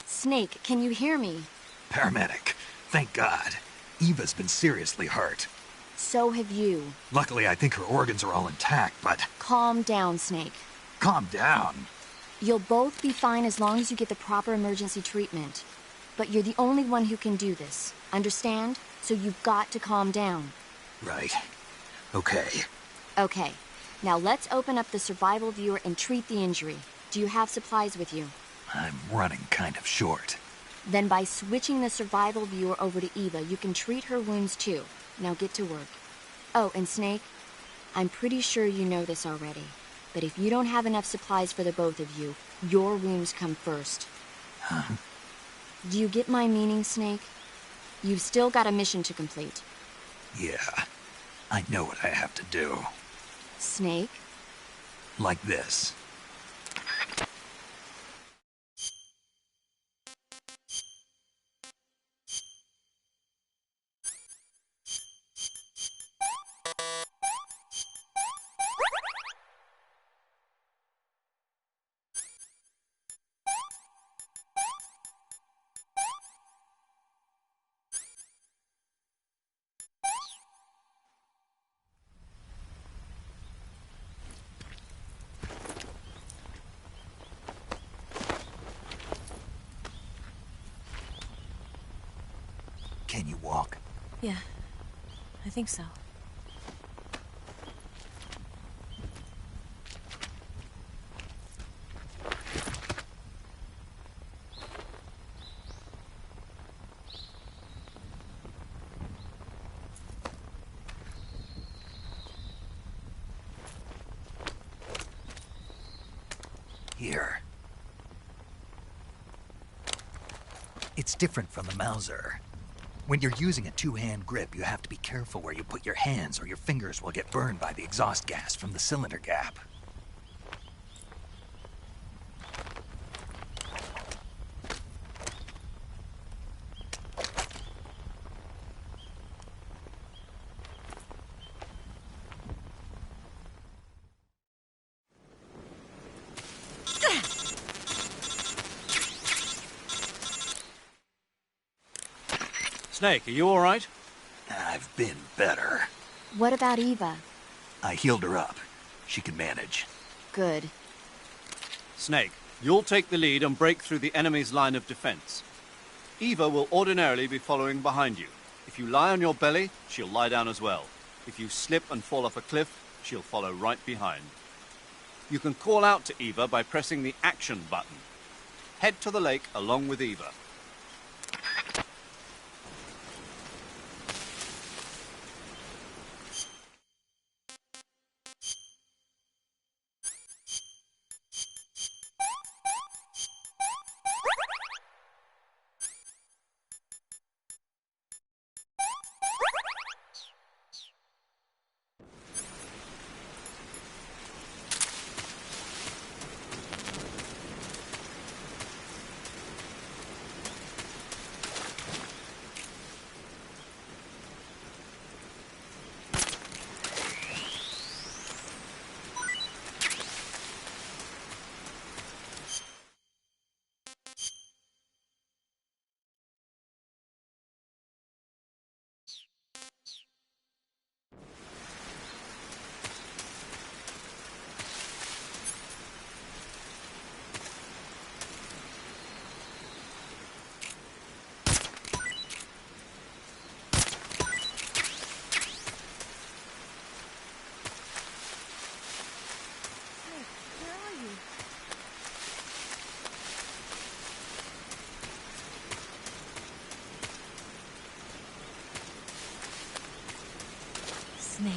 Q: Snake, can you hear me?
B: Paramedic, thank God. Eva's been seriously hurt.
Q: So have you.
B: Luckily, I think her organs are all intact, but...
Q: Calm down, Snake.
B: Calm down.
Q: You'll both be fine as long as you get the proper emergency treatment. But you're the only one who can do this. Understand? So you've got to calm down.
B: Right. Okay.
Q: Okay. Now let's open up the survival viewer and treat the injury. Do you have supplies with you?
B: I'm running kind of short.
Q: Then by switching the survival viewer over to Eva, you can treat her wounds too. Now get to work. Oh, and Snake, I'm pretty sure you know this already, but if you don't have enough supplies for the both of you, your wounds come first.
B: Huh?
Q: Do you get my meaning, Snake? You've still got a mission to complete.
B: Yeah. I know what I have to do.
Q: Snake?
B: Like this.
A: Yeah, I think so.
B: Here. It's different from the Mauser. When you're using a two-hand grip, you have to be careful where you put your hands or your fingers will get burned by the exhaust gas from the cylinder gap.
H: Snake, are you all right?
B: I've been better.
Q: What about Eva?
B: I healed her up. She can manage.
Q: Good.
H: Snake, you'll take the lead and break through the enemy's line of defense. Eva will ordinarily be following behind you. If you lie on your belly, she'll lie down as well. If you slip and fall off a cliff, she'll follow right behind. You can call out to Eva by pressing the action button. Head to the lake along with Eva.
A: Snake.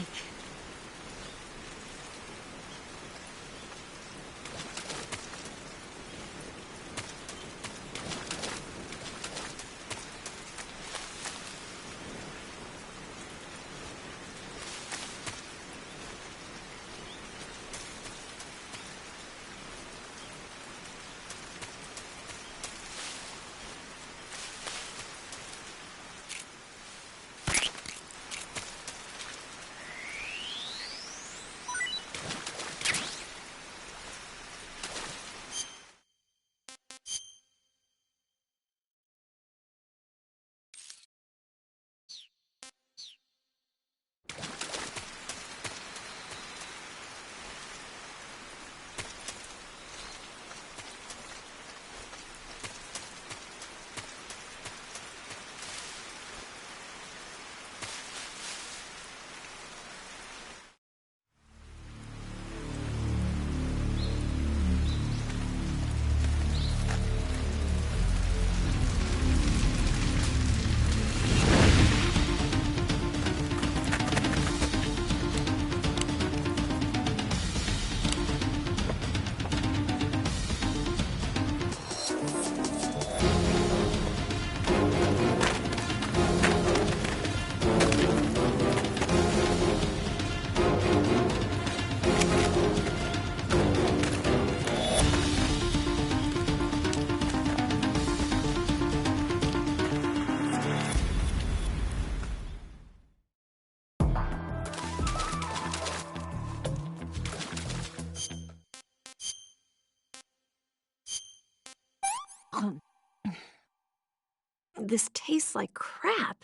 R: This tastes like crap.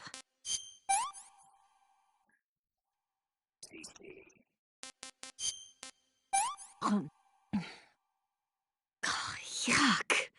R: Oh, yuck.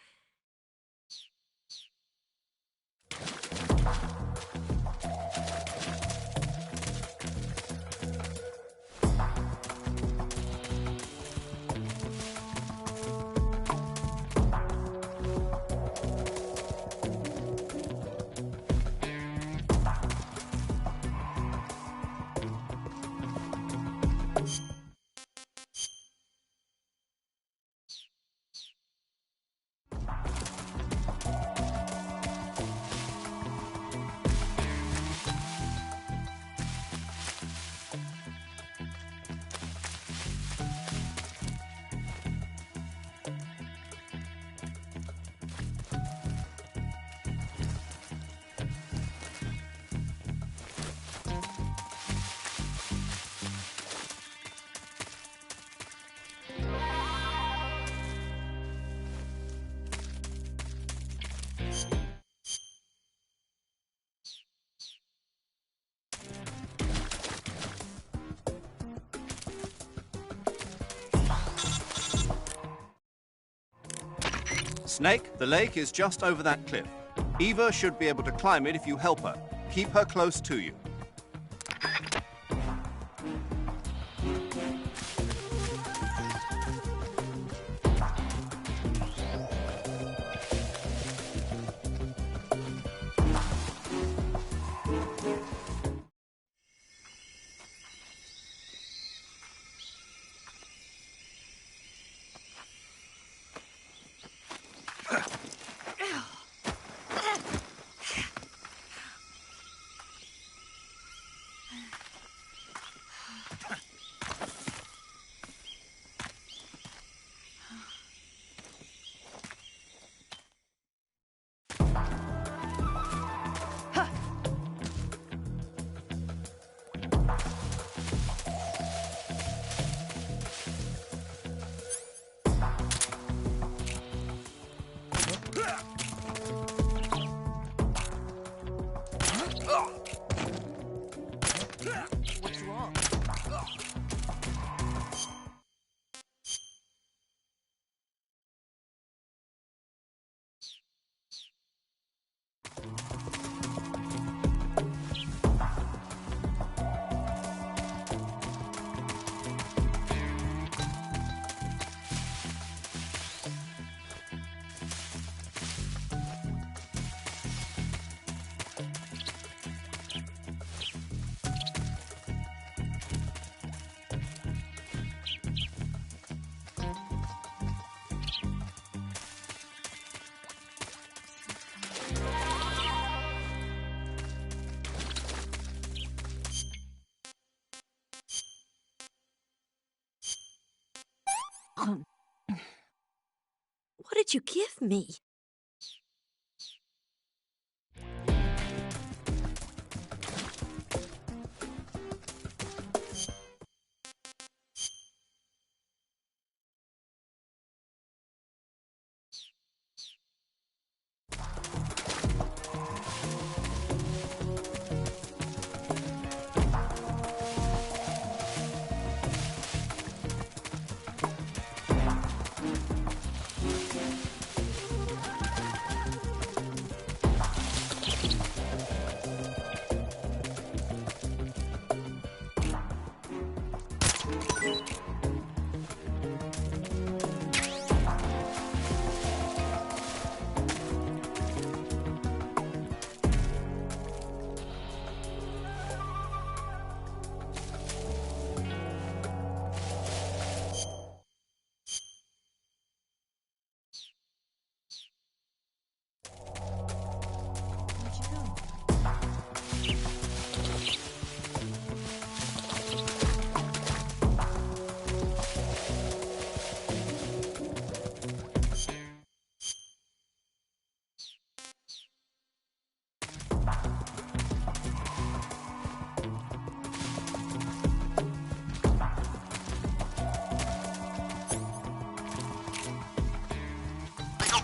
H: Snake, the lake is just over that cliff. Eva should be able to climb it if you help her. Keep her close to you.
C: What's wrong?
R: What did you give me?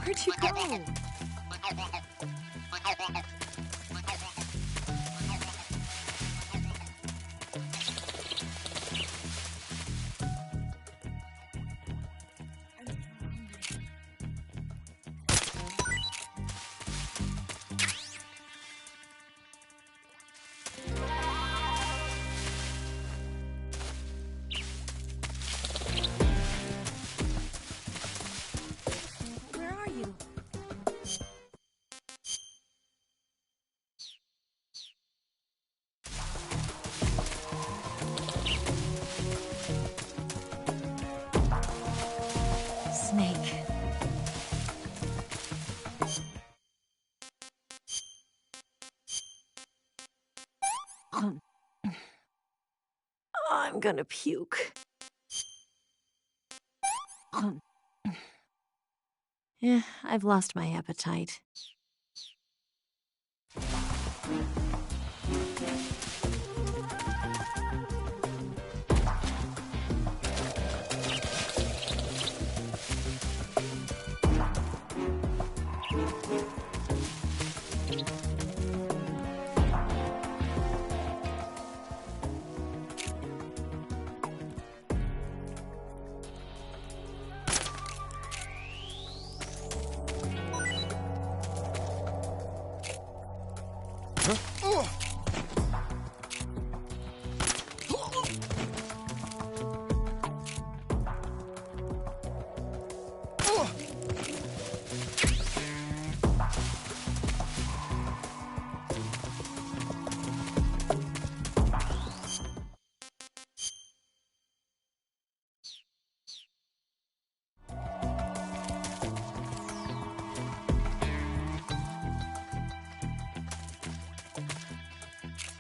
R: Where'd you go? Where are you?
A: Snake.
R: I'm gonna puke.
A: Yeah, I've lost my appetite.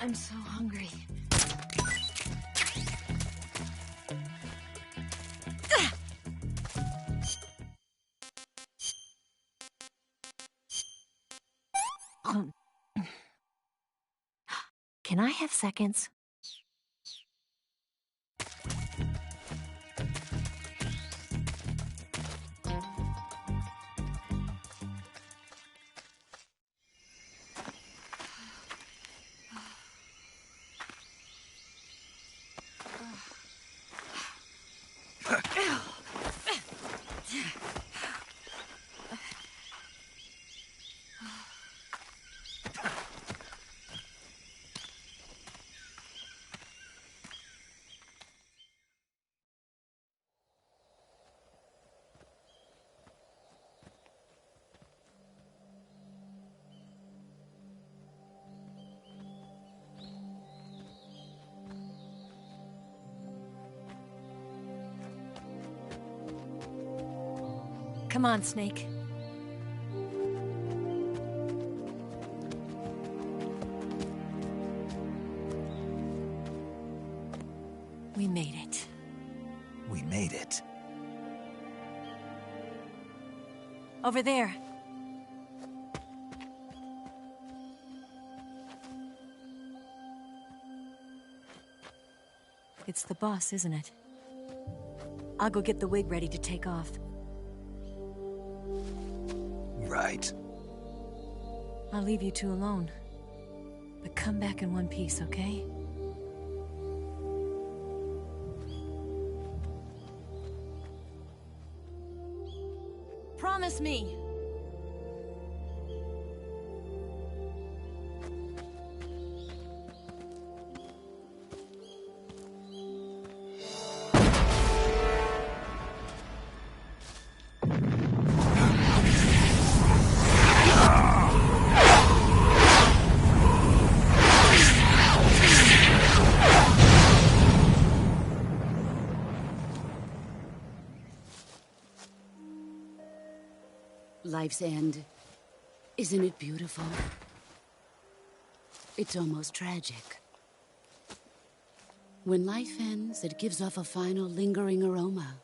R: I'm so hungry.
A: Can I have seconds? Come on, Snake. We made it.
B: We made it.
A: Over there. It's the boss, isn't it? I'll go get the wig ready to take off.
B: Right.
A: I'll leave you two alone. But come back in one piece, okay? Promise me!
M: Life's end. Isn't it beautiful? It's almost tragic. When life ends, it gives off a final lingering aroma.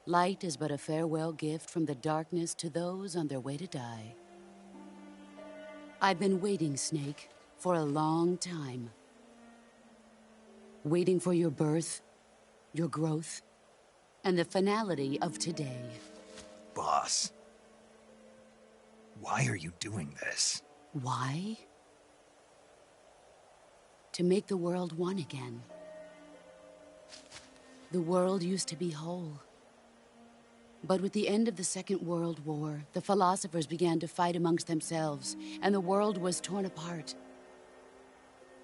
M: Light is but a farewell gift from the darkness to those on their way to die. I've been waiting, Snake, for a long time. Waiting for your birth, your growth, and the finality of today.
B: Boss, why are you doing this?
M: Why? To make the world one again. The world used to be whole. But with the end of the Second World War, the philosophers began to fight amongst themselves, and the world was torn apart.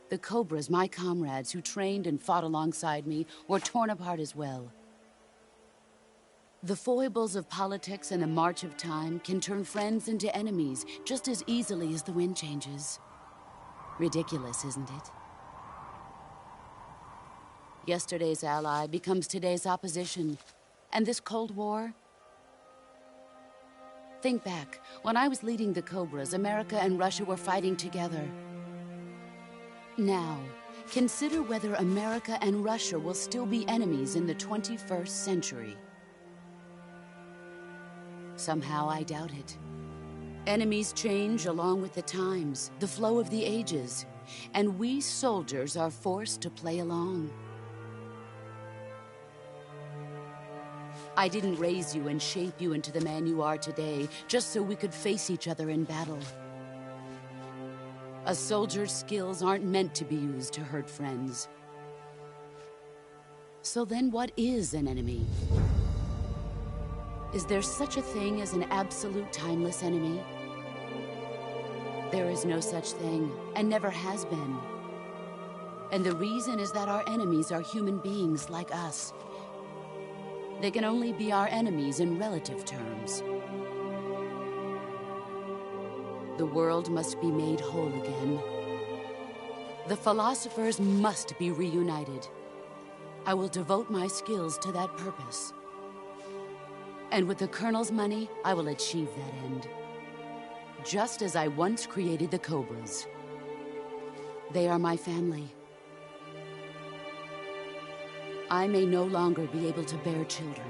M: The Cobras, my comrades who trained and fought alongside me, were torn apart as well. The foibles of politics and the march of time can turn friends into enemies just as easily as the wind changes. Ridiculous, isn't it? Yesterday's ally becomes today's opposition. And this Cold War? Think back. When I was leading the Cobras, America and Russia were fighting together. Now, consider whether America and Russia will still be enemies in the 21st century. Somehow I doubt it. Enemies change along with the times, the flow of the ages, and we soldiers are forced to play along. I didn't raise you and shape you into the man you are today just so we could face each other in battle. A soldier's skills aren't meant to be used to hurt friends. So then what is an enemy? Is there such a thing as an absolute timeless enemy? There is no such thing, and never has been. And the reason is that our enemies are human beings like us. They can only be our enemies in relative terms. The world must be made whole again. The philosophers must be reunited. I will devote my skills to that purpose. And with the Colonel's money, I will achieve that end. Just as I once created the Cobras. They are my family. I may no longer be able to bear children,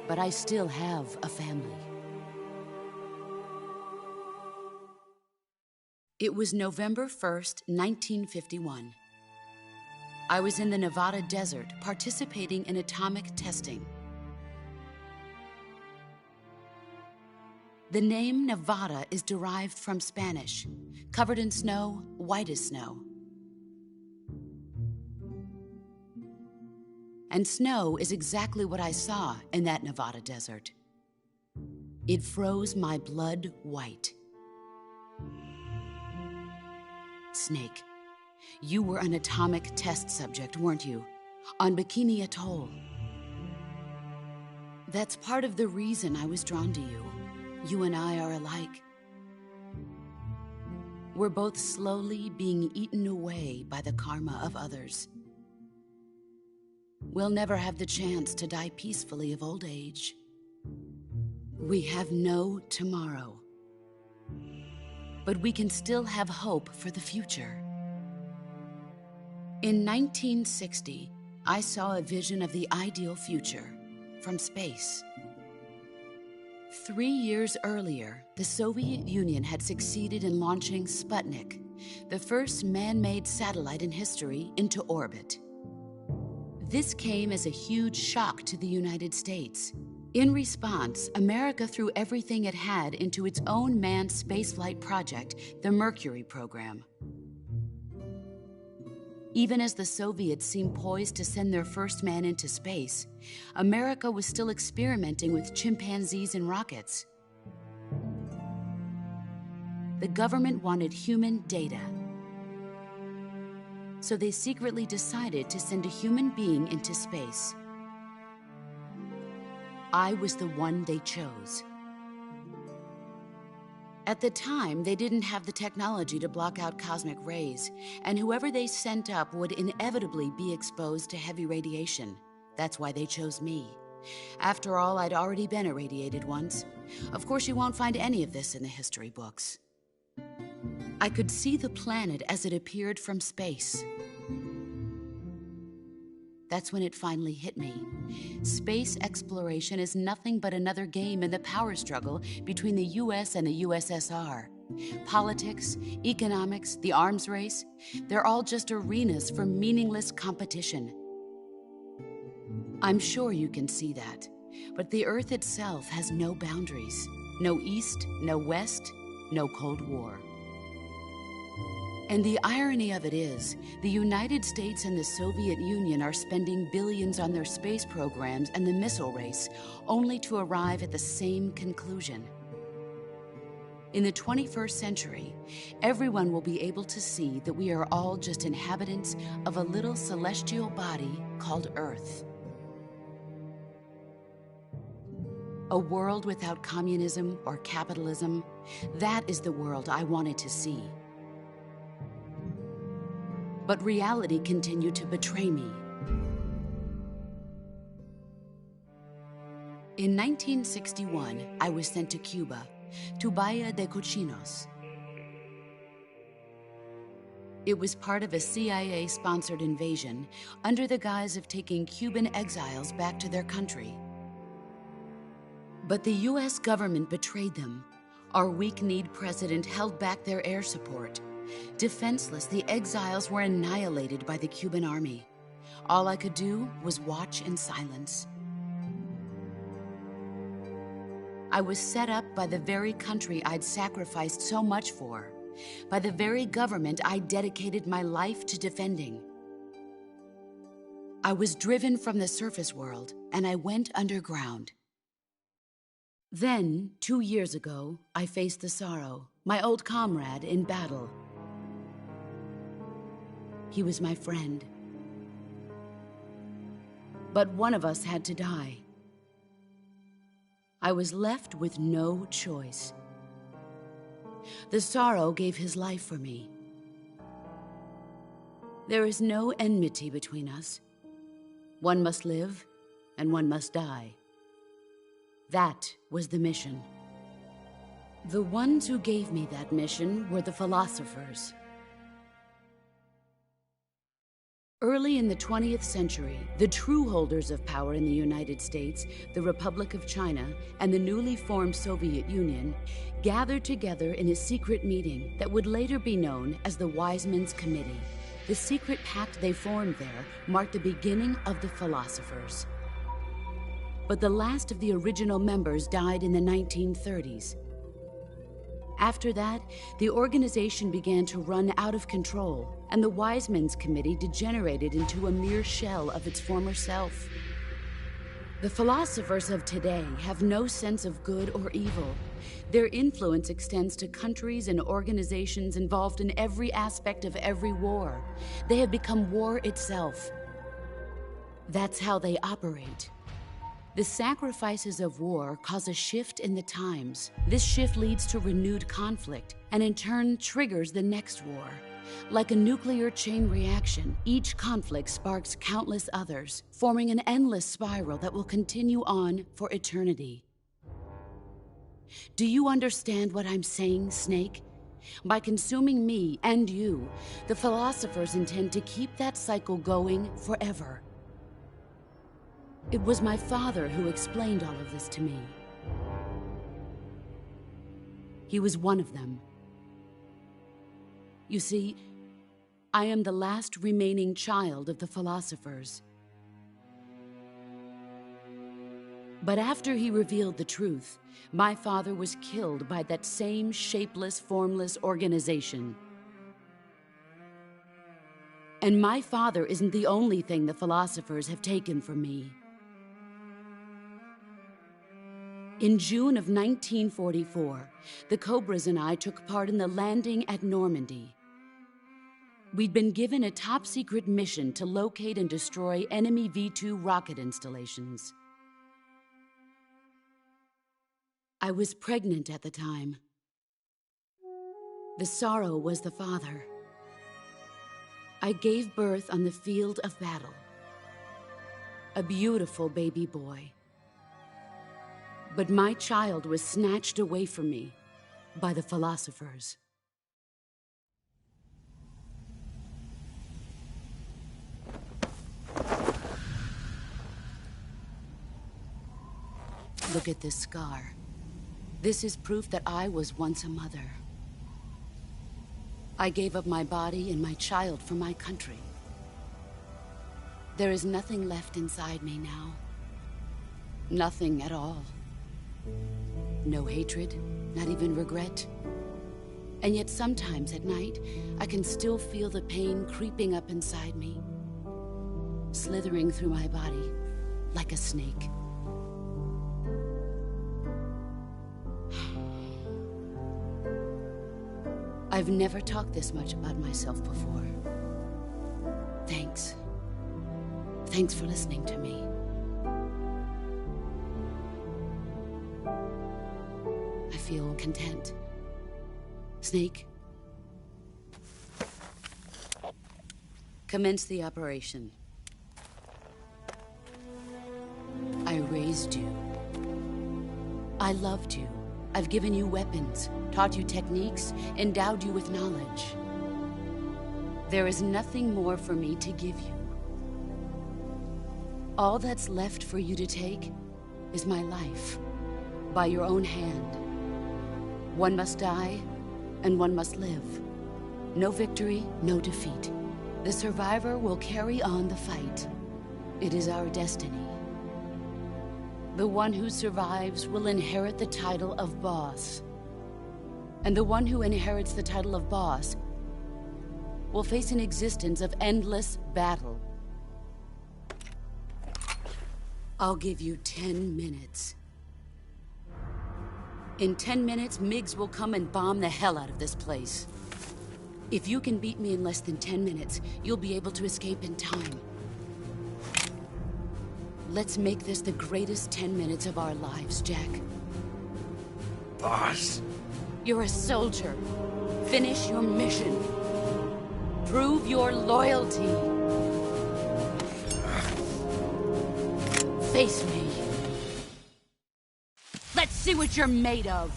M: but I still have a family. It was November 1st, 1951. I was in the Nevada desert participating in atomic testing. The name Nevada is derived from Spanish, covered in snow, white as snow. And snow is exactly what I saw in that Nevada desert. It froze my blood white. Snake, you were an atomic test subject, weren't you? On Bikini Atoll. That's part of the reason I was drawn to you. You and I are alike. We're both slowly being eaten away by the karma of others. We'll never have the chance to die peacefully of old age. We have no tomorrow. But we can still have hope for the future. In 1960, I saw a vision of the ideal future from space. 3 years earlier, the Soviet Union had succeeded in launching Sputnik, the first man-made satellite in history, into orbit. This came as a huge shock to the United States. In response, America threw everything it had into its own manned spaceflight project, the Mercury program. Even as the Soviets seemed poised to send their first man into space, America was still experimenting with chimpanzees and rockets. The government wanted human data. So they secretly decided to send a human being into space. I was the one they chose. At the time, they didn't have the technology to block out cosmic rays, and whoever they sent up would inevitably be exposed to heavy radiation. That's why they chose me. After all, I'd already been irradiated once. Of course, you won't find any of this in the history books. I could see the planet as it appeared from space. That's when it finally hit me. Space exploration is nothing but another game in the power struggle between the US and the USSR. Politics, economics, the arms race, they're all just arenas for meaningless competition. I'm sure you can see that, but the Earth itself has no boundaries. No East, no West, no Cold War. And the irony of it is, the United States and the Soviet Union are spending billions on their space programs and the missile race, only to arrive at the same conclusion. In the 21st century, everyone will be able to see that we are all just inhabitants of a little celestial body called Earth. A world without communism or capitalism, that is the world I wanted to see. But reality continued to betray me. In 1961, I was sent to Cuba, to Bahia de Cochinos. It was part of a CIA-sponsored invasion under the guise of taking Cuban exiles back to their country. But the US government betrayed them. Our weak-kneed president held back their air support. Defenseless, the exiles were annihilated by the Cuban army. All I could do was watch in silence. I was set up by the very country I'd sacrificed so much for, by the very government I dedicated my life to defending. I was driven from the surface world, and I went underground. Then, 2 years ago, I faced the sorrow. my old comrade in battle. He was my friend. But one of us had to die. I was left with no choice. The Sorrow gave his life for me. There is no enmity between us. One must live, and one must die. That was the mission. The ones who gave me that mission were the philosophers. Early in the 20th century, the true holders of power in the United States, the Republic of China, and the newly formed Soviet Union gathered together in a secret meeting that would later be known as the Wiseman's Committee. The secret pact they formed there marked the beginning of the philosophers. But the last of the original members died in the 1930s. After that, the organization began to run out of control, and the Wiseman's Committee degenerated into a mere shell of its former self. The philosophers of today have no sense of good or evil. Their influence extends to countries and organizations involved in every aspect of every war. They have become war itself. That's how they operate. The sacrifices of war cause a shift in the times. This shift leads to renewed conflict, and in turn triggers the next war. Like a nuclear chain reaction, each conflict sparks countless others, forming an endless spiral that will continue on for eternity. Do you understand what I'm saying, Snake? By consuming me and you, the philosophers intend to keep that cycle going forever. It was my father who explained all of this to me. He was one of them. You see, I am the last remaining child of the philosophers. But after he revealed the truth, my father was killed by that same shapeless, formless organization. And my father isn't the only thing the philosophers have taken from me. In June of 1944, the Cobras and I took part in the landing at Normandy. We'd been given a top-secret mission to locate and destroy enemy V-2 rocket installations. I was pregnant at the time. The Sorrow was the father. I gave birth on the field of battle. A beautiful baby boy. But my child was snatched away from me by the philosophers. Look at this scar. This is proof that I was once a mother. I gave up my body and my child for my country. There is nothing left inside me now. Nothing at all. No hatred, not even regret. And yet sometimes at night, I can still feel the pain creeping up inside me, slithering through my body like a snake. I've never talked this much about myself before. Thanks. Thanks for listening to me. I feel content. Snake, commence the operation. I raised you. I loved you. I've given you weapons, taught you techniques, endowed you with knowledge. There is nothing more for me to give you. All that's left for you to take is my life, by your own hand. One must die, and one must live. No victory, no defeat. The survivor will carry on the fight. It is our destiny. The one who survives will inherit the title of boss. And the one who inherits the title of boss will face an existence of endless battle. I'll give you 10 minutes. In 10 minutes, MiGs will come and bomb the hell out of this place. If you can beat me in less than 10 minutes, you'll be able to escape in time. Let's make this the greatest 10 minutes of our lives, Jack.
E: Boss.
M: You're a soldier. Finish your mission. Prove your loyalty. Face me. Let's see what you're made of.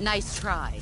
M: Nice try.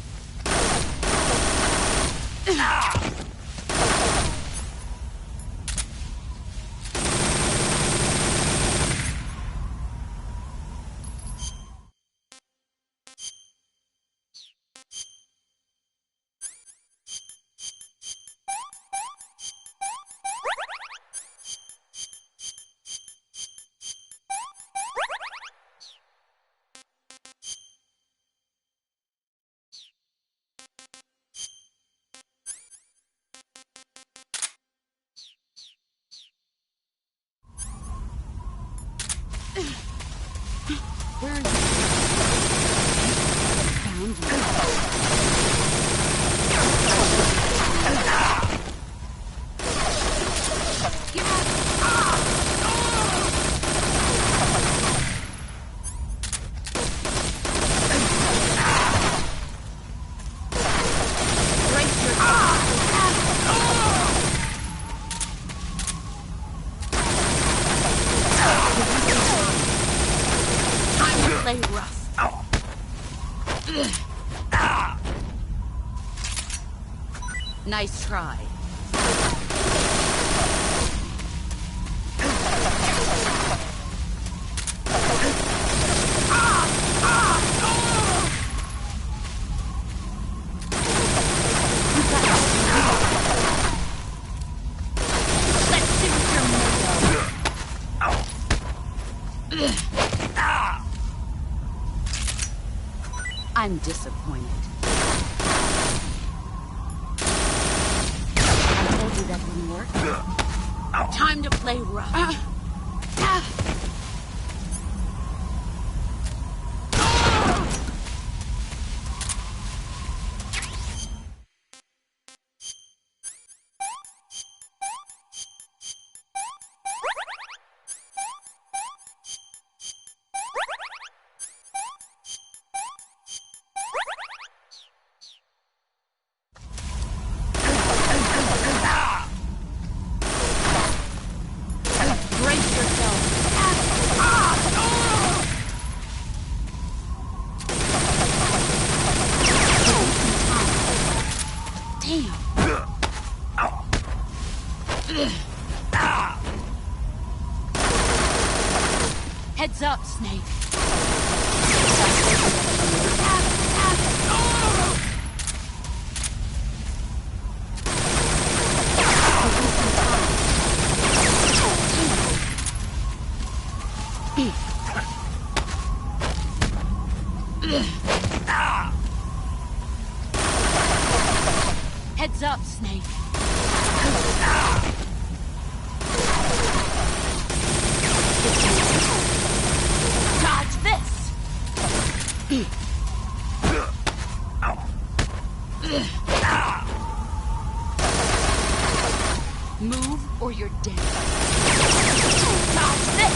M: Where are you? Found play rough. Nice try. Let's see what you're made of. I'm disappointed. I told you that wouldn't work. Time to play rough. Brace yourself. Damn. Heads up, Snake. Heads up, Snake. Dodge this. Move or you're dead. Dodge this.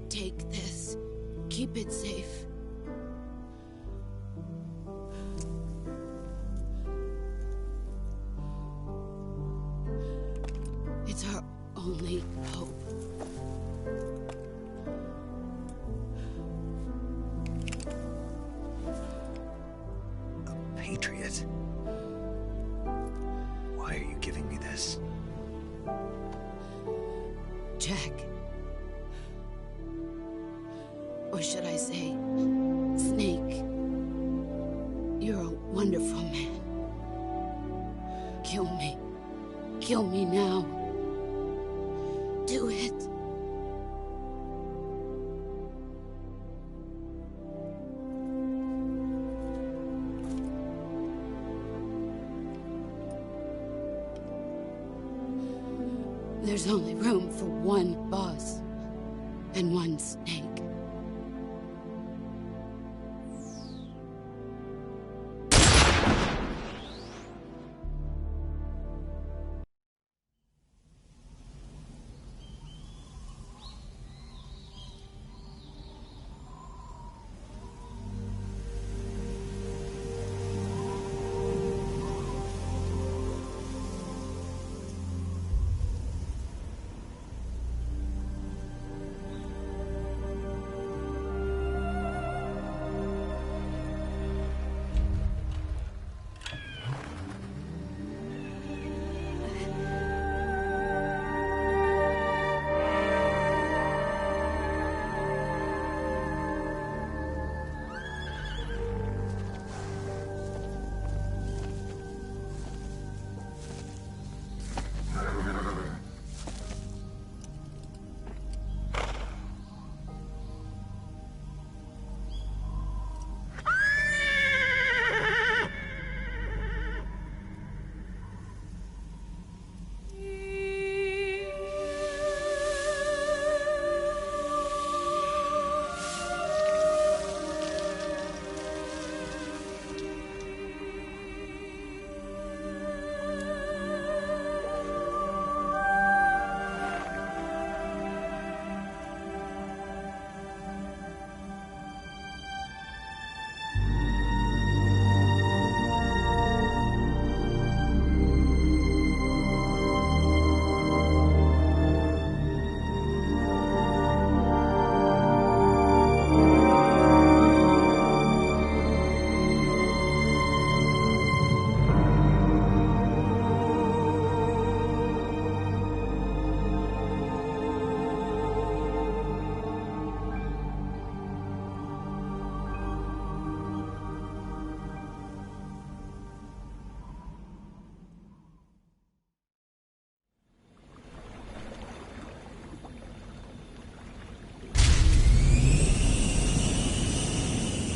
M: Take this. Keep it safe. only hope.
B: A patriot? Why are you giving me this?
M: Jack. Or should I say, Snake. You're a wonderful man. Kill me. Kill me now. Do it. There's only room for one boss and one Snake.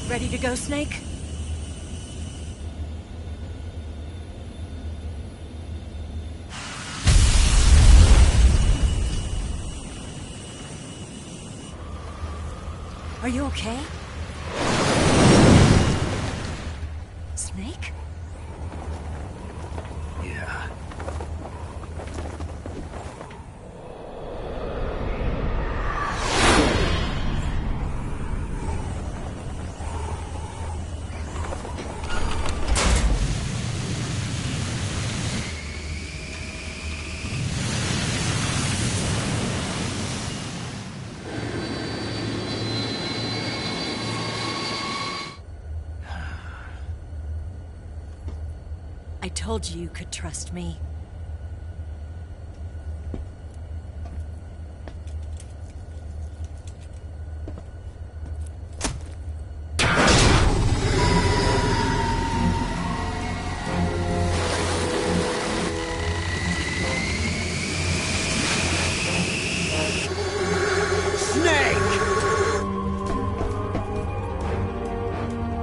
A: Ready to go, Snake? Are you okay? Snake?
B: Yeah.
A: I told you you could trust me.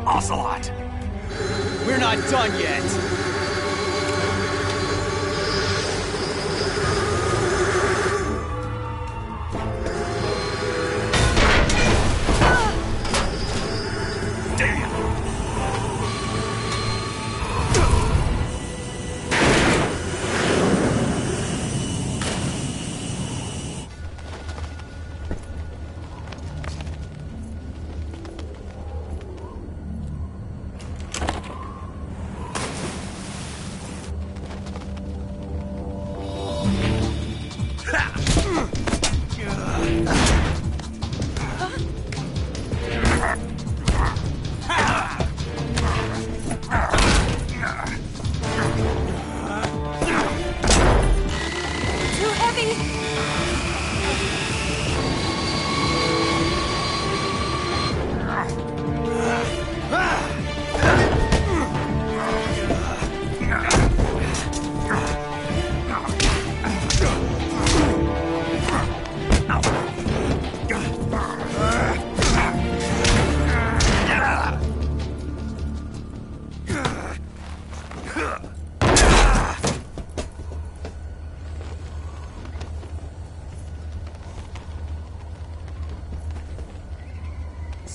K: Ocelot! We're not done yet!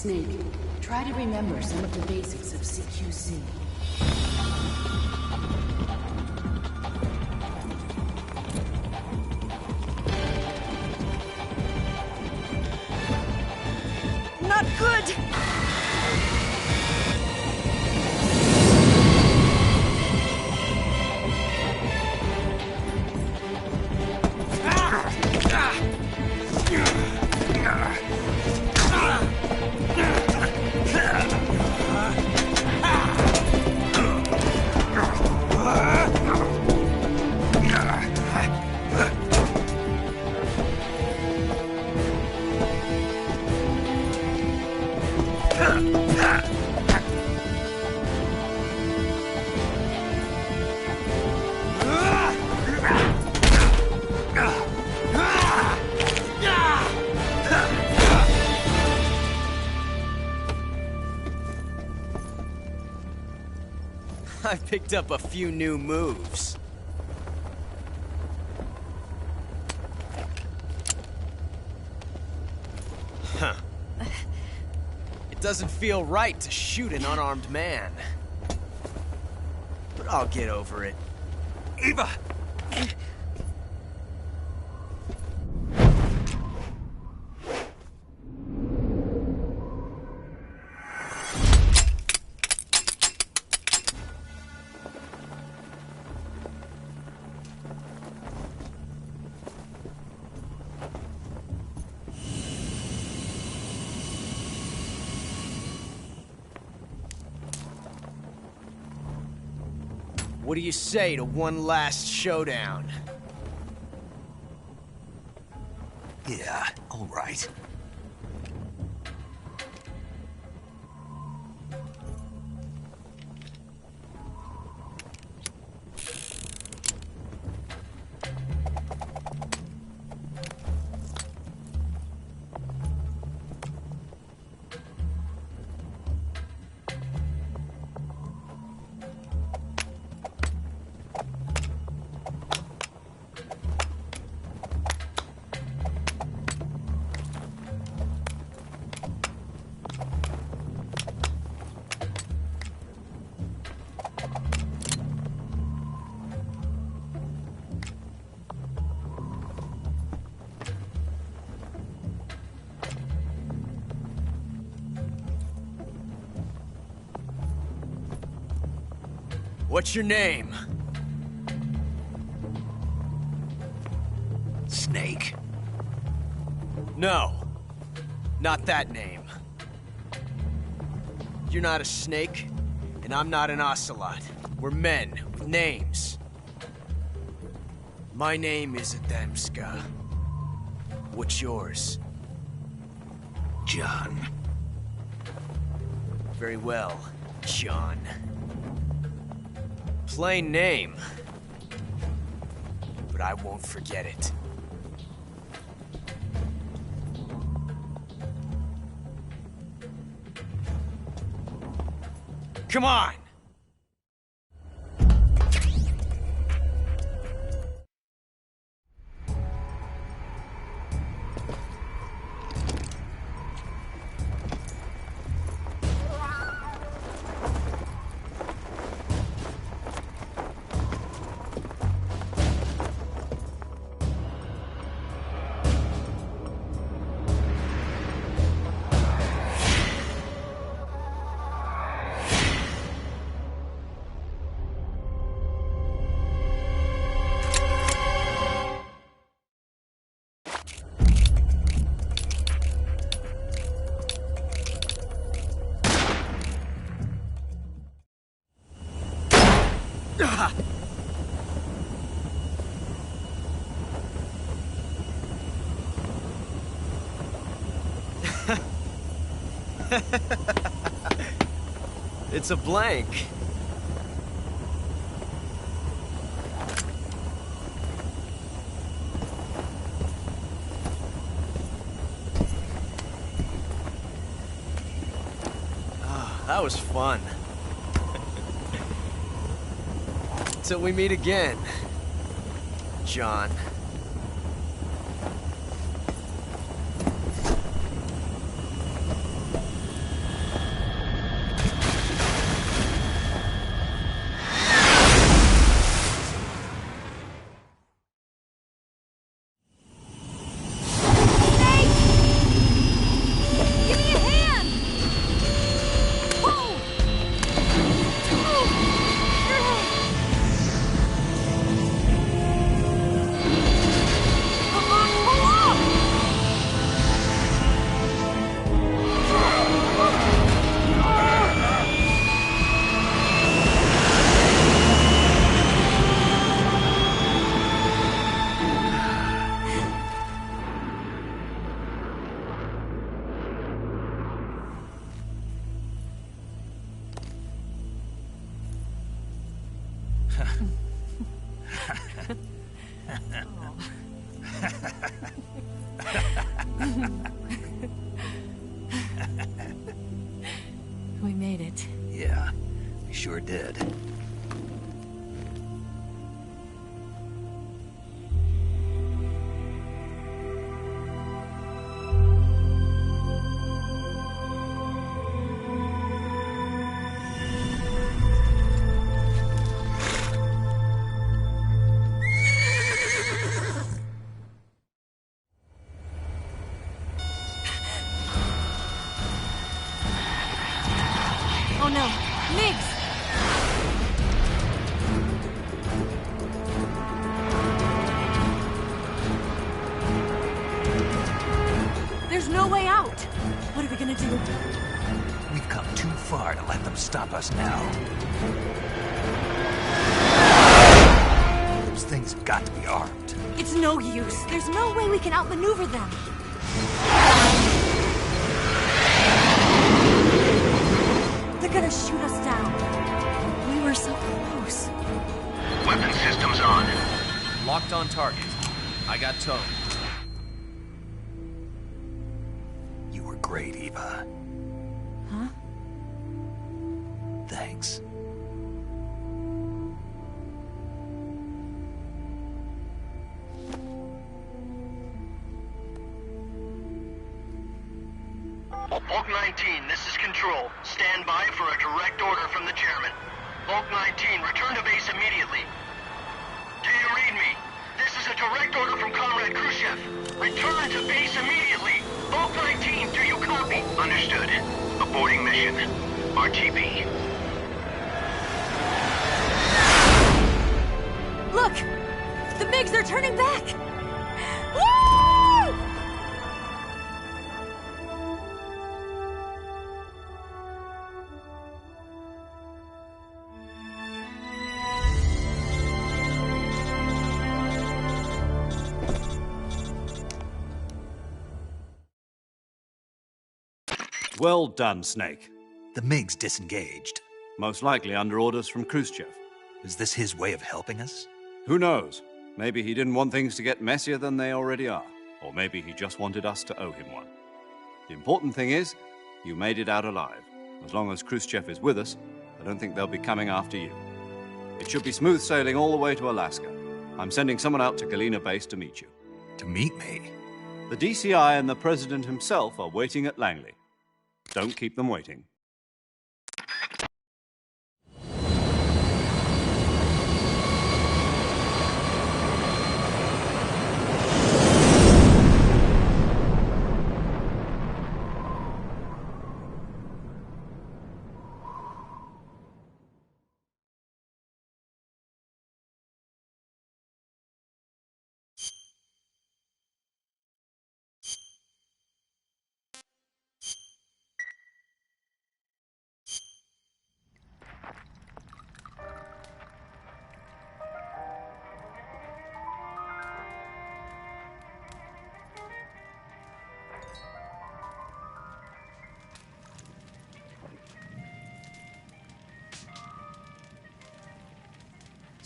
M: Snake, try to remember some of the basics of CQC.
R: Not good!
K: I've picked up a few new moves. Huh. It doesn't feel right to shoot an unarmed man. But I'll get over it.
E: Eva!
K: What do you say to one last showdown?
B: Yeah, all right.
K: What's your name?
B: Snake.
K: No. Not that name. You're not a snake, and I'm not an ocelot. We're men with names. My name is Adamska. What's yours?
B: John.
K: Very well, John. Plain name. But I won't forget it. Come on! It's a blank. That was fun. Till we meet again, John.
A: We made it.
B: Yeah, we sure did.
A: Oh no, Miggs! There's no way out! What are we gonna do?
B: We've come too far to let them stop us now. Those things have got to be armed.
A: It's no use. There's no way we can outmaneuver them. They're gonna shoot us down. We were so close.
I: Weapon systems on.
K: Locked on target. I got towed.
B: You were great, Eva.
A: Huh?
B: Thanks.
I: Bulk 19, this is Control. Stand by for a direct order from the chairman. Bulk 19, return to base immediately. Do you read me? This is a direct order from Comrade Khrushchev. Return to base immediately. Bulk 19, do you copy? Understood. Aborting mission. RTB.
A: Look! The MiGs, they're turning back! Woo!
H: Well done, Snake.
B: The MiGs disengaged.
H: Most likely under orders from Khrushchev.
B: Is this his way of helping us?
H: Who knows? Maybe he didn't want things to get messier than they already are. Or maybe he just wanted us to owe him one. The important thing is, you made it out alive. As long as Khrushchev is with us, I don't think they'll be coming after you. It should be smooth sailing all the way to Alaska. I'm sending someone out to Galena Base to meet you.
B: To meet me?
H: The DCI and the President himself are waiting at Langley. Don't keep them waiting.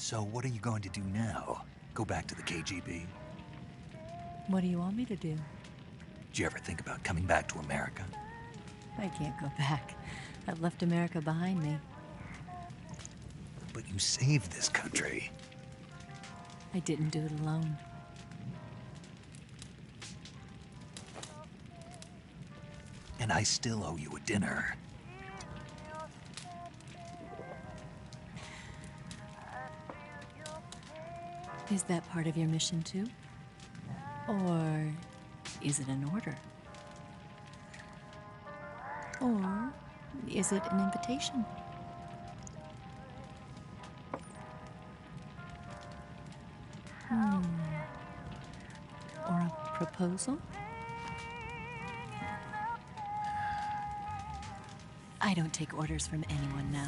B: So what are you going to do now? Go back to the KGB?
A: What do you want me to do?
B: Did you ever think about coming back to America?
A: I can't go back. I've left America behind me.
B: But you saved this country.
A: I didn't do it alone.
B: And I still owe you a dinner.
A: Is that part of your mission too? Or is it an order? Or is it an invitation? Or a proposal? I don't take orders from anyone now.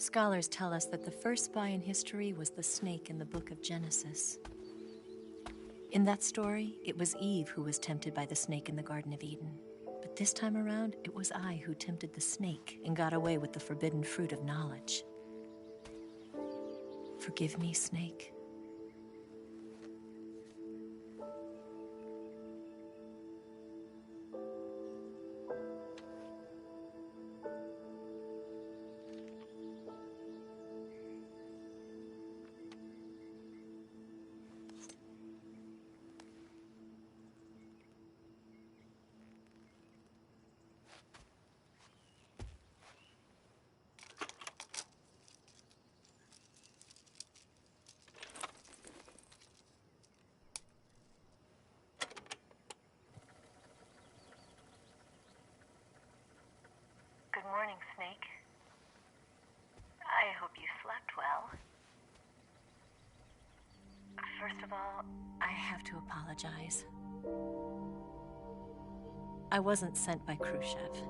A: Scholars tell us that the first spy in history was the snake in the book of Genesis. In that story, it was Eve who was tempted by the snake in the Garden of Eden. But this time around, it was I who tempted the snake and got away with the forbidden fruit of knowledge. Forgive me, Snake.
S: Good morning, Snake. I hope you slept well. First of all,
A: I have to apologize. I wasn't sent by Khrushchev.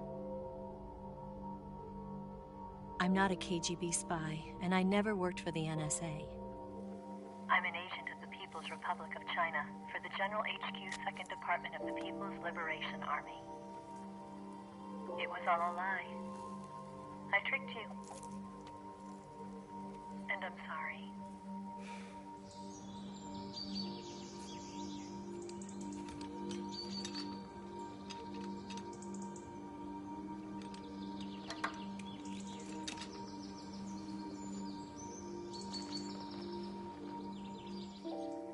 A: I'm not a KGB spy, and I never worked for the NSA.
S: I'm an agent of the People's Republic of China for the General HQ 2nd Department of the People's Liberation Army. It was all a lie. I tricked you. And I'm sorry.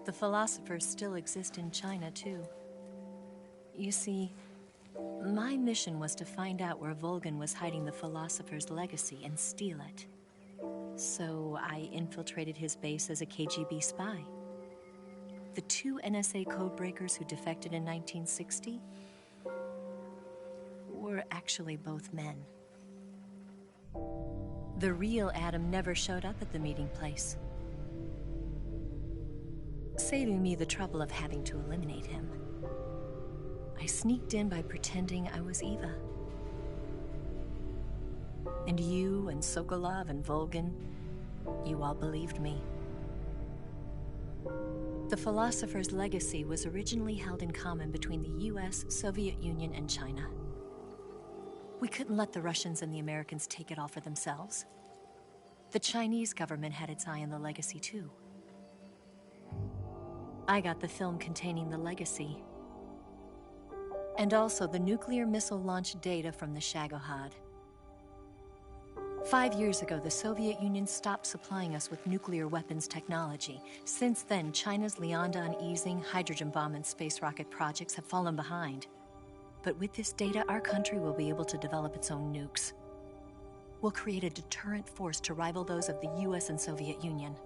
A: The philosophers still exist in China, too. You see, my mission was to find out where Volgin was hiding the philosopher's legacy and steal it. So I infiltrated his base as a KGB spy. The two NSA codebreakers who defected in 1960 were actually both men. The real Adam never showed up at the meeting place, saving me the trouble of having to eliminate him. I sneaked in by pretending I was Eva. And you and Sokolov and Volgin, you all believed me. The Philosopher's legacy was originally held in common between the US, Soviet Union, and China. We couldn't let the Russians and the Americans take it all for themselves. The Chinese government had its eye on the legacy, too. I got the film containing the legacy, and also the nuclear missile launch data from the Shagohod. 5 years ago, the Soviet Union stopped supplying us with nuclear weapons technology. Since then, China's Liaodong easing, hydrogen bomb, and space rocket projects have fallen behind. But with this data, our country will be able to develop its own nukes. We'll create a deterrent force to rival those of the US and Soviet Union.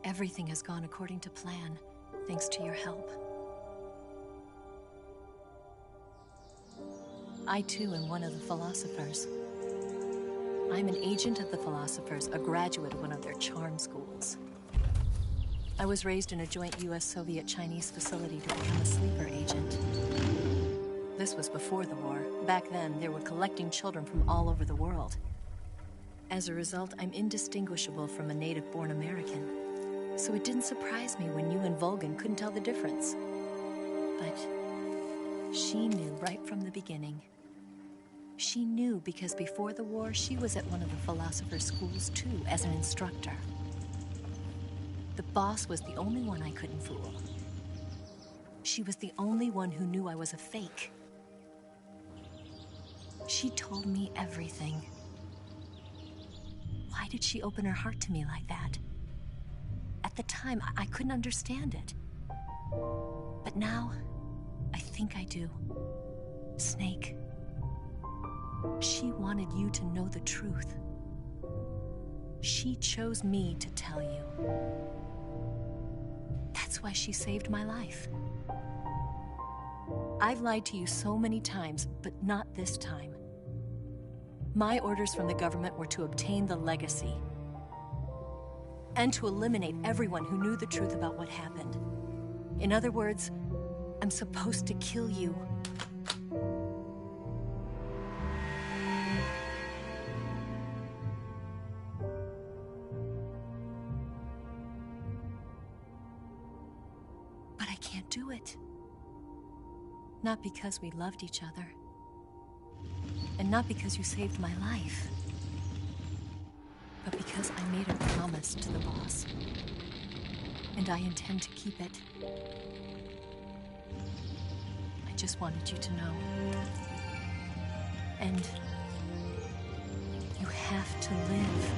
A: Everything has gone according to plan, thanks to your help. I, too, am one of the Philosophers. I'm an agent of the Philosophers, a graduate of one of their charm schools. I was raised in a joint US-Soviet-Chinese facility to become a sleeper agent. This was before the war. Back then, they were collecting children from all over the world. As a result, I'm indistinguishable from a native-born American. So it didn't surprise me when you and Volgin couldn't tell the difference. But she knew right from the beginning. She knew because before the war, she was at one of the Philosopher's schools too, as an instructor. The boss was the only one I couldn't fool. She was the only one who knew I was a fake. She told me everything. Why did she open her heart to me like that? At the time, I couldn't understand it. But now, I think I do. Snake. She wanted you to know the truth. She chose me to tell you. That's why she saved my life. I've lied to you so many times, but not this time. My orders from the government were to obtain the legacy and to eliminate everyone who knew the truth about what happened. In other words, I'm supposed to kill you. But I can't do it. Not because we loved each other. And not because you saved my life. But because I made a promise to the boss. And I intend to keep it. I just wanted you to know. And you have to live.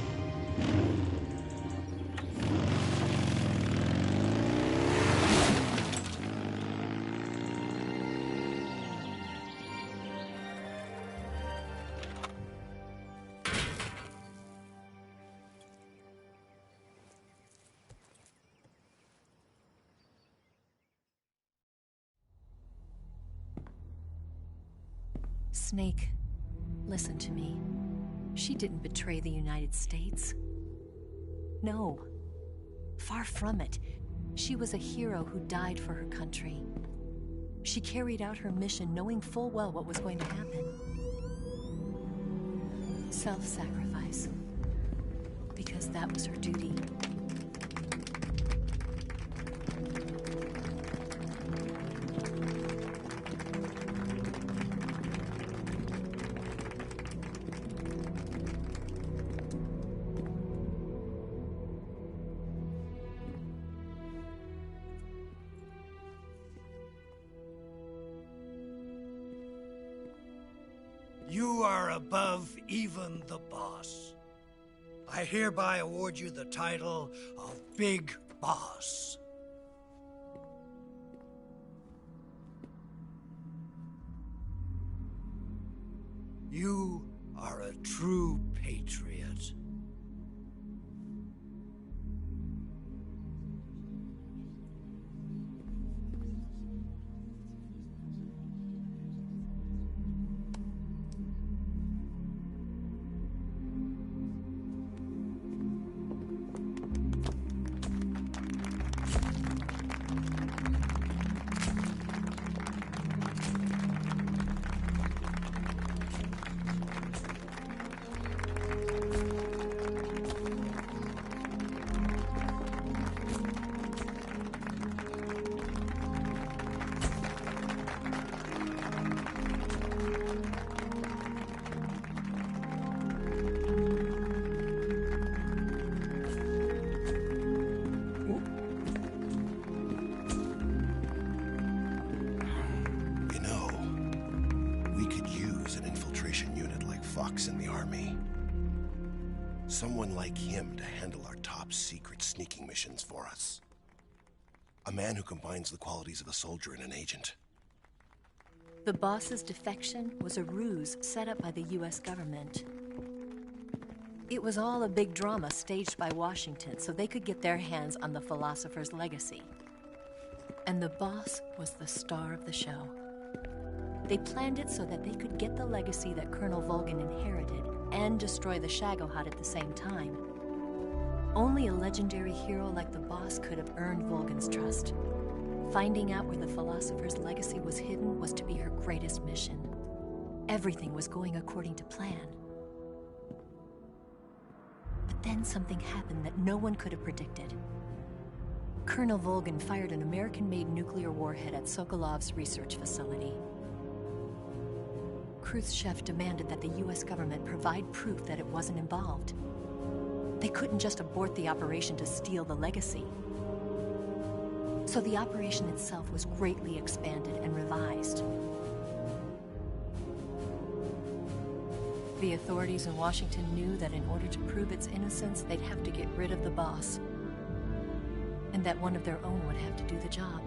A: Snake, listen to me. She didn't betray the United States. No. Far from it. She was a hero who died for her country. She carried out her mission knowing full well what was going to happen. Self-sacrifice. Because that was her duty.
T: You are above even the boss. I hereby award you the title of Big Boss. You are a true patriot.
F: army. Someone like him to handle our top secret sneaking missions for us. A man who combines the qualities of a soldier and an agent.
A: The boss's defection was a ruse set up by the US government. It was all a big drama staged by Washington so they could get their hands on the philosopher's legacy. And the boss was the star of the show. They planned it so that they could get the legacy that Colonel Volgin inherited and destroy the Shagohod at the same time. Only a legendary hero like the boss could have earned Volgin's trust. Finding out where the philosopher's legacy was hidden was to be her greatest mission. Everything was going according to plan. But then something happened that no one could have predicted. Colonel Volgin fired an American-made nuclear warhead at Sokolov's research facility. Khrushchev demanded that the US government provide proof that it wasn't involved. They couldn't just abort the operation to steal the legacy. So the operation itself was greatly expanded and revised. The authorities in Washington knew that in order to prove its innocence, they'd have to get rid of the boss, and that one of their own would have to do the job.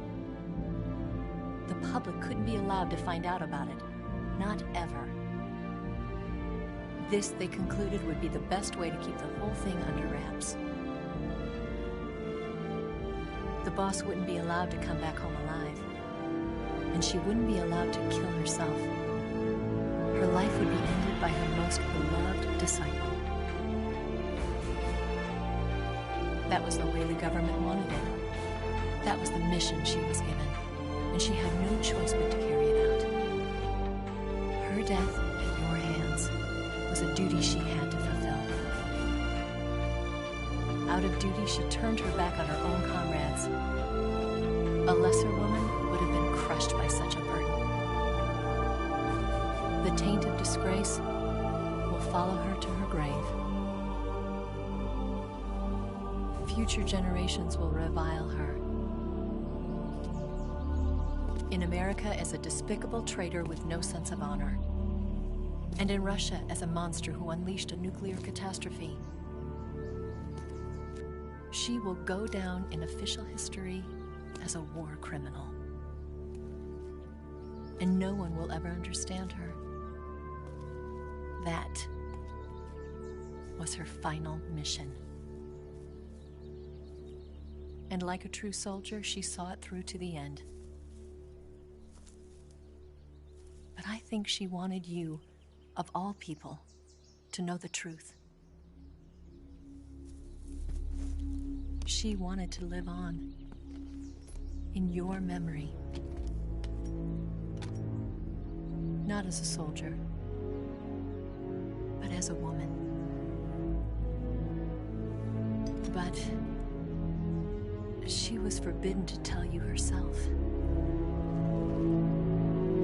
A: The public couldn't be allowed to find out about it. Not ever. This, they concluded, would be the best way to keep the whole thing under wraps. The boss wouldn't be allowed to come back home alive, and she wouldn't be allowed to kill herself. Her life would be ended by her most beloved disciple. That was the way the government wanted it. That was the mission she was given, and she had no choice but to carry it out. Her death at your hands was a duty she had to fulfill. Out of duty, she turned her back on her own comrades. A lesser woman would have been crushed by such a burden. The taint of disgrace will follow her to her grave. Future generations will revile her. In America as a despicable traitor with no sense of honor. And in Russia as a monster who unleashed a nuclear catastrophe. She will go down in official history as a war criminal. And no one will ever understand her. That was her final mission. And like a true soldier, she saw it through to the end. But I think she wanted you, of all people, to know the truth. She wanted to live on in your memory. Not as a soldier, but as a woman. But she was forbidden to tell you herself.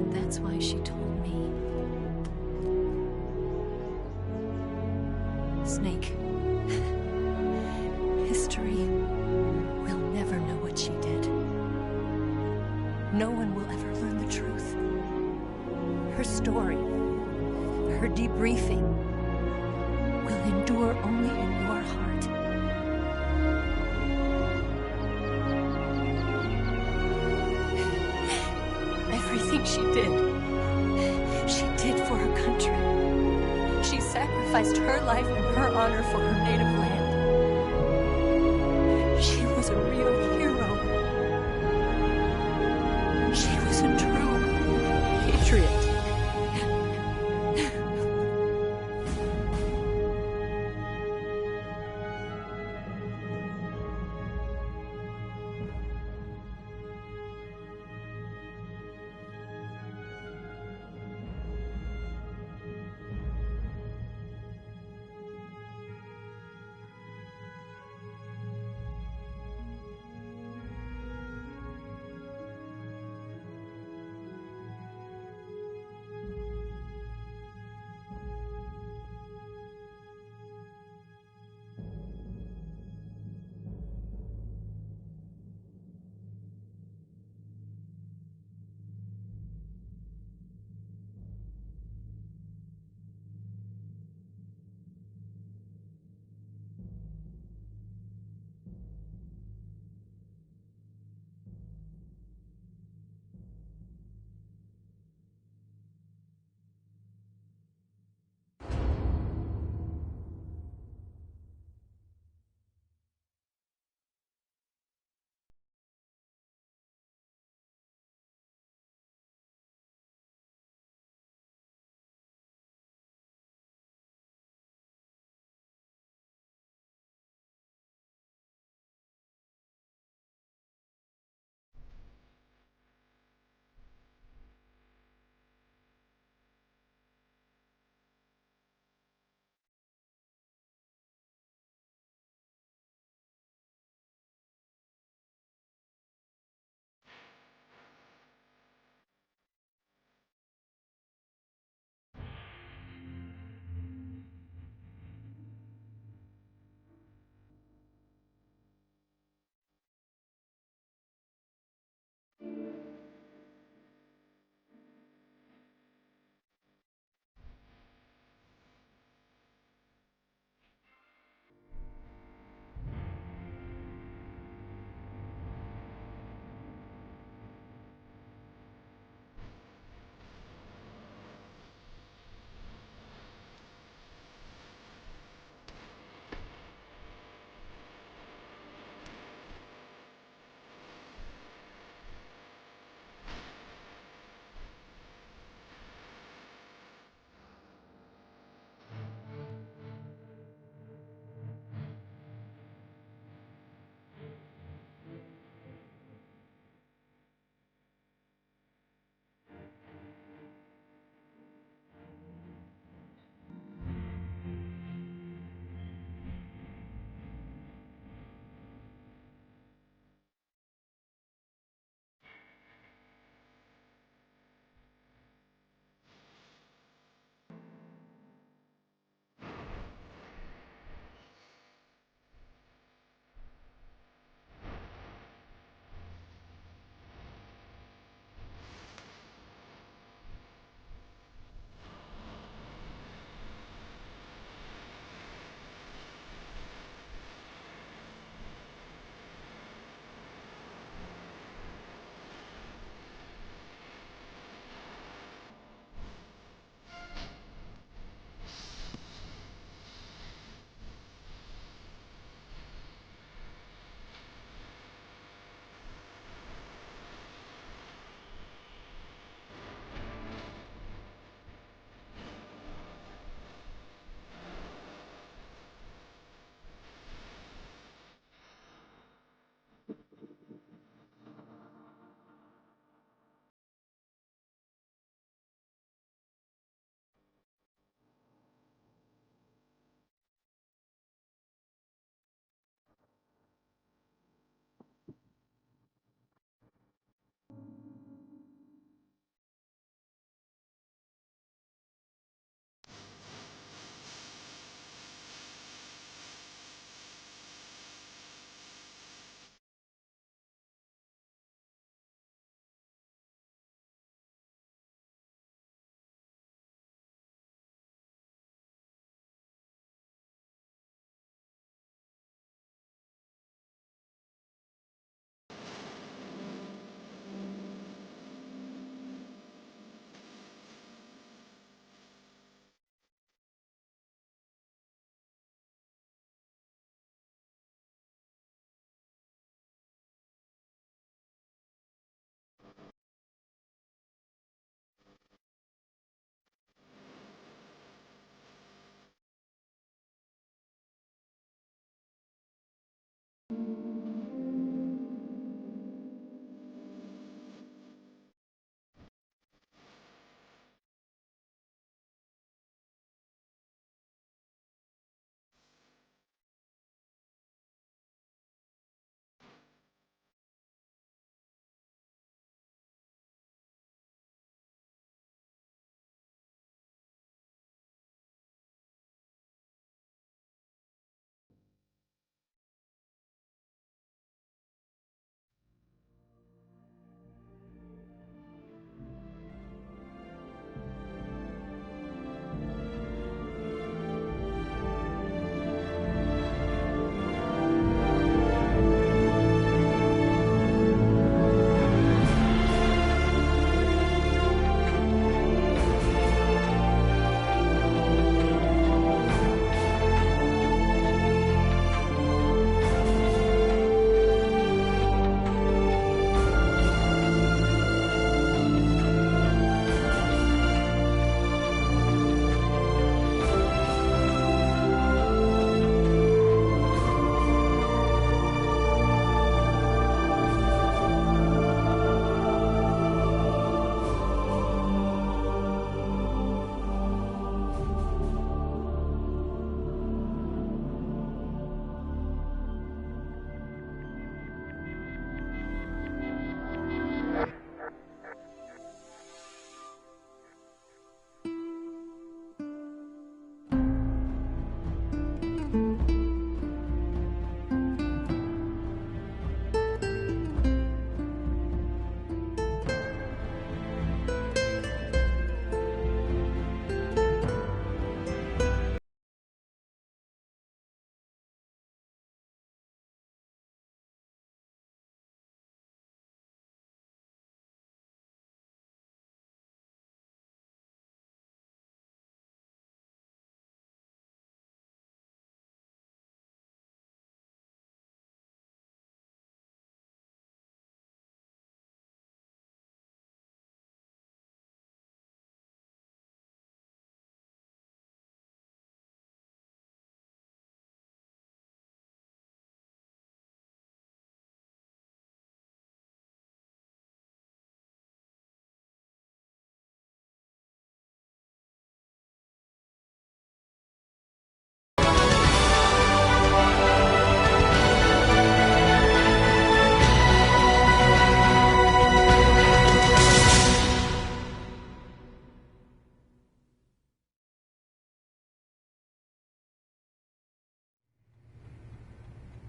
A: And that's why she told me. Snake, history will never know what she did. No one will ever learn the truth. Her story, her debriefing, will endure only in your heart. Everything she did for her country. She sacrificed her life and her honor for her native land. She was a real hero. She was a true patriot.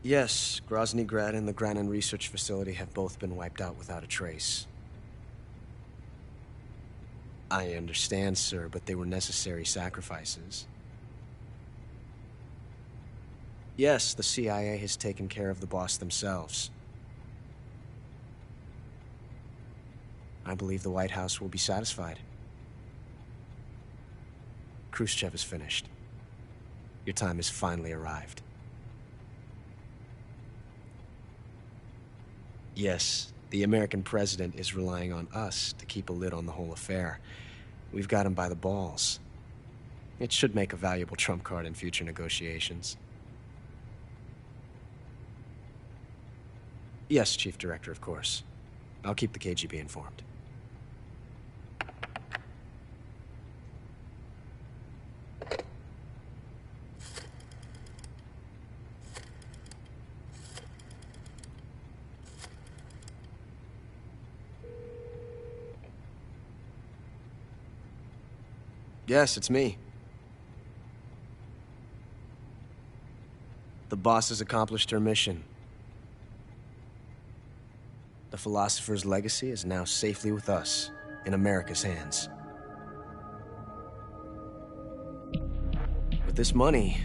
K: Yes, Grozny Grad and the Granin Research Facility have both been wiped out without a trace. I understand, sir, but they were necessary sacrifices. Yes, the CIA has taken care of the boss themselves. I believe the White House will be satisfied. Khrushchev is finished. Your time has finally arrived. Yes, the American president is relying on us to keep a lid on the whole affair. We've got him by the balls. It should make a valuable trump card in future negotiations. Yes, Chief Director, of course. I'll keep the KGB informed. Yes, it's me. The boss has accomplished her mission. The philosopher's legacy is now safely with us, in America's hands. With this money,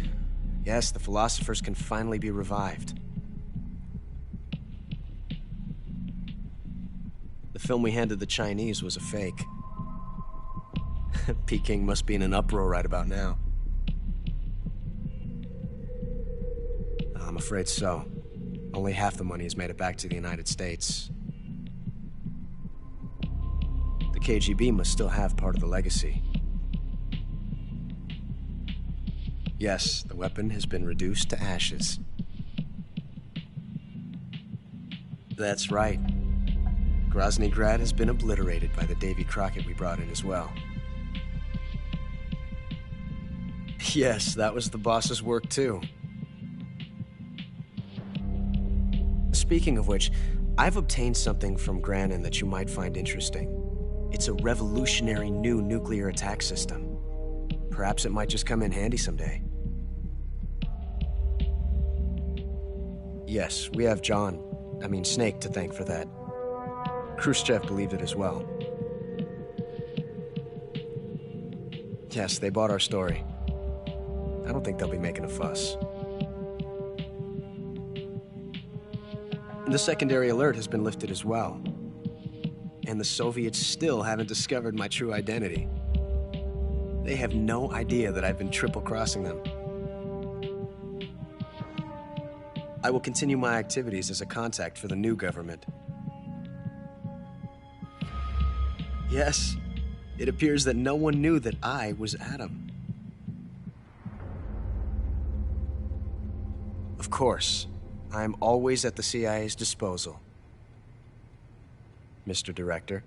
K: yes, the philosophers can finally be revived. The film we handed the Chinese was a fake. Peking must be in an uproar right about now. I'm afraid so. Only half the money has made it back to the United States. The KGB must still have part of the legacy. Yes, the weapon has been reduced to ashes. That's right. Grozny Grad has been obliterated by the Davy Crockett we brought in as well. Yes, that was the boss's work too. Speaking of which, I've obtained something from Granin that you might find interesting. It's a revolutionary new nuclear attack system. Perhaps it might just come in handy someday. Yes, we have Snake to thank for that. Khrushchev believed it as well. Yes, they bought our story. I don't think they'll be making a fuss. The secondary alert has been lifted as well. And the Soviets still haven't discovered my true identity. They have no idea that I've been triple-crossing them. I will continue my activities as a contact for the new government. Yes, it appears that no one knew that I was Adam. Of course, I am always at the CIA's disposal, Mr. Director.